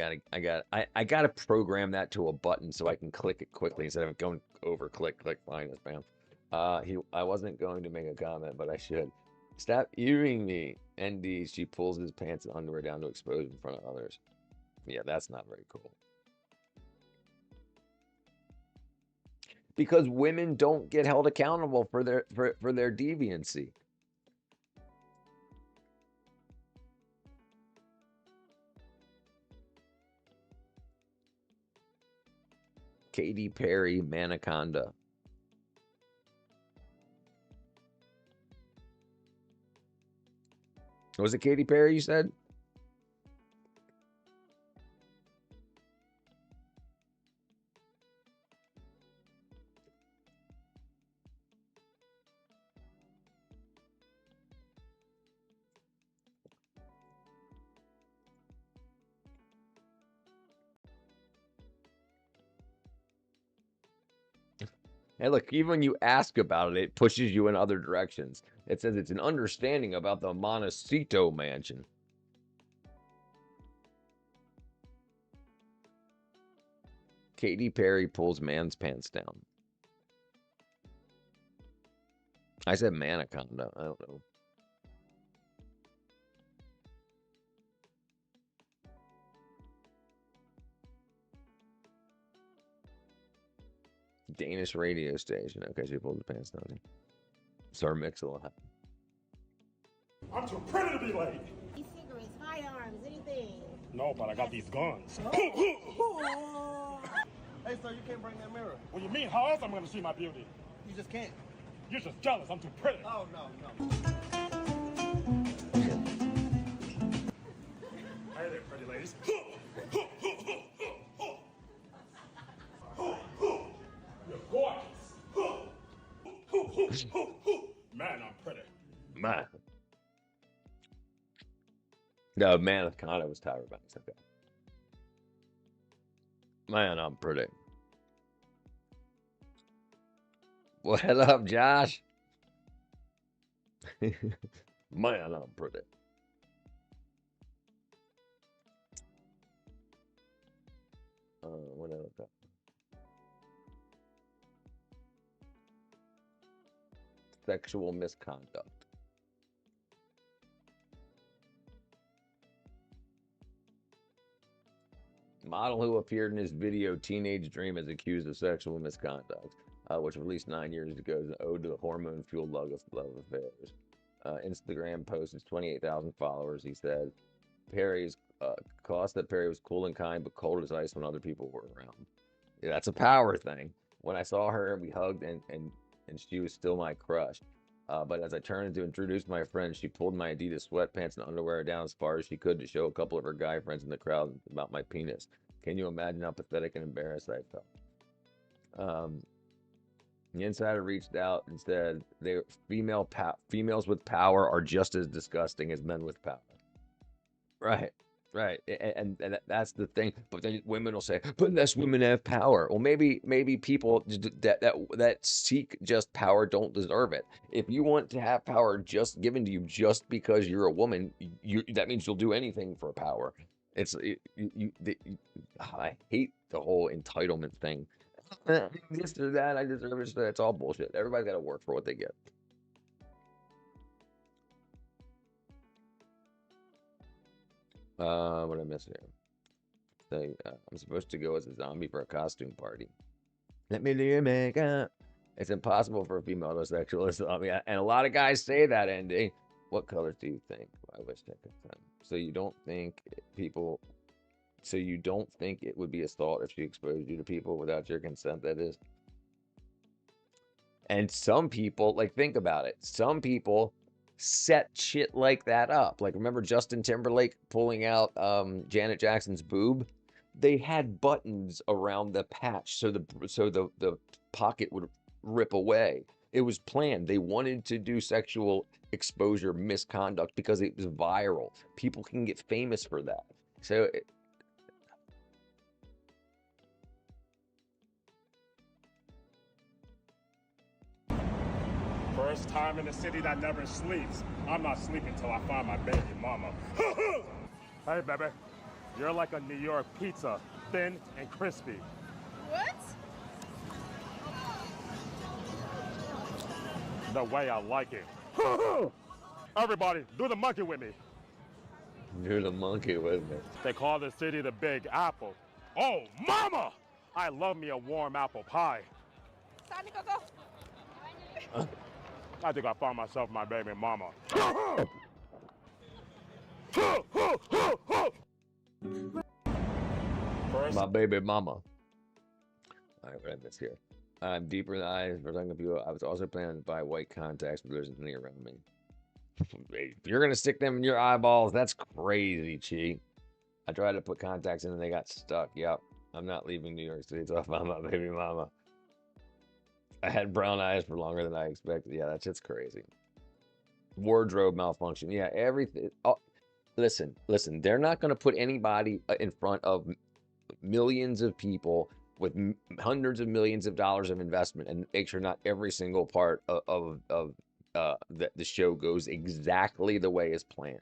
gotta program that to a button so I can click it quickly instead of going over click, find this, man. I wasn't going to make a comment, but I should. Stop earring me. ND, she pulls his pants and underwear down to expose in front of others. Yeah, that's not very cool. Because women don't get held accountable for their deviancy. Katy Perry, Manaconda. Was it Katy Perry you said? Hey, look, even when you ask about it, it pushes you in other directions. It says it's an understanding about the Montecito mansion. Katy Perry pulls man's pants down. I said Manaconda. I don't know. Danish radio station. Okay, she pulled the pants down. Sir Mix-a-Lot.
I'm too pretty to be late.
Cigarettes, firearms, anything.
No, but I got these guns.
Hey, sir, you can't bring that mirror.
What do you mean? How else am I going to see my beauty?
You just can't.
You're just jealous. I'm too pretty.
Oh, no.
Hey there, pretty ladies. You're gorgeous. Man, I'm pretty.
Man. No, Manaconda was Tyra Banks. Okay. Man, I'm pretty. What up, Josh? Man, I'm pretty. What else? Sexual misconduct. Model who appeared in his video Teenage Dream is accused of sexual misconduct, which released 9 years ago is an ode to the hormone-fueled love affairs. Instagram post has 28,000 followers. He said, Perry's cost that Perry was cool and kind, but cold as ice when other people were around. Yeah, that's a power thing. When I saw her, we hugged, and she was still my crush. But as I turned to introduce my friend, she pulled my Adidas sweatpants and underwear down as far as she could to show a couple of her guy friends in the crowd about my penis. Can you imagine how pathetic and embarrassed I felt? The insider reached out and said females with power are just as disgusting as men with power. Right. And that's the thing. But then women will say, but less women have power. Well, maybe people that seek just power don't deserve it. If you want to have power just given to you just because you're a woman, that means you'll do anything for power. I hate the whole entitlement thing. This or that, I deserve it. It's all bullshit. Everybody's got to work for what they get. What I missed here? So, I'm supposed to go as a zombie for a costume party. Let me do your makeup. It's impossible for a female to sexual zombie, and a lot of guys say that. Andy, what colors do you think? I wish I could find. So you don't think people? So you don't think it would be assault if she exposed you to people without your consent? That is. And some people, like, think about it. Some people set shit like that up. Like, remember Justin Timberlake pulling out Janet Jackson's boob? They had buttons around the patch so the pocket would rip away. It was planned. They wanted to do sexual exposure misconduct because it was viral. People can get famous for that. So
First time in the city that never sleeps. I'm not sleeping till I find my baby mama. Hey, baby. You're like a New York pizza, thin and crispy.
What?
The way I like it. Everybody, do the monkey with me.
Do the monkey with me.
They call the city the Big Apple. Oh, mama! I love me a warm apple pie.
Time to go.
I think I found myself my baby mama.
My baby mama. All right, what I miss here? I'm deeper in the eyes for talking to people. I was also planning to buy white contacts, but there's nothing around me. If you're gonna stick them in your eyeballs, that's crazy, Chi. I tried to put contacts in and they got stuck. Yep, I'm not leaving New York City till I find my baby mama. I had brown eyes for longer than I expected. Yeah, that shit's crazy. Wardrobe malfunction. Yeah, everything. Oh, listen. They're not going to put anybody in front of millions of people with hundreds of millions of dollars of investment and make sure not every single part of that the show goes exactly the way as planned.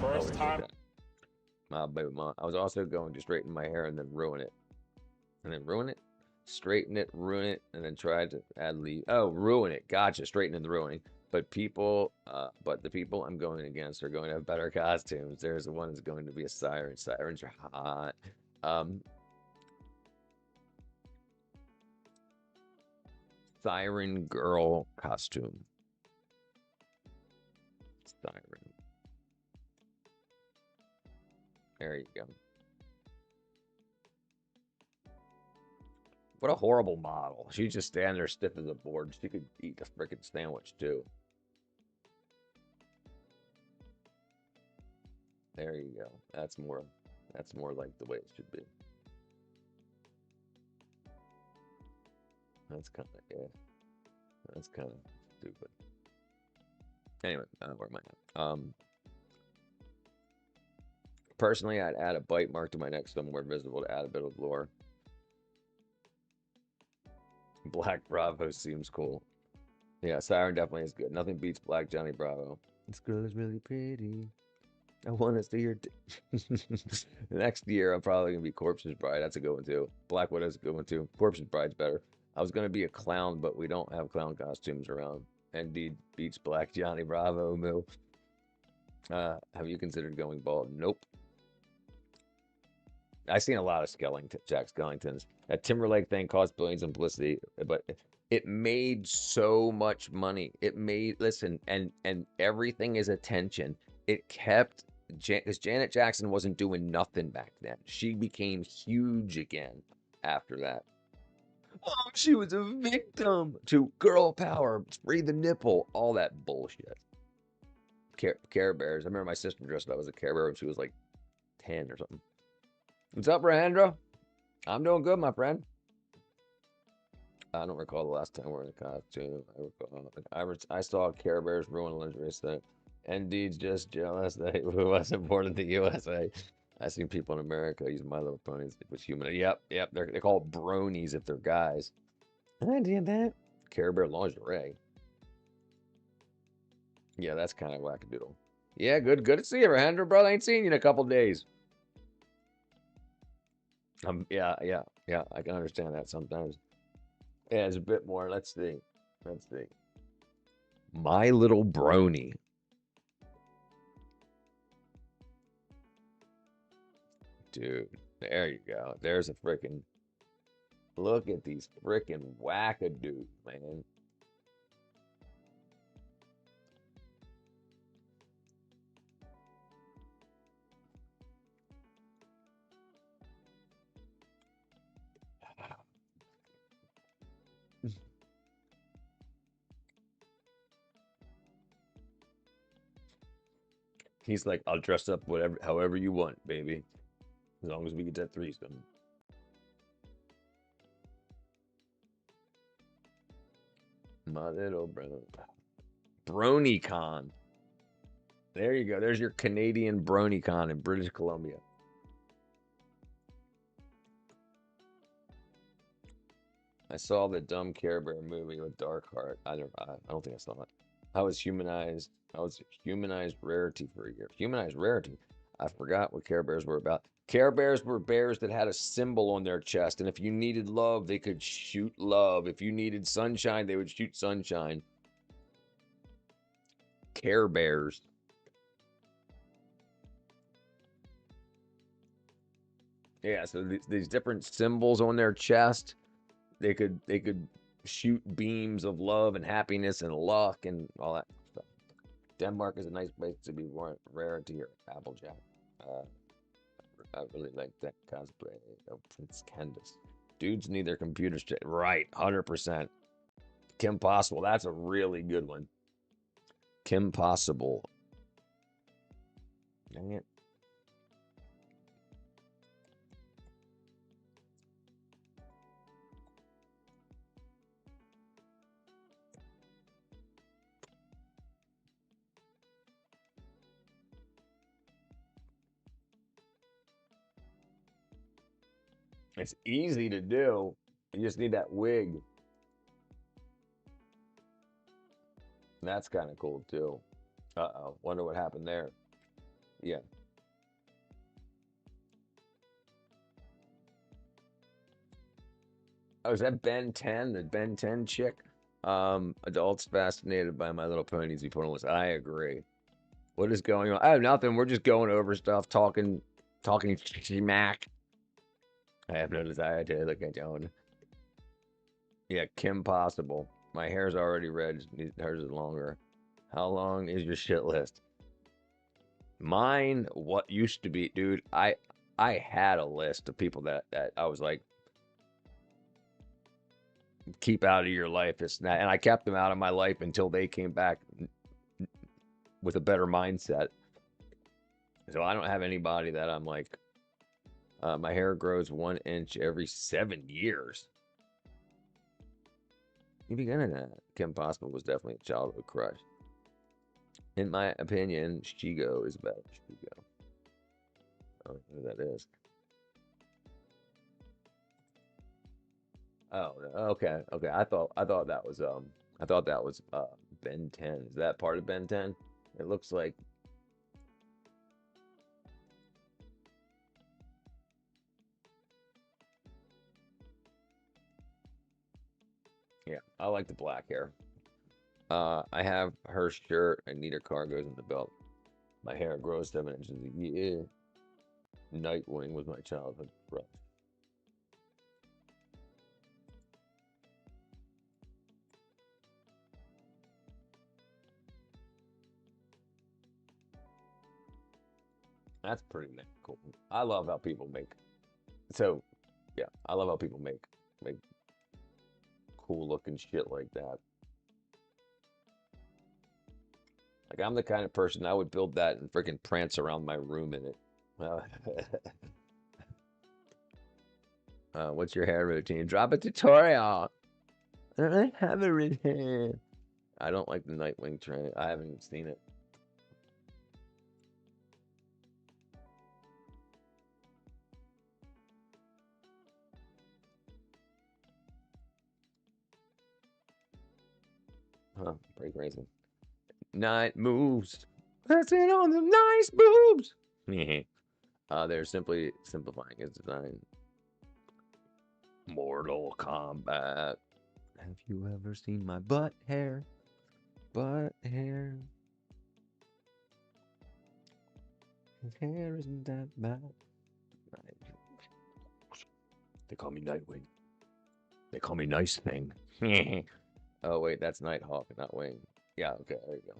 First time.
My baby mom. I was also going to straighten my hair and then ruin it, and then ruin it, straighten it, ruin it, and then try to add leave. Oh, ruin it. Gotcha. Straighten and ruining. But the people I'm going against are going to have better costumes. There's the one that's going to be a siren. Sirens are hot. Siren girl costume. Siren. There you go. What a horrible model. She'd just stand there stiff as a board. She could eat a freaking sandwich too. There you go. That's more like the way it should be. That's kind of, yeah. That's kind of stupid. Anyway, where am I at? Personally, I'd add a bite mark to my neck somewhere visible to add a bit of lore. Black Bravo seems cool. Yeah, Siren definitely is good. Nothing beats Black Johnny Bravo. This girl is really pretty. I want to see her. Next year, I'm probably going to be Corpse's Bride. That's a good one, too. Black Widow's a good one, too. Corpse's Bride's better. I was going to be a clown, but we don't have clown costumes around. Indeed, beats Black Johnny Bravo, Moo. Have you considered going bald? Nope. I've seen a lot of Jack Skellingtons. That Timberlake thing cost billions in publicity, but it made so much money. It made, listen, and everything is attention. It kept, because Janet Jackson wasn't doing nothing back then. She became huge again after that. Oh, she was a victim to girl power, free the nipple, all that bullshit. Care Bears. I remember my sister dressed up as a Care Bear when she was like 10 or something. What's up, Rahendra? I'm doing good, my friend. I don't recall the last time wearing a costume. I saw Care Bears ruin a lingerie set. Indeed's just jealous that it wasn't born in the USA. I seen people in America use My Little Ponies with human. Yep. They're called bronies if they're guys. I did that. Care Bear lingerie. Yeah, that's kind of wackadoodle. Yeah, good to see you, Rahendra, brother. I ain't seen you in a couple days. Yeah, I can understand that sometimes. Yeah, it's a bit more. Let's see. My Little Brony. Dude, there you go. There's a freaking. Look at these freaking wackadoos, man. He's like, I'll dress up however you want, baby. As long as we get that threesome. My little brother. BronyCon. There you go. There's your Canadian BronyCon in British Columbia. I saw the dumb Care Bear movie with Dark Heart. I don't think I saw it. I was humanized rarity for a year. Humanized rarity. I forgot what Care Bears were about. Care Bears were bears that had a symbol on their chest, and if you needed love, they could shoot love. If you needed sunshine, they would shoot sunshine. Care Bears. Yeah, so these different symbols on their chest, they could shoot beams of love and happiness and luck and all that stuff. Denmark is a nice place to be rarity or Applejack. I really like that cosplay of Prince Candace. Dudes need their computers straight. Right, 100%. Kim Possible, that's a really good one. Kim Possible. Dang it. It's easy to do. You just need that wig. That's kind of cool too. Uh-oh. Wonder what happened there. Yeah. Oh, is that Ben 10? The Ben 10 chick? Adults fascinated by My Little Ponies before list. I agree. What is going on? Oh, nothing. We're just going over stuff, talking smack. I have no desire to look at you. Yeah, Kim Possible. My hair's already red. Hers is longer. How long is your shit list? Mine, what used to be, dude. I had a list of people that I was like, keep out of your life. It's not, and I kept them out of my life until they came back with a better mindset. So I don't have anybody that I'm like, my hair grows 1 inch every 7 years. You beginning that? Kim Possible was definitely a childhood crush. In my opinion, Shigo is better. Shigo. I don't know who that is. Oh, okay, okay. I thought that was Ben 10. Is that part of Ben 10? It looks like. Yeah, I like the black hair. I have her shirt. I need her cargos in the belt. My hair grows 7 inches a year. Nightwing was my childhood crush. That's pretty cool. I love how people make. So, yeah, I love how people make cool looking shit like that. Like, I'm the kind of person I would build that and freaking prance around my room in it. What's your hair routine? Drop a tutorial. I don't have a routine. I don't like the Nightwing train. I haven't even seen it. Huh, break racing. Night moves. Pressing on the nice boobs. They're simply simplifying his design. Mortal Kombat. Have you ever seen my butt hair? Butt hair. His hair isn't that bad. They call me Nightwing. They call me Nice Thing. Oh, wait, that's Nighthawk, not Wing. Yeah, okay, there you go.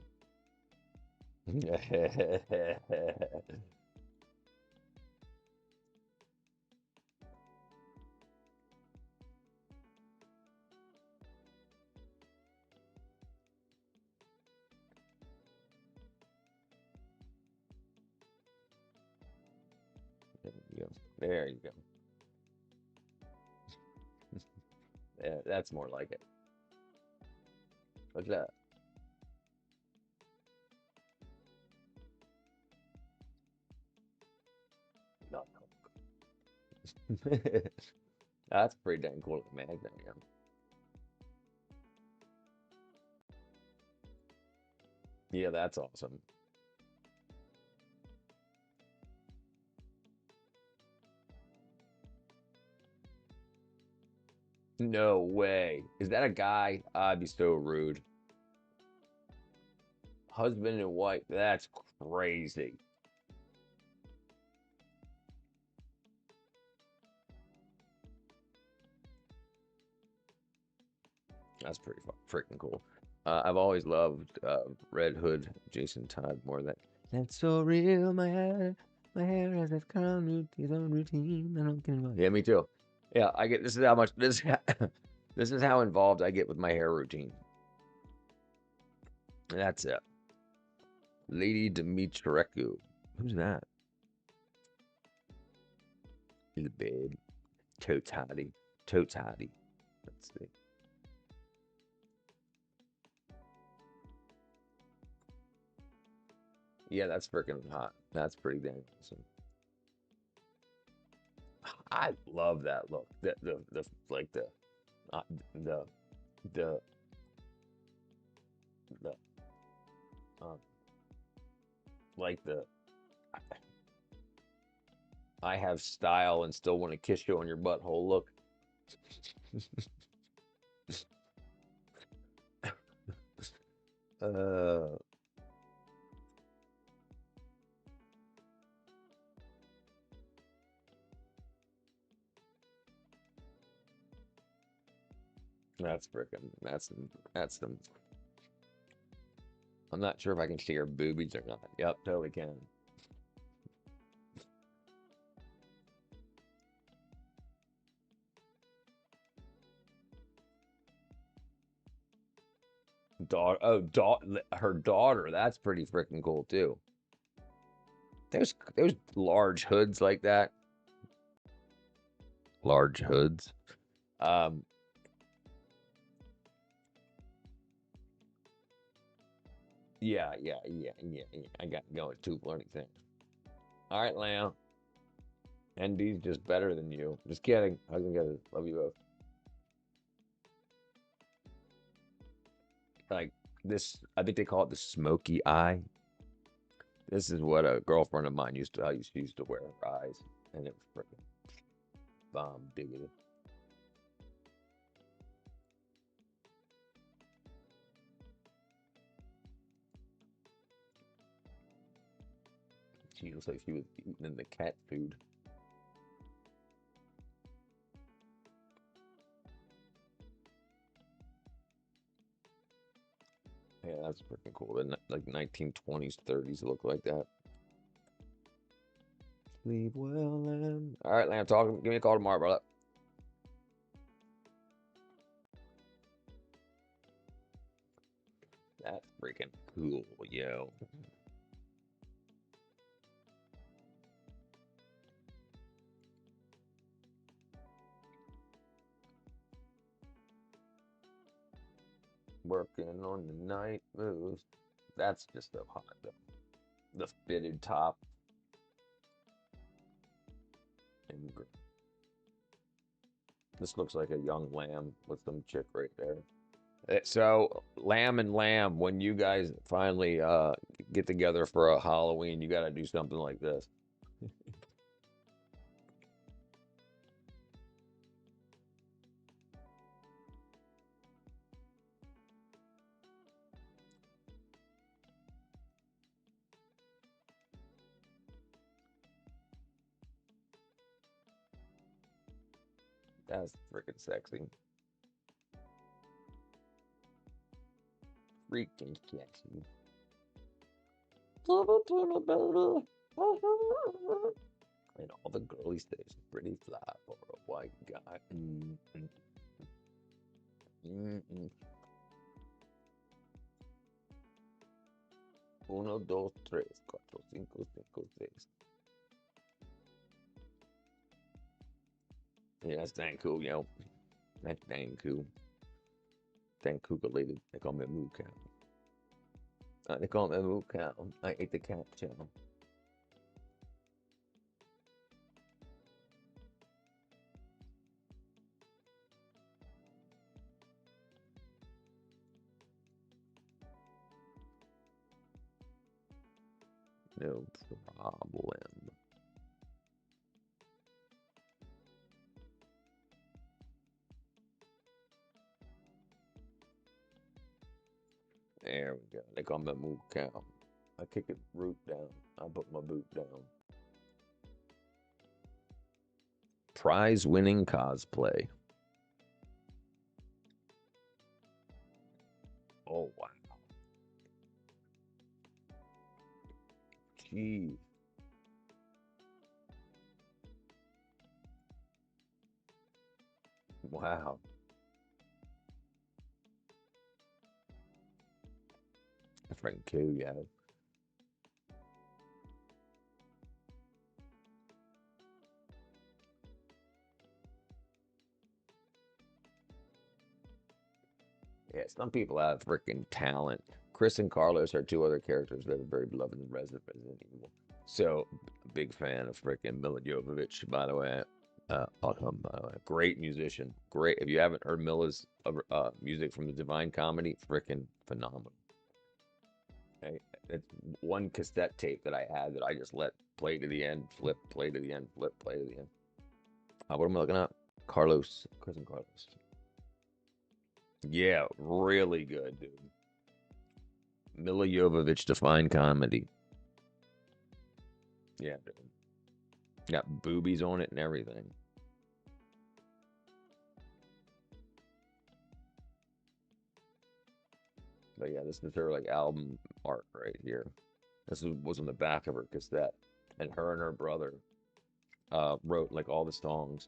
There you go. Yeah, that's more like it. What's that? No. That's pretty dang cool, man. Yeah, that's awesome. No way. Is that a guy? I'd be so rude. Husband and wife. That's crazy. That's pretty freaking cool. I've always loved Red Hood, Jason Todd more than. That's so real. My hair has its own routine. I don't care about. Yeah, me too. Yeah, I get. This is how much this. This is how involved I get with my hair routine. That's it. Lady Dimitrescu. Who's that? He's a babe. Totes hottie. Totes hottie. Let's see. Yeah, that's freaking hot. That's pretty dang awesome. I love that look. The like the like the I have style and still want to kiss you on your butthole look. uh, that's freaking, that's them. I'm not sure if I can see her boobies or not. Yep, totally can. Daughter, oh, her daughter. That's pretty freaking cool too. There's large hoods like that. Large hoods. Yeah. I got going too learning things. All right, Lamb. ND's just better than you. Just kidding. Hug together. Love you both. Like this, I think they call it the smoky eye. This is what a girlfriend of mine used to. She used to wear her eyes, and it was freaking bomb diggity. She looks like she was eating the cat food. Yeah, that's freaking cool. Like 1920s, 30s look like that. Sleep well, Lamb. All right, Lamb, talk. Give me a call tomorrow, brother. That's freaking cool, yo. Working on the night moves. That's just so hot, though. The fitted top. And this looks like a young Lamb with some chick right there. So, Lamb and Lamb, when you guys finally get together for a Halloween, you got to do something like this. That's freaking sexy. Freaking sexy. And all the girlies say it's pretty fly for a white guy. Uno, dos, tres, cuatro, cinco, seis. Yeah, that's dang cool, yo. That's dang cool. Dang cool-related. They call me a moo cow. They call me a moo cow. I ate the cat chow. No problem. There we go. They call me a moo cow. I kick it root down. I put my boot down. Prize-winning cosplay. Oh, wow. Jeez. Wow. That's freaking cool, yo. Yeah, some people have freaking talent. Chris and Carlos are two other characters that are very beloved in Resident Evil. So, big fan of freaking Milla Jovovich, by the way. Awesome, by the way. Great musician. Great. If you haven't heard Milla's music from the Divine Comedy, freaking phenomenal. Okay. it's one cassette tape that I had that I just let play to the end, flip, play to the end, flip, play to the end. What am I looking at? Carlos, Chris and Carlos. Yeah, really good, dude. Mila Jovovich, Define Comedy. Yeah, dude. Got boobies on it and everything. But yeah, this is her like album art right here. This was on the back of her cassette, and her brother wrote like all the songs.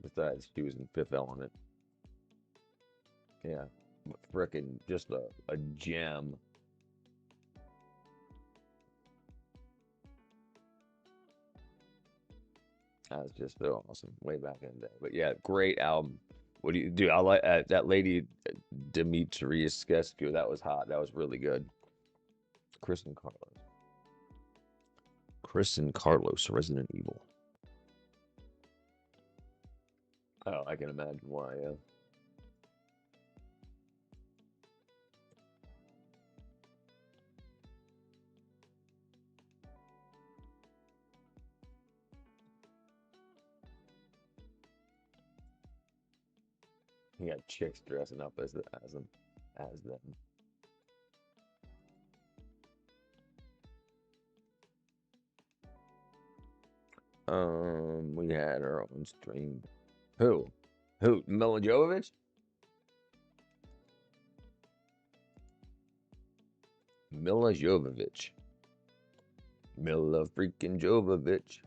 Besides, she was in Fifth Element. Yeah, frickin' just a gem. That was just so awesome way back in the day. But yeah, great album. What do you do? I like that lady, Dimitri Skescu. That was hot. That was really good. Chris and Carlos. Chris and Carlos, Resident Evil. Oh, I can imagine why, yeah. You got chicks dressing up as them. We had our own stream. Who? Mila Jovovich? Mila Jovovich. Mila freaking Jovovich.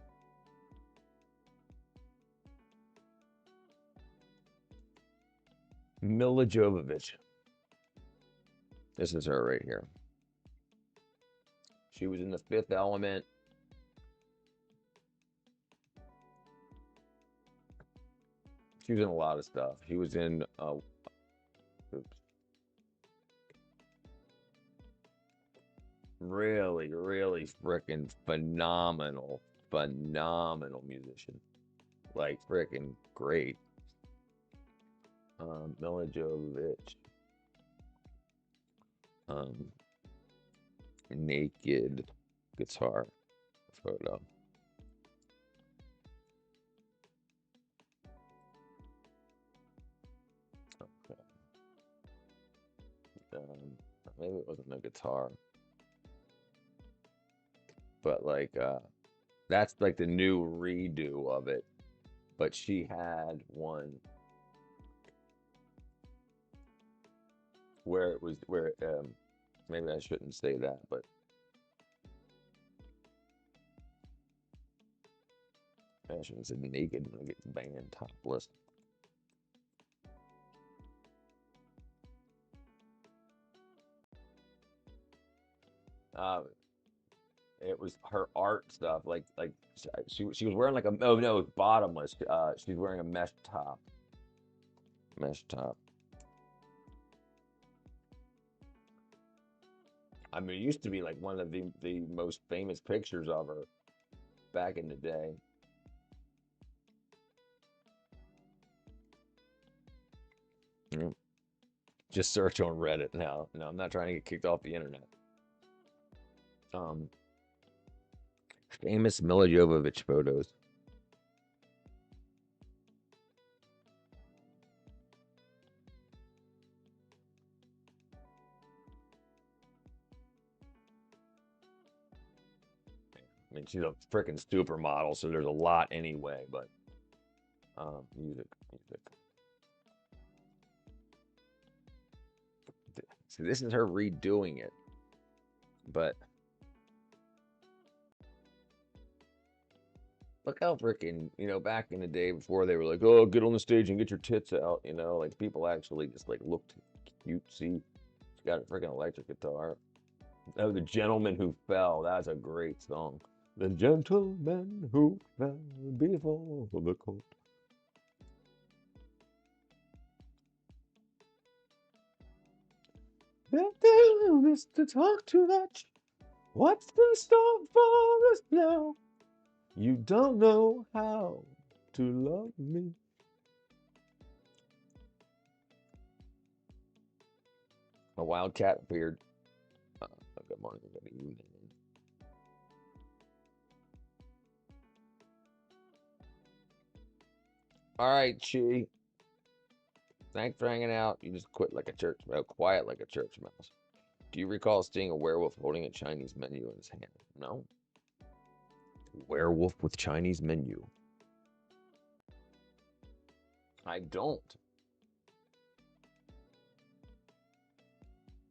Mila Jovovich. This is her right here. She was in The Fifth Element. She was in a lot of stuff. She was in really, really freaking phenomenal musician. Like freaking great. Mila Jovovich. Naked guitar photo. Okay. Maybe it wasn't a guitar, but like that's like the new redo of it. But she had one where it was maybe I shouldn't say that, but I shouldn't say naked when I get banned topless. It was her art stuff, like she was wearing like a it was bottomless. She's wearing a mesh top. I mean, it used to be like one of the most famous pictures of her back in the day. Yeah. Just search on Reddit now. No, I'm not trying to get kicked off the internet. Famous Mila Jovovich photos. I mean, she's a freaking supermodel, so there's a lot anyway, but music. See, this is her redoing it, but look how freaking, back in the day before they were like, oh, get on the stage and get your tits out, like people actually just like looked cutesy. She got a freaking electric guitar. Oh, The Gentleman Who Fell. That's a great song. The gentleman who fell before the court. Mr. Talk Too Much. What's in store for us now? You don't know how to love me. A wild cat appeared. Good morning, good evening. All right, Chi. Thanks for hanging out. You just quit like a church mouse, quiet like a church mouse. Do you recall seeing a werewolf holding a Chinese menu in his hand? No. Werewolf with Chinese menu. I don't.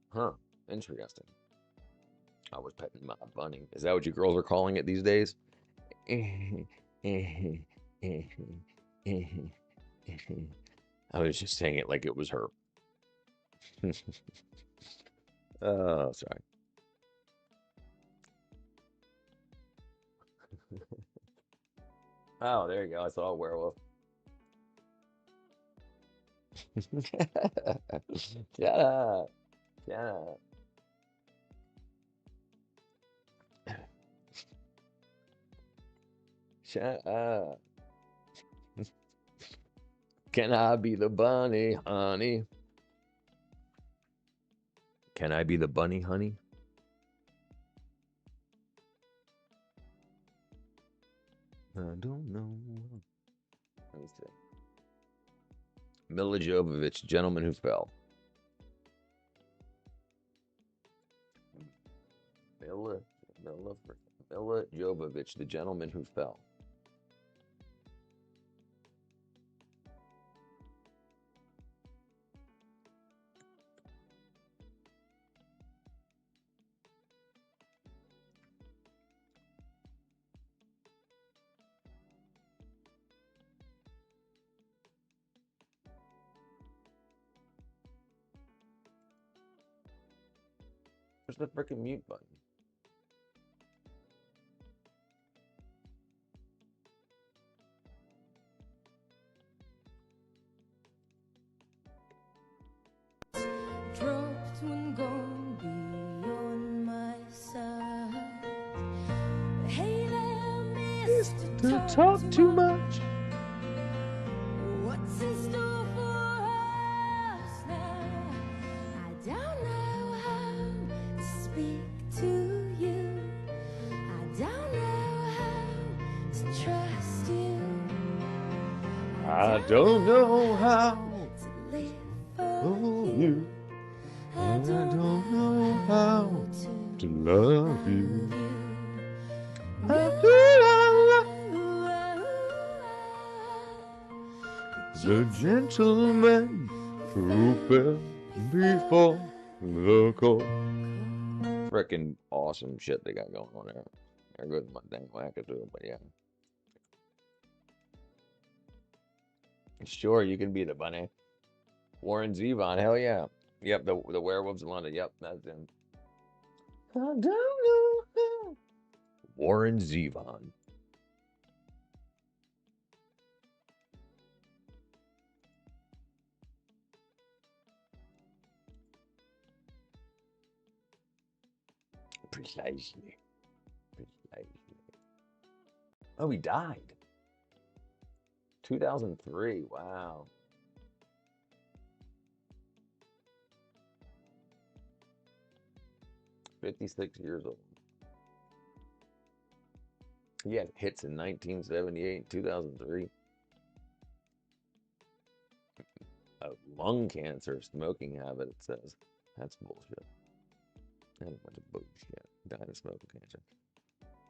Huh. Interesting. I was petting my bunny. Is that what you girls are calling it these days? I was just saying it like it was her. Oh, sorry. Oh, there you go. I saw a werewolf. Shut up. Shut up. Shut up. Can I be the bunny, honey? Can I be the bunny, honey? I don't know. Let me see. Milla Jovovich, Gentleman Who Fell. Milla Jovovich, The Gentleman Who Fell. Where's the freaking mute button?
Dropped when gone beyond my side. Hey there, Mr.
Talk too much.
What's in store for us now? I don't know how to speak to you. I don't know how to trust you.
I don't know how
to live
for you. I don't know how to love you. The gentleman who fell before the court.
Freaking awesome shit they got going on there. There goes my dang wackadoo, but yeah. Sure, you can be the bunny. Warren Zevon, hell yeah. Yep, the werewolves in London. Yep, that's him. I don't know how. Warren Zevon. Precisely. Oh, he died. 2003. Wow. "56 years old. He had hits in 1978 and 2003. Lung cancer, smoking habit, it says. That's bullshit. That's a bunch of bullshit. Died of smoking cancer.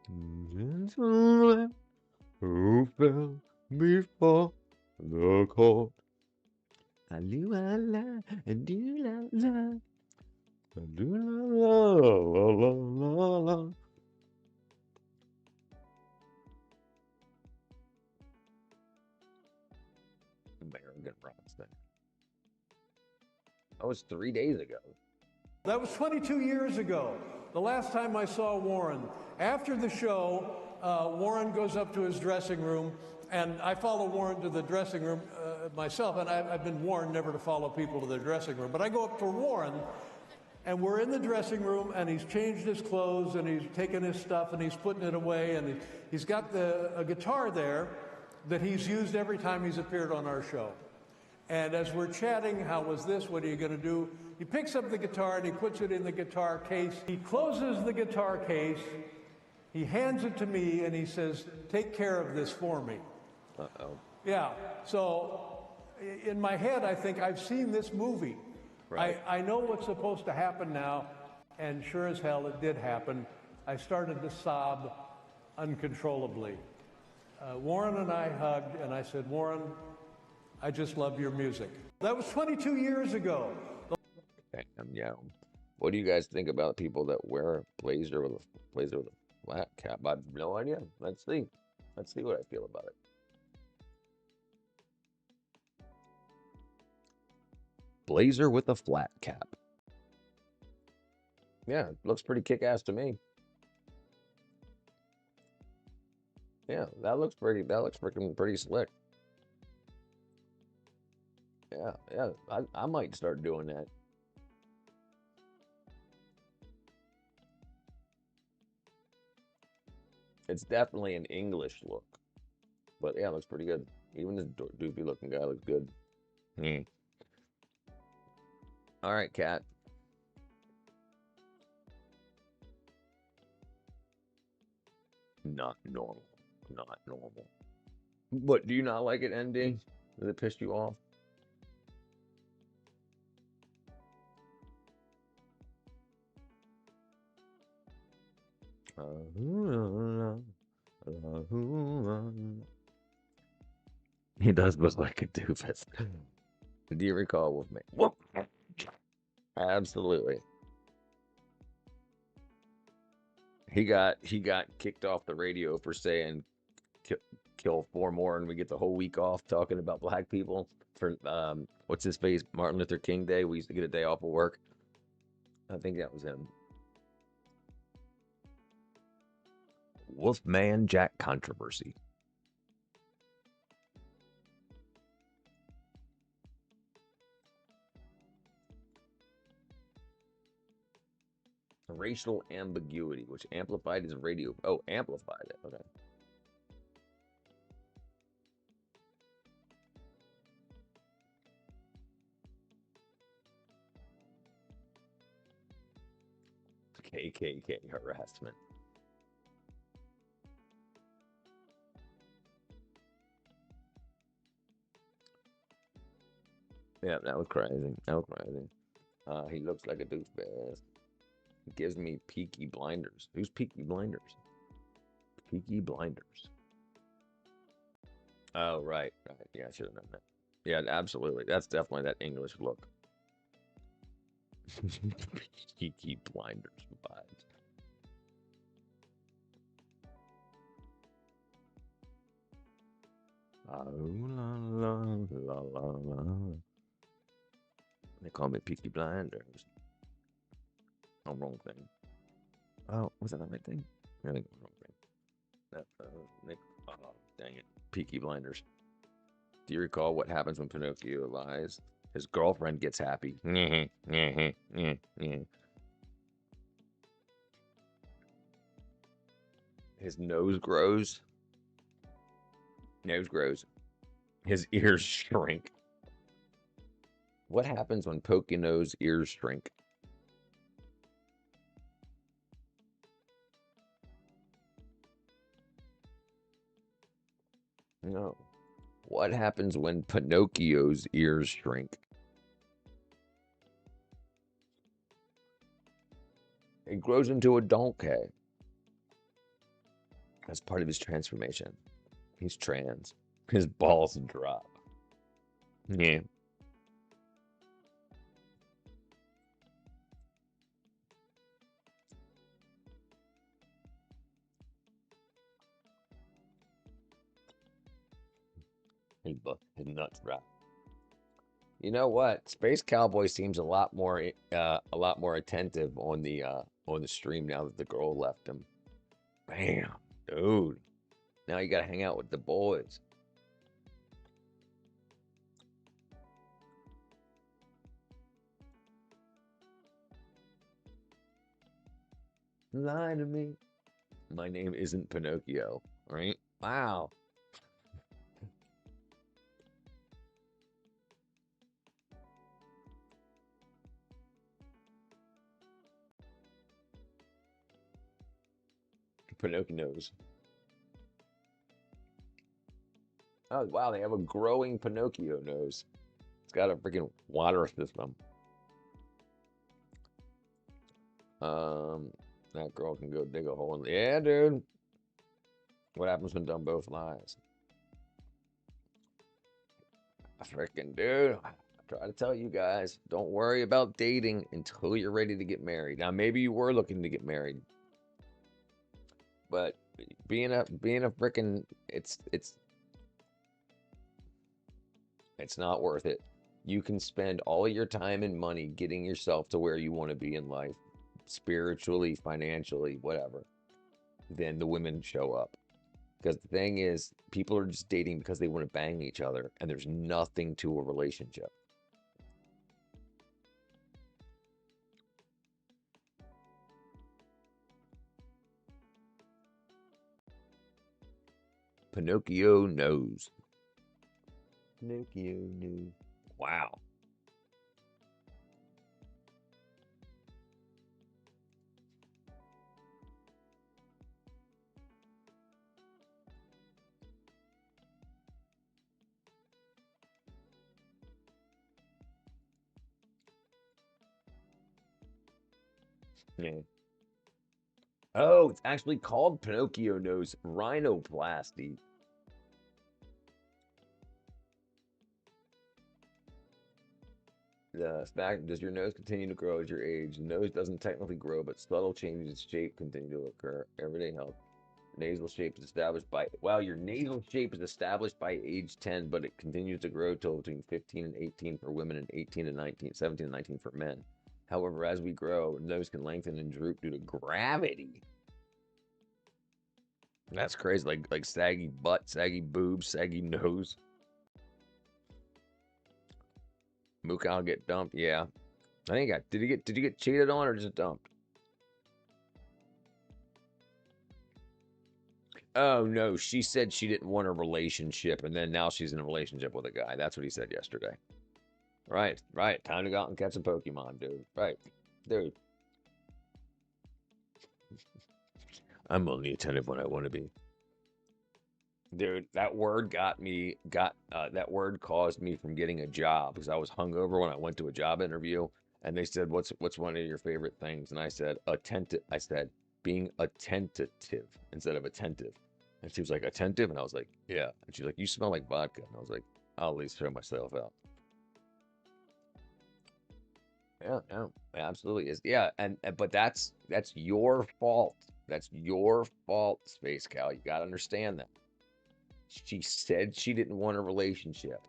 Gentleman who fell before the court. I do la la, I do la la, I do la la la la la.
American Rockstar. That was 3 days ago.
That was 22 years ago, the last time I saw Warren. After the show, Warren goes up to his dressing room, and I follow Warren to the dressing room myself, and I've been warned never to follow people to their dressing room. But I go up to Warren, and we're in the dressing room, and he's changed his clothes, and he's taken his stuff, and he's putting it away, and he's got a guitar there that he's used every time he's appeared on our show. And as we're chatting, how was this? What are you going to do? He picks up the guitar and he puts it in the guitar case. He closes the guitar case. He hands it to me and he says, "Take care of this for me."
Uh-oh.
Yeah. So in my head, I think I've seen this movie.
Right.
I know what's supposed to happen now, and sure as hell it did happen. I started to sob uncontrollably. Warren and I hugged, and I said, "Warren, I just love your music." That was 22 years ago.
Damn, yeah. What do you guys think about people that wear a blazer with a flat cap? I have no idea. Let's see. Let's see what I feel about it. Blazer with a flat cap. Yeah, looks pretty kick-ass to me. Yeah, that looks freaking pretty slick. Yeah, I might start doing that. It's definitely an English look. But yeah, it looks pretty good. Even this doofy looking guy looks good. All right, Kat. Not normal. Not normal. What, do you not like it, ND? Does it piss you off? He does look like a doofus. Do you recall Wolfman? Whoop. Absolutely. He got kicked off the radio for saying kill 4 more and we get the whole week off talking about black people for what's his face, Martin Luther King Day. We used to get a day off of work. I think that was him. Wolfman Jack controversy. Racial ambiguity, which amplified his radio. Oh, amplified it. Okay. KKK harassment. Yeah, that was crazy. That was crazy. He looks like a douchebag. Gives me Peaky Blinders. Who's Peaky Blinders? Peaky Blinders. Oh, right. Yeah, I should have known that. Yeah, absolutely. That's definitely that English look. Peaky Blinders vibes. Oh, la, la, la, la, la. They call me Peaky Blinders. Oh, wrong thing. Oh, was that the right thing? I think it was the wrong thing. Oh, dang it. Peaky Blinders. Do you recall what happens when Pinocchio lies? His girlfriend gets happy. His nose grows. Nose grows. His ears shrink. What happens when Pocono's ears shrink? No. What happens when Pinocchio's ears shrink? He grows into a donkey. That's part of his transformation. He's trans. His balls drop. Yeah. His nuts drop. You know what? Space Cowboy seems a lot more attentive on the stream now that the girl left him. Bam, dude. Now you gotta hang out with the boys. Lie to me. My name isn't Pinocchio, right? Wow.
Pinocchio nose. Oh, wow, they have a growing Pinocchio nose. It's got a freaking water system. That girl can go dig a hole in the... Yeah, dude. What happens when Dumbo flies? Freaking dude. I try to tell you guys, don't worry about dating until you're ready to get married. Now, maybe you were looking to get married, but being a freaking it's not worth it. You can spend all your time and money getting yourself to where you want to be in life, spiritually, financially, whatever. Then the women show up. Because the thing is, people are just dating because they want to bang each other, and there's nothing to a relationship. Pinocchio knows. Pinocchio knew. Wow. Yeah. Oh, it's actually called Pinocchio nose rhinoplasty. The fact, does your nose continue to grow as you age? The nose doesn't technically grow, but subtle changes in shape continue to occur. Everyday health. Nasal shape is established by, well, your nasal shape is established by age 10, but it continues to grow till between 15 and 18 for women and 18 and 19, 17 and 19 for men. However, as we grow, nose can lengthen and droop due to gravity. That's crazy, like saggy butt, saggy boobs, saggy nose. Mukau get dumped, yeah. I think did you get cheated on or just dumped? Oh no, she said she didn't want a relationship, and then now she's in a relationship with a guy. That's what he said yesterday. Right. Time to go out and catch a Pokemon, dude. Right, dude. I'm only attentive when I want to be. Dude, that word that word caused me from getting a job because I was hungover when I went to a job interview, and they said, "What's one of your favorite things?" And I said, "Attentive." I said, "Being attentive," instead of attentive. And she was like, "Attentive," and I was like, "Yeah." And she's like, "You smell like vodka," and I was like, "I'll at least show myself out." Yeah, no, it absolutely is. Yeah, but that's your fault. That's your fault, Space Cow. You gotta understand that. She said she didn't want a relationship,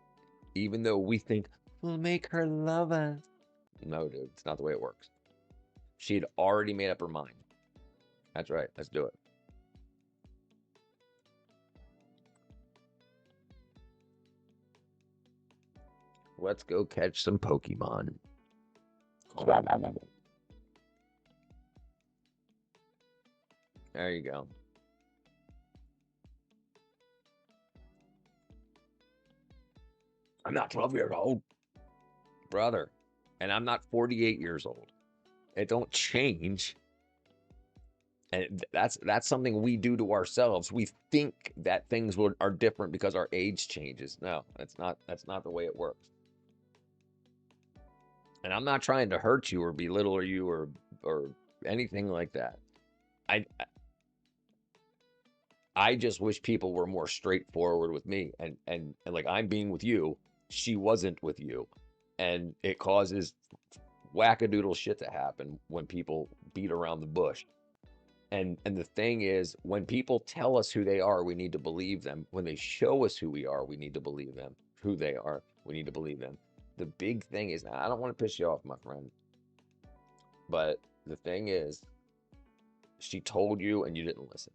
even though we think we'll make her love us. No, dude, it's not the way it works. She had already made up her mind. That's right. Let's do it. Let's go catch some Pokemon. There you go. I'm not 12 years old, brother, and I'm not 48 years old. It don't change. And that's something we do to ourselves. We think that things are different because our age changes. No, that's not the way it works. And I'm not trying to hurt you or belittle you or anything like that. I just wish people were more straightforward with me and like I'm being with you, she wasn't with you. And it causes wackadoodle shit to happen when people beat around the bush. And the thing is, when people tell us who they are, we need to believe them. When they show us who we are, we need to believe them. Who they are, we need to believe them. The big thing is, I don't want to piss you off, my friend, but the thing is, she told you and you didn't listen.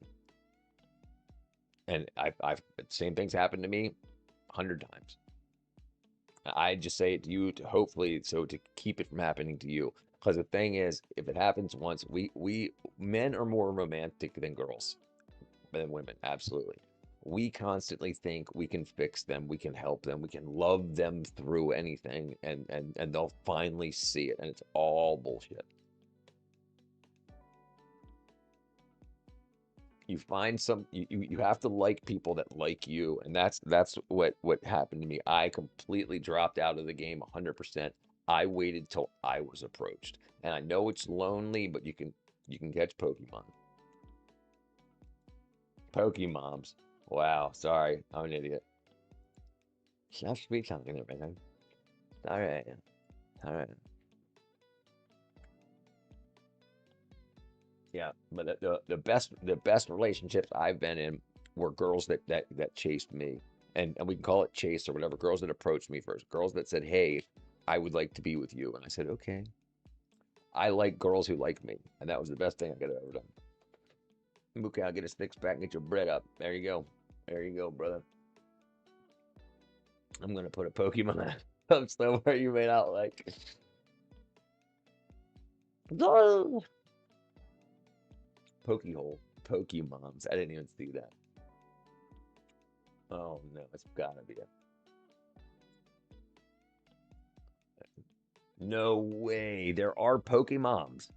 And I've same things happened to me 100 times. I just say it to you to hopefully to keep it from happening to you. Because the thing is, if it happens once, we men are more romantic than girls, than women. Absolutely. We constantly think we can fix them, we can help them, we can love them through anything, and they'll finally see it, and it's all bullshit.
You find some you have to like people that like you, and that's what happened to me. I completely dropped out of the game 100%. I waited till I was approached, and I know it's lonely, but you can catch Pokemon. Pokemoms. Wow, sorry, I'm an idiot. Stop sweet talking everything. All right, all right. Yeah, but the best relationships I've been in were girls that chased me, and we can call it chase or whatever. Girls that approached me first, girls that said, "Hey, I would like to be with you," and I said, "Okay." I like girls who like me, and that was the best thing I could have ever done. Okay, I'll get a six pack and get your bread up. There you go. There you go, brother. I'm gonna put a Pokemon up somewhere you may not like. Pokehole. Pokemoms. I didn't even see that. Oh no, it's gotta be it. No way. There are Pokemoms.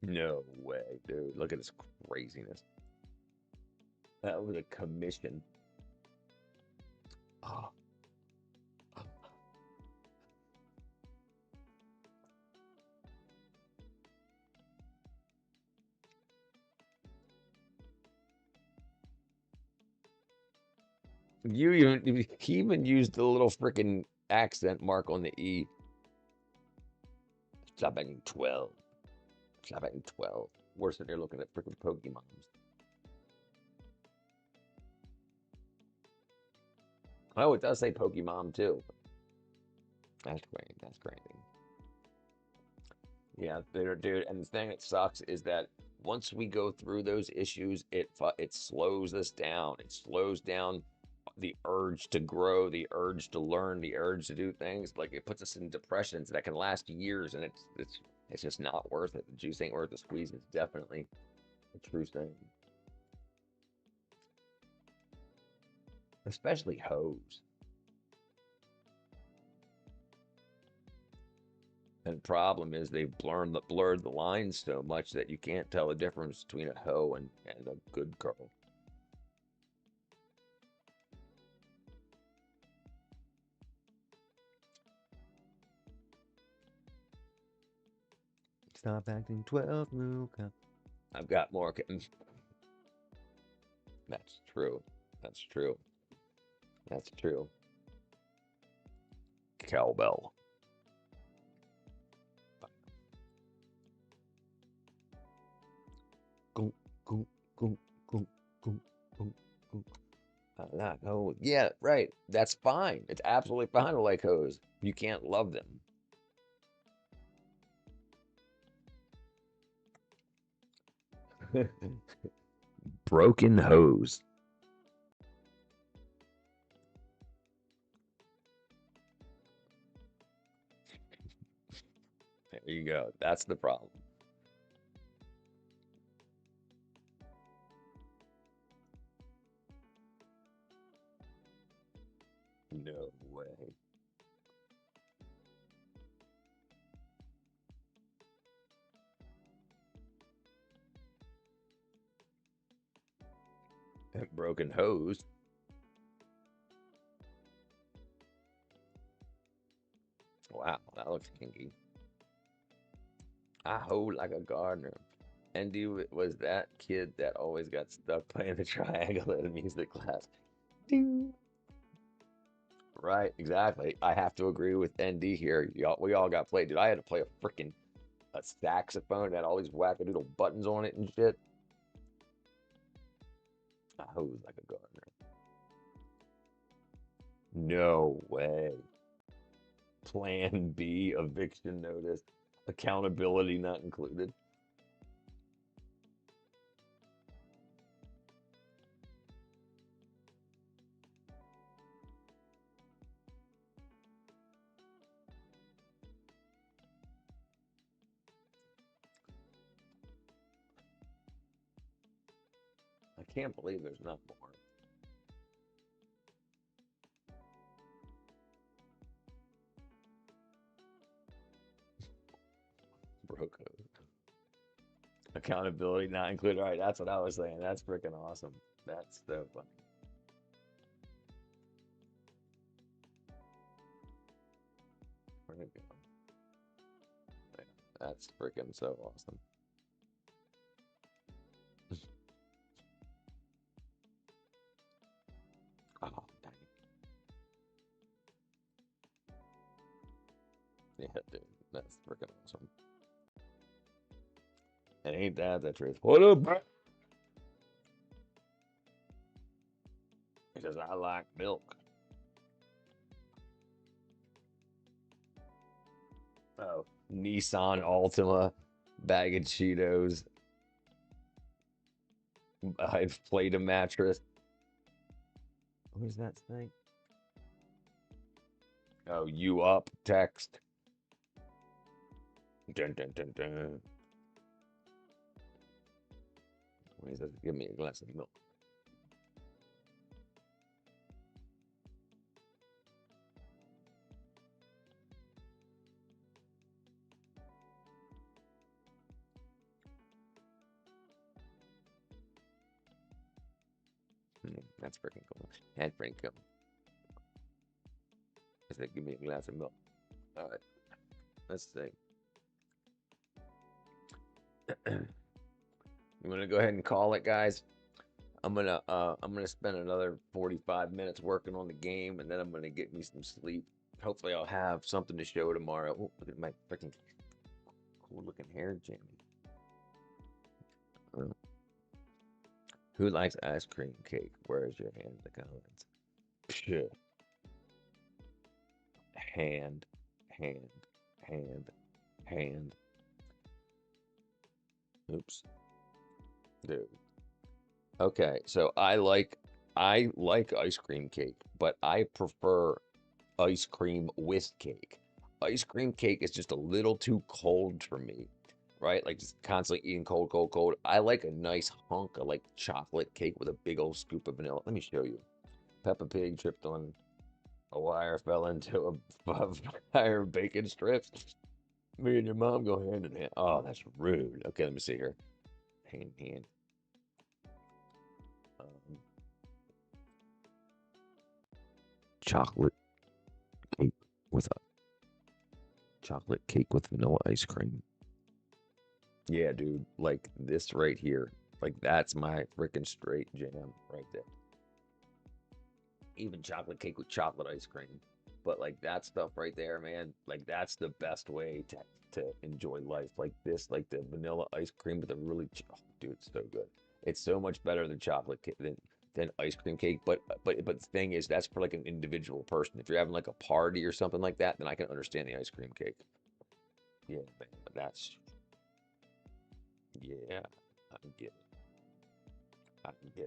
No way, dude. Look at this craziness. That was a commission. Oh. He even used the little freaking accent mark on the E. Stop acting 12. Stop acting 12. We're sitting there looking at freaking Pokemons. Oh, it does say Pokemon too. That's great. That's crazy. Yeah, dude. And the thing that sucks is that once we go through those issues, it slows us down. It slows down the urge to grow, the urge to learn, the urge to do things. Like it puts us in depressions that can last years, and it's just not worth it. The juice ain't worth the squeeze. It's definitely a true thing. Especially hoes. And the problem is they've blurred the lines so much that you can't tell the difference between a hoe and a good girl. Stop acting 12, Luca. I've got more. That's true. That's true. That's true. Cowbell. Go, go, go, go, go, go, go. I like hoes. Yeah, right. That's fine. It's absolutely fine to like hoes. You can't love them. Broken hose. There you go. That's the problem. No way. Broken hose. Wow, that looks kinky. I hoe like a gardener. Andy was that kid that always got stuck playing the triangle in music class. Ding. Right, exactly. I have to agree with ND here. We all got played. Dude, I had to play a saxophone that had all these wackadoodle buttons on it and shit. I hose like a gardener. No way. Plan B, eviction notice, accountability not included. I can't believe there's not more. bro code. Accountability not included. All right, that's what I was saying. That's freaking awesome. That's so funny. Where'd it go? Yeah, that's freaking so awesome. Oh, dang it. Yeah, dude, that's freaking awesome. And ain't that the truth? What up, bro? He says, I like milk. Oh, Nissan Altima, bag of Cheetos. I've played a mattress. What is that thing? Oh, you up text. Dun, dun, dun, dun. He says, give me a glass of milk. That's freaking cool. And freaking cool. I said, give me a glass of milk. All right. Let's see. I'm gonna go ahead and call it, guys. I'm gonna spend another 45 minutes working on the game, and then I'm gonna get me some sleep. Hopefully, I'll have something to show tomorrow. Oh, look at my freaking cool-looking hair, Jamie. Oh. Who likes ice cream cake? Where's your hand in the comments? Phew. Hand. Oops. Dude. Okay, so I like ice cream cake, but I prefer ice cream with cake. Ice cream cake is just a little too cold for me, right? Like just constantly eating cold. I like a nice hunk of like chocolate cake with a big old scoop of vanilla. Let me show you. Peppa Pig tripped on a wire, fell into a fire of bacon strips. Me and your mom go hand in hand. Oh, that's rude. Okay, let me see here. Hand in hand. Chocolate cake with vanilla ice cream. Yeah, dude, like this right here. Like that's my freaking straight jam right there. Even chocolate cake with chocolate ice cream. But like that stuff right there, man, like that's the best way to enjoy life. Like this, like the vanilla ice cream with a really, oh, dude, it's so good. It's so much better than chocolate cake than ice cream cake. But the thing is, that's for like an individual person. If you're having like a party or something like that, then I can understand the ice cream cake. Yeah, man, but that's, yeah, I can get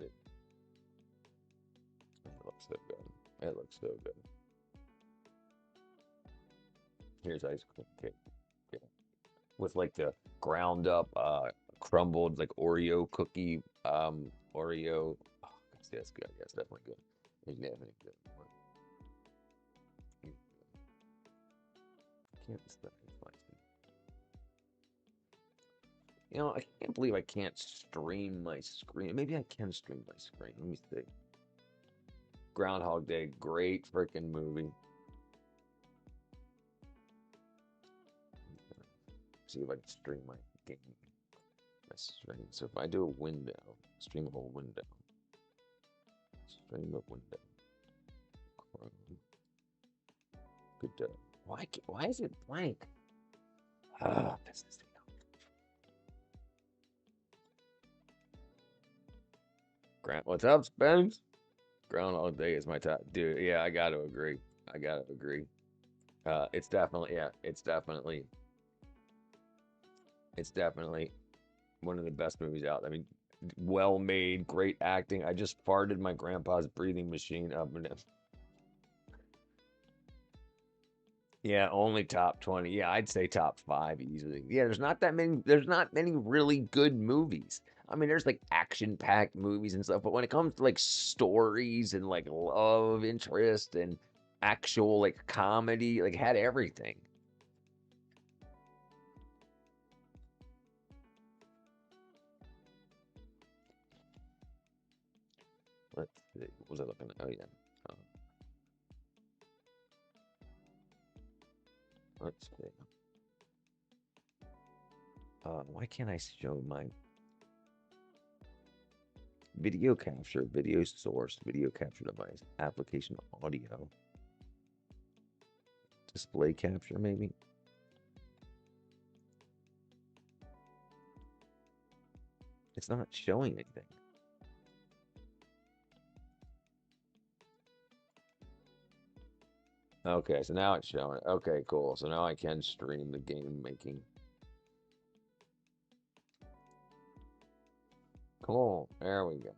it. It looks so good. It looks so good. Here's ice cream cake. Yeah. With like the ground up, crumbled like Oreo cookie, Oreo. Oh, that's good. Yeah, it's definitely good. It's definitely good. Can't stop it. You know, I can't believe I can't stream my screen. Maybe I can stream my screen. Let me see. Groundhog Day, great freaking movie. See if I can stream my game. My stream. So if I do a window, stream a whole window. Stream a window. Chrome. Good. Why is it blank? Ah, this is the Grant, what's up, Spence? Groundhog Day is my top, dude. Yeah, I gotta agree. It's definitely, yeah, it's definitely one of the best movies out. I mean, well made, great acting. I just farted my grandpa's breathing machine up and down. Yeah, only top 20. Yeah, I'd say top 5 easily. Yeah, there's not many really good movies. I mean, there's like action-packed movies and stuff, but when it comes to like stories and like love interest and actual like comedy, like had everything.
What was I looking at? Oh, yeah. Let's see. Why can't I show my video capture, video source, video capture device, application audio, display capture, maybe? It's not showing anything. Okay, so now it's showing. Okay, cool. So now I can stream the game making. Cool. There we go.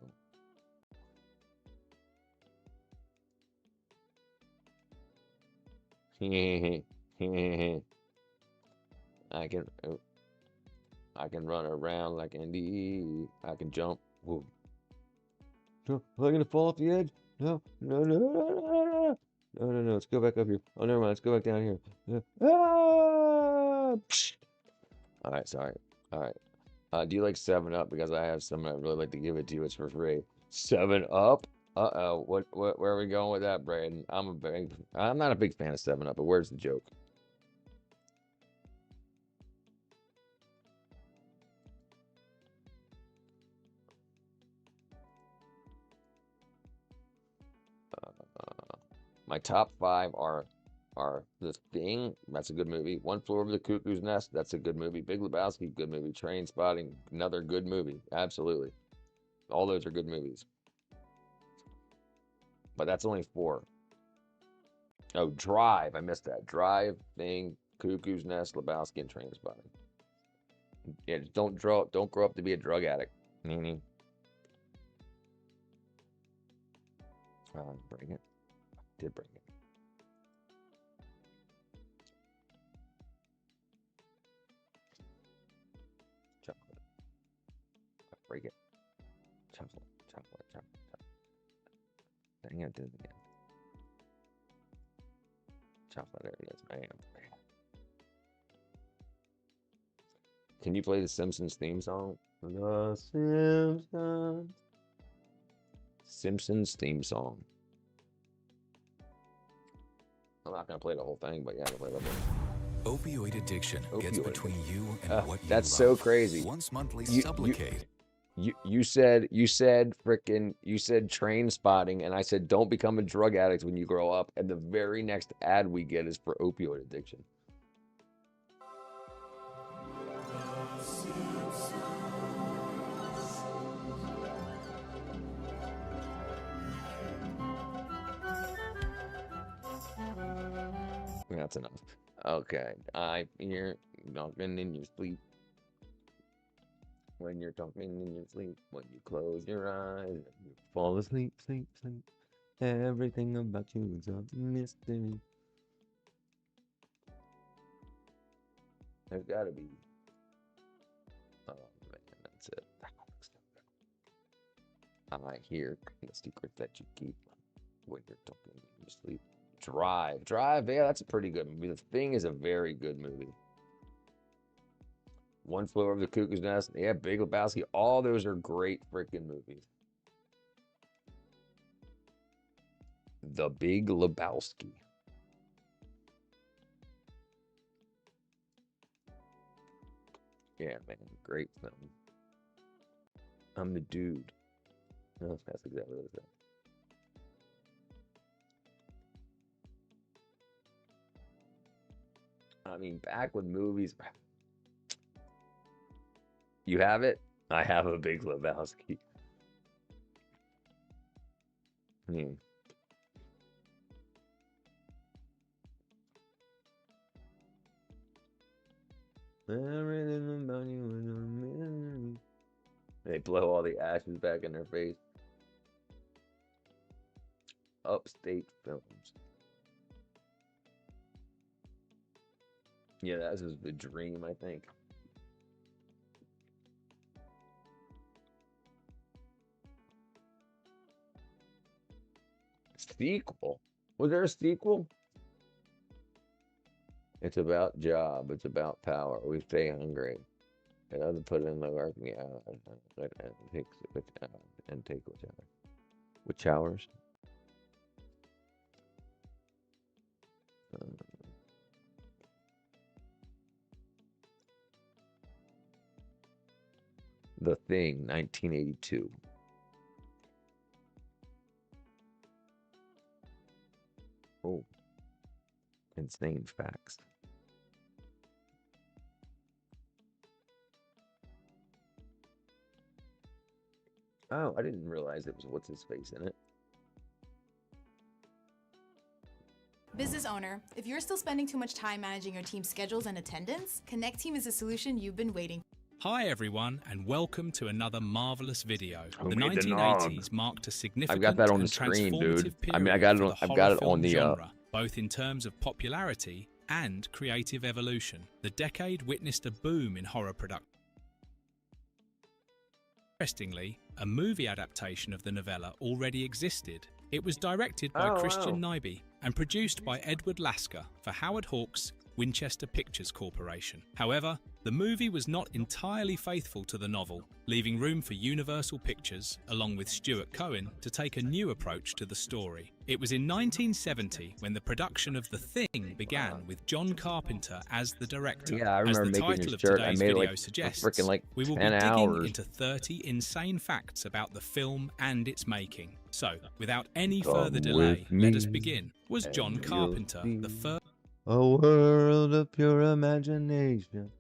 I can run around like Andy. I can jump. Whoa. No, am I gonna fall off the edge? No, no, no, no, no, no. No, no, no, let's go back up here. Oh, never mind, let's go back down here. Ah! All right, sorry. All right. Do you like 7-Up? Because I have some, I'd really like to give it to you. It's for free. 7-Up? Uh-oh. Where are we going with that, Braden? I'm not a big fan of 7-Up, but where's the joke? My top 5 are The Thing, that's a good movie. One Flew Over the Cuckoo's Nest, that's a good movie. Big Lebowski, good movie. Trainspotting, another good movie. Absolutely. All those are good movies. But that's only 4. Oh, Drive, I missed that. Drive, Thing, Cuckoo's Nest, Lebowski, and Trainspotting. Yeah, just don't grow up to be a drug addict. Bring it. Did bring it. Chocolate. Break it. Chocolate. Dang it, did it again. Chocolate, there it is. I am. Can you play the Simpsons theme song? The Simpsons. Simpsons theme song. I'm not gonna play the whole thing, but yeah, I'm gonna play a little bit.
Opioid addiction gets between you and what you
that's
love.
so crazy.
Once monthly, Sublocade.
You said Trainspotting, and I said don't become a drug addict when you grow up, and the very next ad we get is for opioid addiction. That's enough. Okay, you're talking in your sleep. When you're talking in your sleep, when you close your eyes, you fall asleep, sleep. Everything about you is a mystery. There's gotta be. Oh man, that's it. I hear the secret that you keep when you're talking in your sleep. Drive, yeah, that's a pretty good movie. The Thing is a very good movie. One Flew Over the Cuckoo's Nest, yeah, Big Lebowski, all those are great freaking movies. The Big Lebowski. Yeah, man, great film. I'm the dude. No, that's exactly what it is. I mean, back when movies... You have it? I have a Big Lebowski. They blow all the ashes back in their face. Upstate Films. Yeah, that was the dream, I think. Sequel? Was there a sequel? It's about job. It's about power. We stay hungry. It doesn't put in the work. Yeah, and take whichever.
Which hours? The Thing, 1982. Oh, insane facts. Oh, I didn't realize it was what's his face in it.
Business owner, if you're still spending too much time managing your team's schedules and attendance, Connect Team is the solution you've been waiting for.
Hi everyone, and welcome to another marvelous video.
Who
The
made the
1980s marked a significant
I've got that on the
and
screen,
transformative
dude.
period
I mean, I got it
for
on.
the
I've
horror
got it
film
on the.
genre, both in terms of popularity and creative evolution. The decade witnessed a boom in horror production. Interestingly, a movie adaptation of the novella already existed. It was directed by Christian Nyby and produced by Edward Lasker for Howard Hawks' Winchester Pictures Corporation. However, the movie was not entirely faithful to the novel, leaving room for Universal Pictures, along with Stuart Cohen, to take a new approach to the story. It was in 1970 when the production of The Thing began, with John Carpenter as the director.
Yeah, I remember
as the
making
title
this
of
shirt. I
today's
made
video
like
suggests,
freaking like
we will be
10
digging
hours.
into 30 insane facts about the film and its making. So, without any
Come
further delay,
with
let us
me
begin. Was John
and
Carpenter
you'll
the first
A world of pure imagination.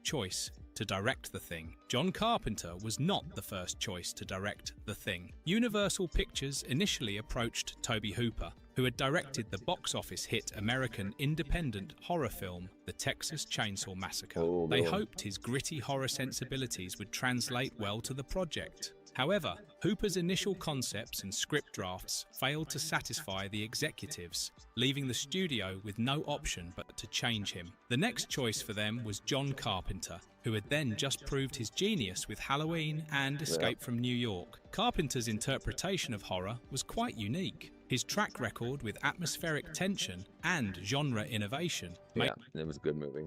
choice to direct The Thing? John Carpenter was not the first choice to direct The Thing. Universal Pictures initially approached Tobe Hooper, who had directed the box office hit American independent horror film The Texas Chainsaw Massacre. They hoped his gritty horror sensibilities would translate well to the project. However, Hooper's initial concepts and script drafts failed to satisfy the executives, leaving the studio with no option but to change him. The next choice for them was John Carpenter, who had then just proved his genius with Halloween and Escape from New York. Carpenter's interpretation of horror was quite unique. His track record with atmospheric tension and genre innovation
Yeah, it was a good movie.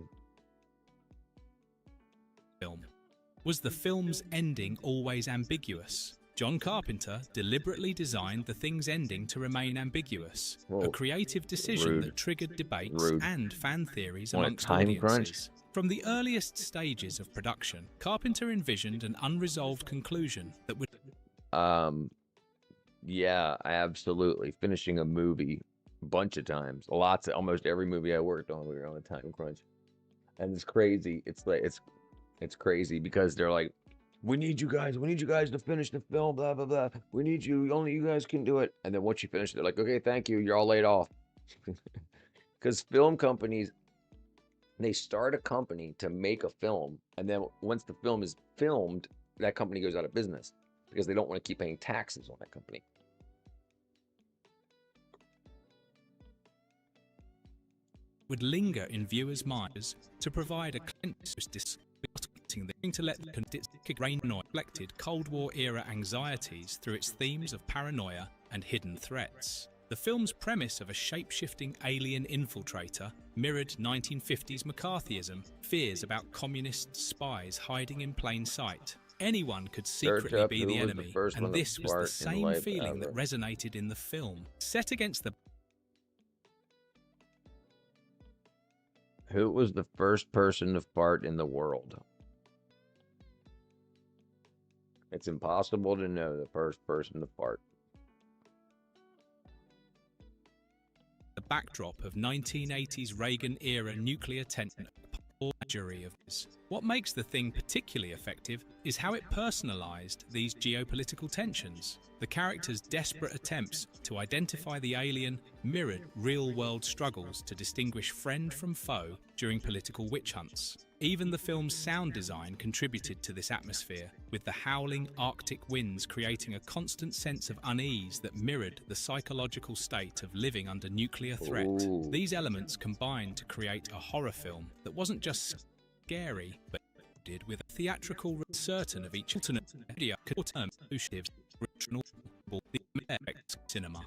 Was the film's ending always ambiguous? John Carpenter deliberately designed The Thing's ending to remain ambiguous, a creative decision that triggered debates and fan theories amongst audiences. From the earliest stages of production, Carpenter envisioned an unresolved conclusion that would...
Yeah, I absolutely. Finishing a movie a bunch of times. Almost every movie I worked on, we were on a time crunch. And it's crazy. It's crazy because they're like, we need you guys to finish the film, blah, blah, blah. We need you, only you guys can do it. And then once you finish it, they're like, okay, thank you, you're all laid off. Because film companies, they start a company to make a film, and then once the film is filmed, that company goes out of business because they don't want to keep paying taxes on that company.
would linger in viewers' minds to provide a cleanse to let the reflected Cold War era anxieties through its themes of paranoia and hidden threats. The film's premise of a shape-shifting alien infiltrator mirrored 1950s McCarthyism, fears about communist spies hiding in plain sight. Anyone could secretly be the enemy, and this was the same feeling that resonated in the film. Set against the...
Who was the first person to fart in the world? It's impossible to know the first person to fart.
The backdrop of 1980s Reagan-era nuclear tension, jury of this. What makes The Thing particularly effective is how it personalized these geopolitical tensions. The characters' desperate attempts to identify the alien mirrored real-world struggles to distinguish friend from foe during political witch hunts. Even the film's sound design contributed to this atmosphere, with the howling Arctic winds creating a constant sense of unease that mirrored the psychological state of living under nuclear threat.
Ooh.
These elements combined to create a horror film that wasn't just scary, but did with a theatrical certain of each alternate media term cinema.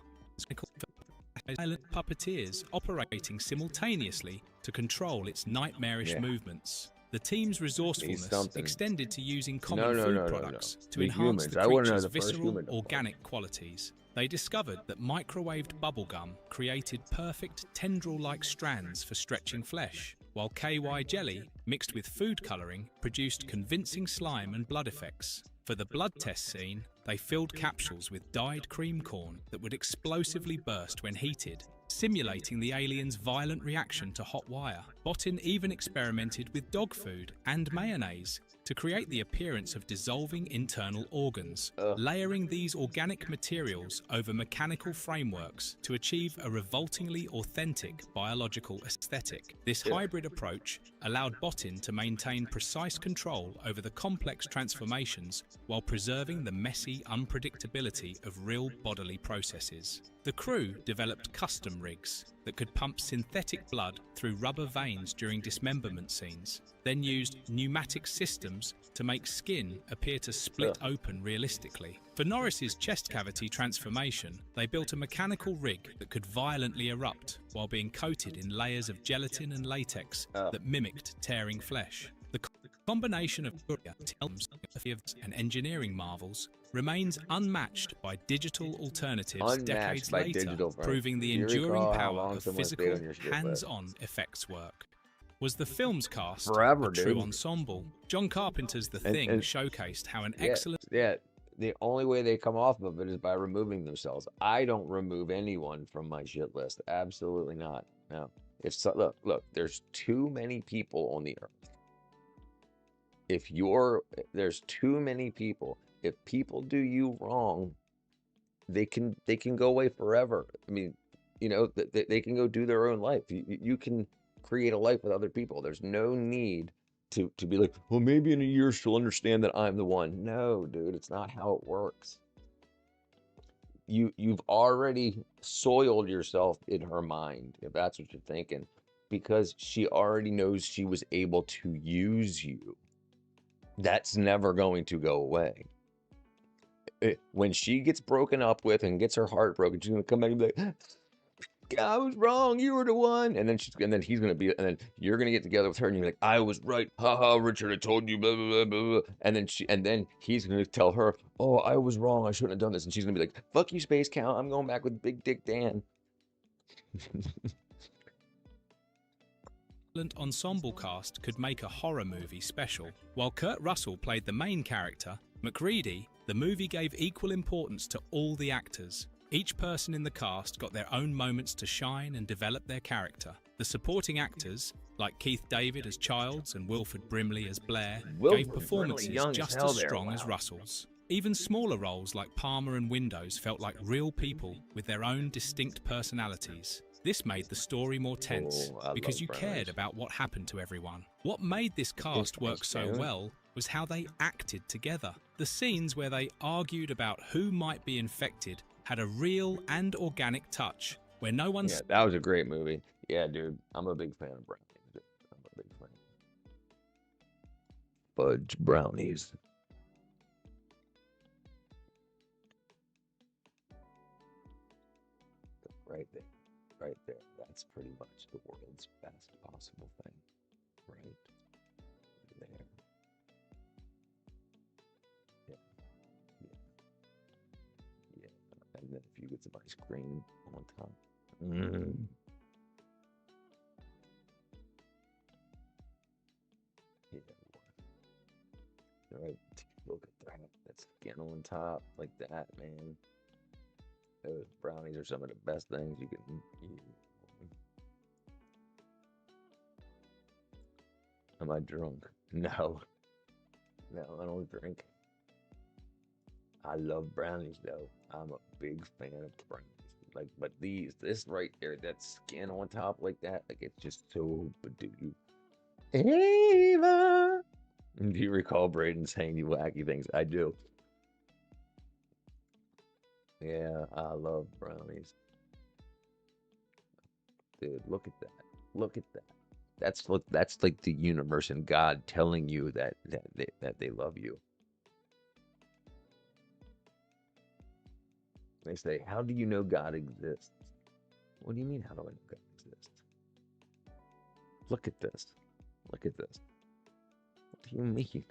Silent puppeteers operating simultaneously to control its nightmarish movements. The team's resourcefulness extended to using common food products to enhance the creature's visceral, organic qualities. they discovered that microwaved bubblegum created perfect tendril-like strands for stretching flesh, while KY jelly, mixed with food colouring, produced convincing slime and blood effects. For the blood test scene, they filled capsules with dyed cream corn that would explosively burst when heated, simulating the aliens' violent reaction to hot wire. Botin even experimented with dog food and mayonnaise to create the appearance of dissolving internal organs, layering these organic materials over mechanical frameworks to achieve a revoltingly authentic biological aesthetic. This hybrid approach allowed Botin to maintain precise control over the complex transformations while preserving the messy unpredictability of real bodily processes. The crew developed custom rigs that could pump synthetic blood through rubber veins during dismemberment scenes, then used pneumatic systems to make skin appear to split open realistically. For Norris's chest cavity transformation, they built a mechanical rig that could violently erupt while being coated in layers of gelatin and latex that mimicked tearing flesh. The combination of films and engineering marvels remains unmatched by digital alternatives decades later, proving the enduring power of physical, hands-on effects work. Was the film's cast a true ensemble? John Carpenter's The Thing showcased how an excellent...
Yeah, the only way they come off of it is by removing themselves. I don't remove anyone from my shit list. Absolutely not. No. If so, look, there's too many people on the earth. There's too many people. If people do you wrong, they can go away forever. I mean, you know, they can go do their own life. You can create a life with other people. There's no need to be like, well, maybe in a year she'll understand that I'm the one. No, dude, it's not how it works. You've already soiled yourself in her mind, if that's what you're thinking, because she already knows she was able to use you. That's never going to go away. When she gets broken up with and gets her heart broken, she's gonna come back and be like, I was wrong, you were the one. And then you're gonna get together with her and you're like, I was right. Haha, Richard, I told you, blah, blah, blah, blah. And then he's gonna tell her, oh, I was wrong, I shouldn't have done this. And she's gonna be like, fuck you, Space Count, I'm going back with Big Dick Dan.
Ensemble cast could make a horror movie special. While Kurt Russell played the main character, MacReady, the movie gave equal importance to all the actors. Each person in the cast got their own moments to shine and develop their character. The supporting actors, like Keith David as Childs and Wilford Brimley as Blair, gave performances just as strong as Russell's. Even smaller roles like Palmer and Windows felt like real people with their own distinct personalities. This made the story more tense because you cared about what happened to everyone. What made this cast work so well was how they acted together. The scenes where they argued about who might be infected had a real and organic touch, where no one...
Yeah, that was a great movie. Yeah, dude, I'm a big fan of brownies. I'm a big fan. Fudge brownies. Right there. Right there. That's pretty much the world's best possible thing. Right there. Yeah. Yeah. Yeah. And then if you get some ice cream on top. Yeah. All right. Look at that. That skin on top like that, man. Those brownies are some of the best things you can eat. Am I drunk? No. No, I don't drink. I love brownies though. I'm a big fan of brownies. Like, but this right there, that skin on top like that, like it's just so badoo. Ava! Do you recall Braden saying you wacky things? I do. Yeah, I love brownies. Dude, look at that. Look at that. That's like the universe and God telling you that they love you. They say, how do you know God exists? What do you mean, how do I know God exists? Look at this. Look at this. What do you mean?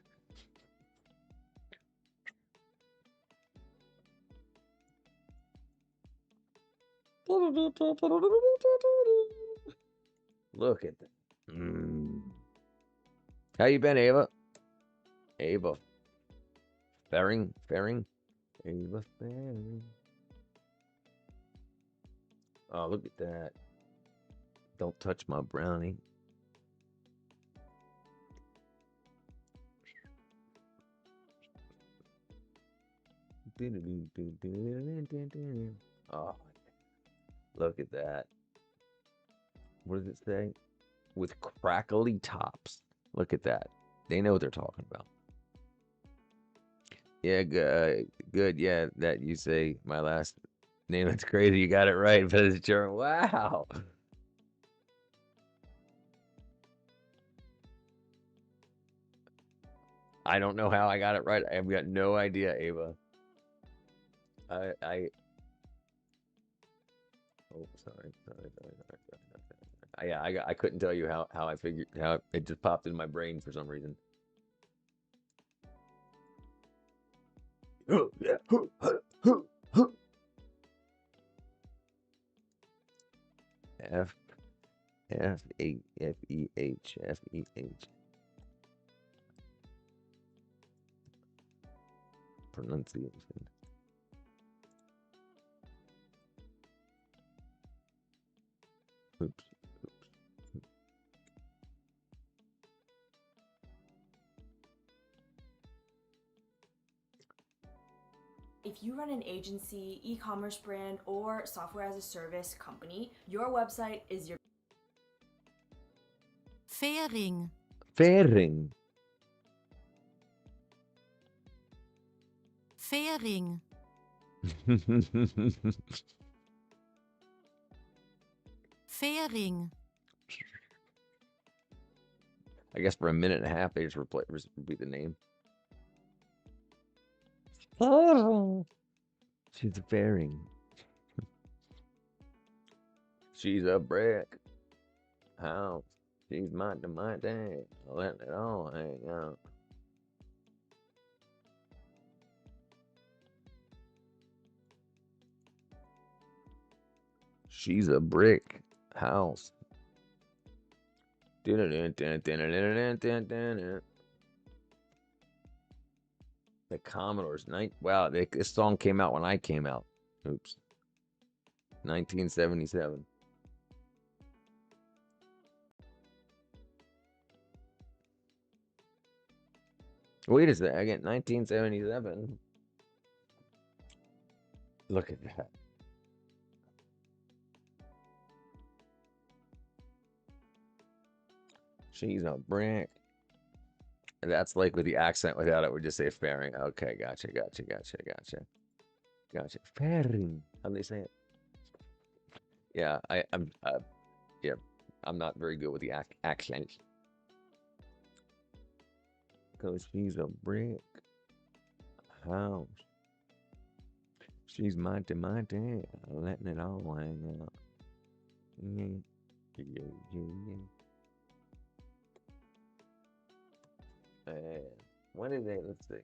Look at that. How you been, Ava? Ava. Fairing? Ava Fairing. Oh, look at that. Don't touch my brownie. Oh, look at that. What does it say? With crackly tops. Look at that. They know what they're talking about. Yeah, good. Yeah, that you say my last name. It's crazy. You got it right, but it's German. Wow. I don't know how I got it right. I've got no idea, Ava. Oh, sorry. Yeah, I couldn't tell you how I figured, how it just popped in my brain for some reason. F-E-H. Pronunciation. Oops.
If you run an agency, e-commerce brand, or software as a service company, your website is your
Fairing.
Fairing.
Fairing. Fairing.
I guess for a minute and a half they just repeat the name. She's a fairing. She's a brick house. She's my dad. Letting it all hang out. She's a brick house. The Commodores. Wow, this song came out when I came out. Oops. 1977. Wait a second. 1977. Look at that. She's a brick. That's like with the accent. Without it, would just say fairing. Okay, gotcha. Fairing. How do they say it? Yeah, I'm not very good with the accent. Because she's a brick house. She's my dad, letting it all hang out. Yeah. When did they? Let's see.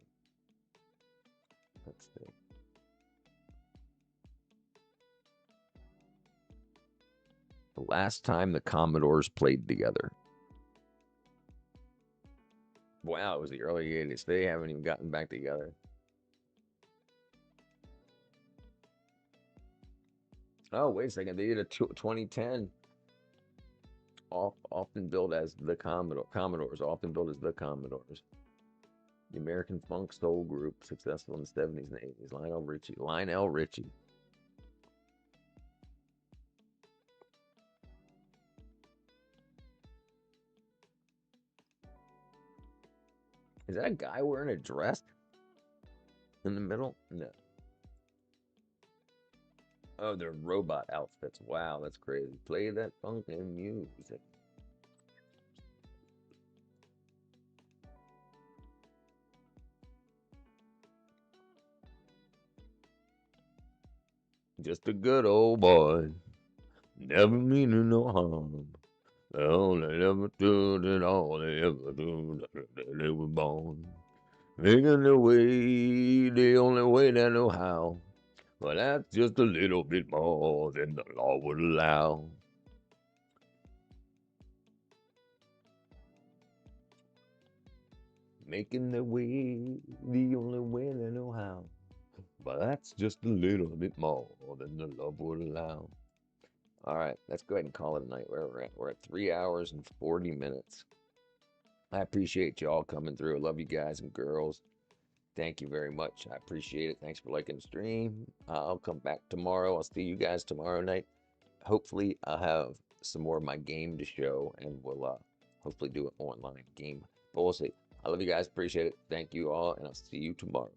The last time the Commodores played together. Wow, it was the early 80s. They haven't even gotten back together. Oh, wait a second. They did a 2010. Often billed as the Commodores. Often billed as the Commodores. The American funk soul group, successful in the 70s and 80s. Lionel Richie. Is that a guy wearing a dress in the middle? No. Oh, they're robot outfits. Wow, that's crazy. Play that funkin' music. Just a good old boy. Never meaning no harm. All they ever do and all they ever do, they were born. Making their way, the only way they know how. But that's just a little bit more than the law would allow. Making their way the only way they know how. But that's just a little bit more than the love would allow. All right, let's go ahead and call it a night. Where we're at? We're at 3 hours and 40 minutes. I appreciate you all coming through. I love you guys and girls. Thank you very much. I appreciate it. Thanks for liking the stream. I'll come back tomorrow. I'll see you guys tomorrow night. Hopefully, I'll have some more of my game to show, and we'll hopefully do an online game. But we'll see. I love you guys. Appreciate it. Thank you all, and I'll see you tomorrow.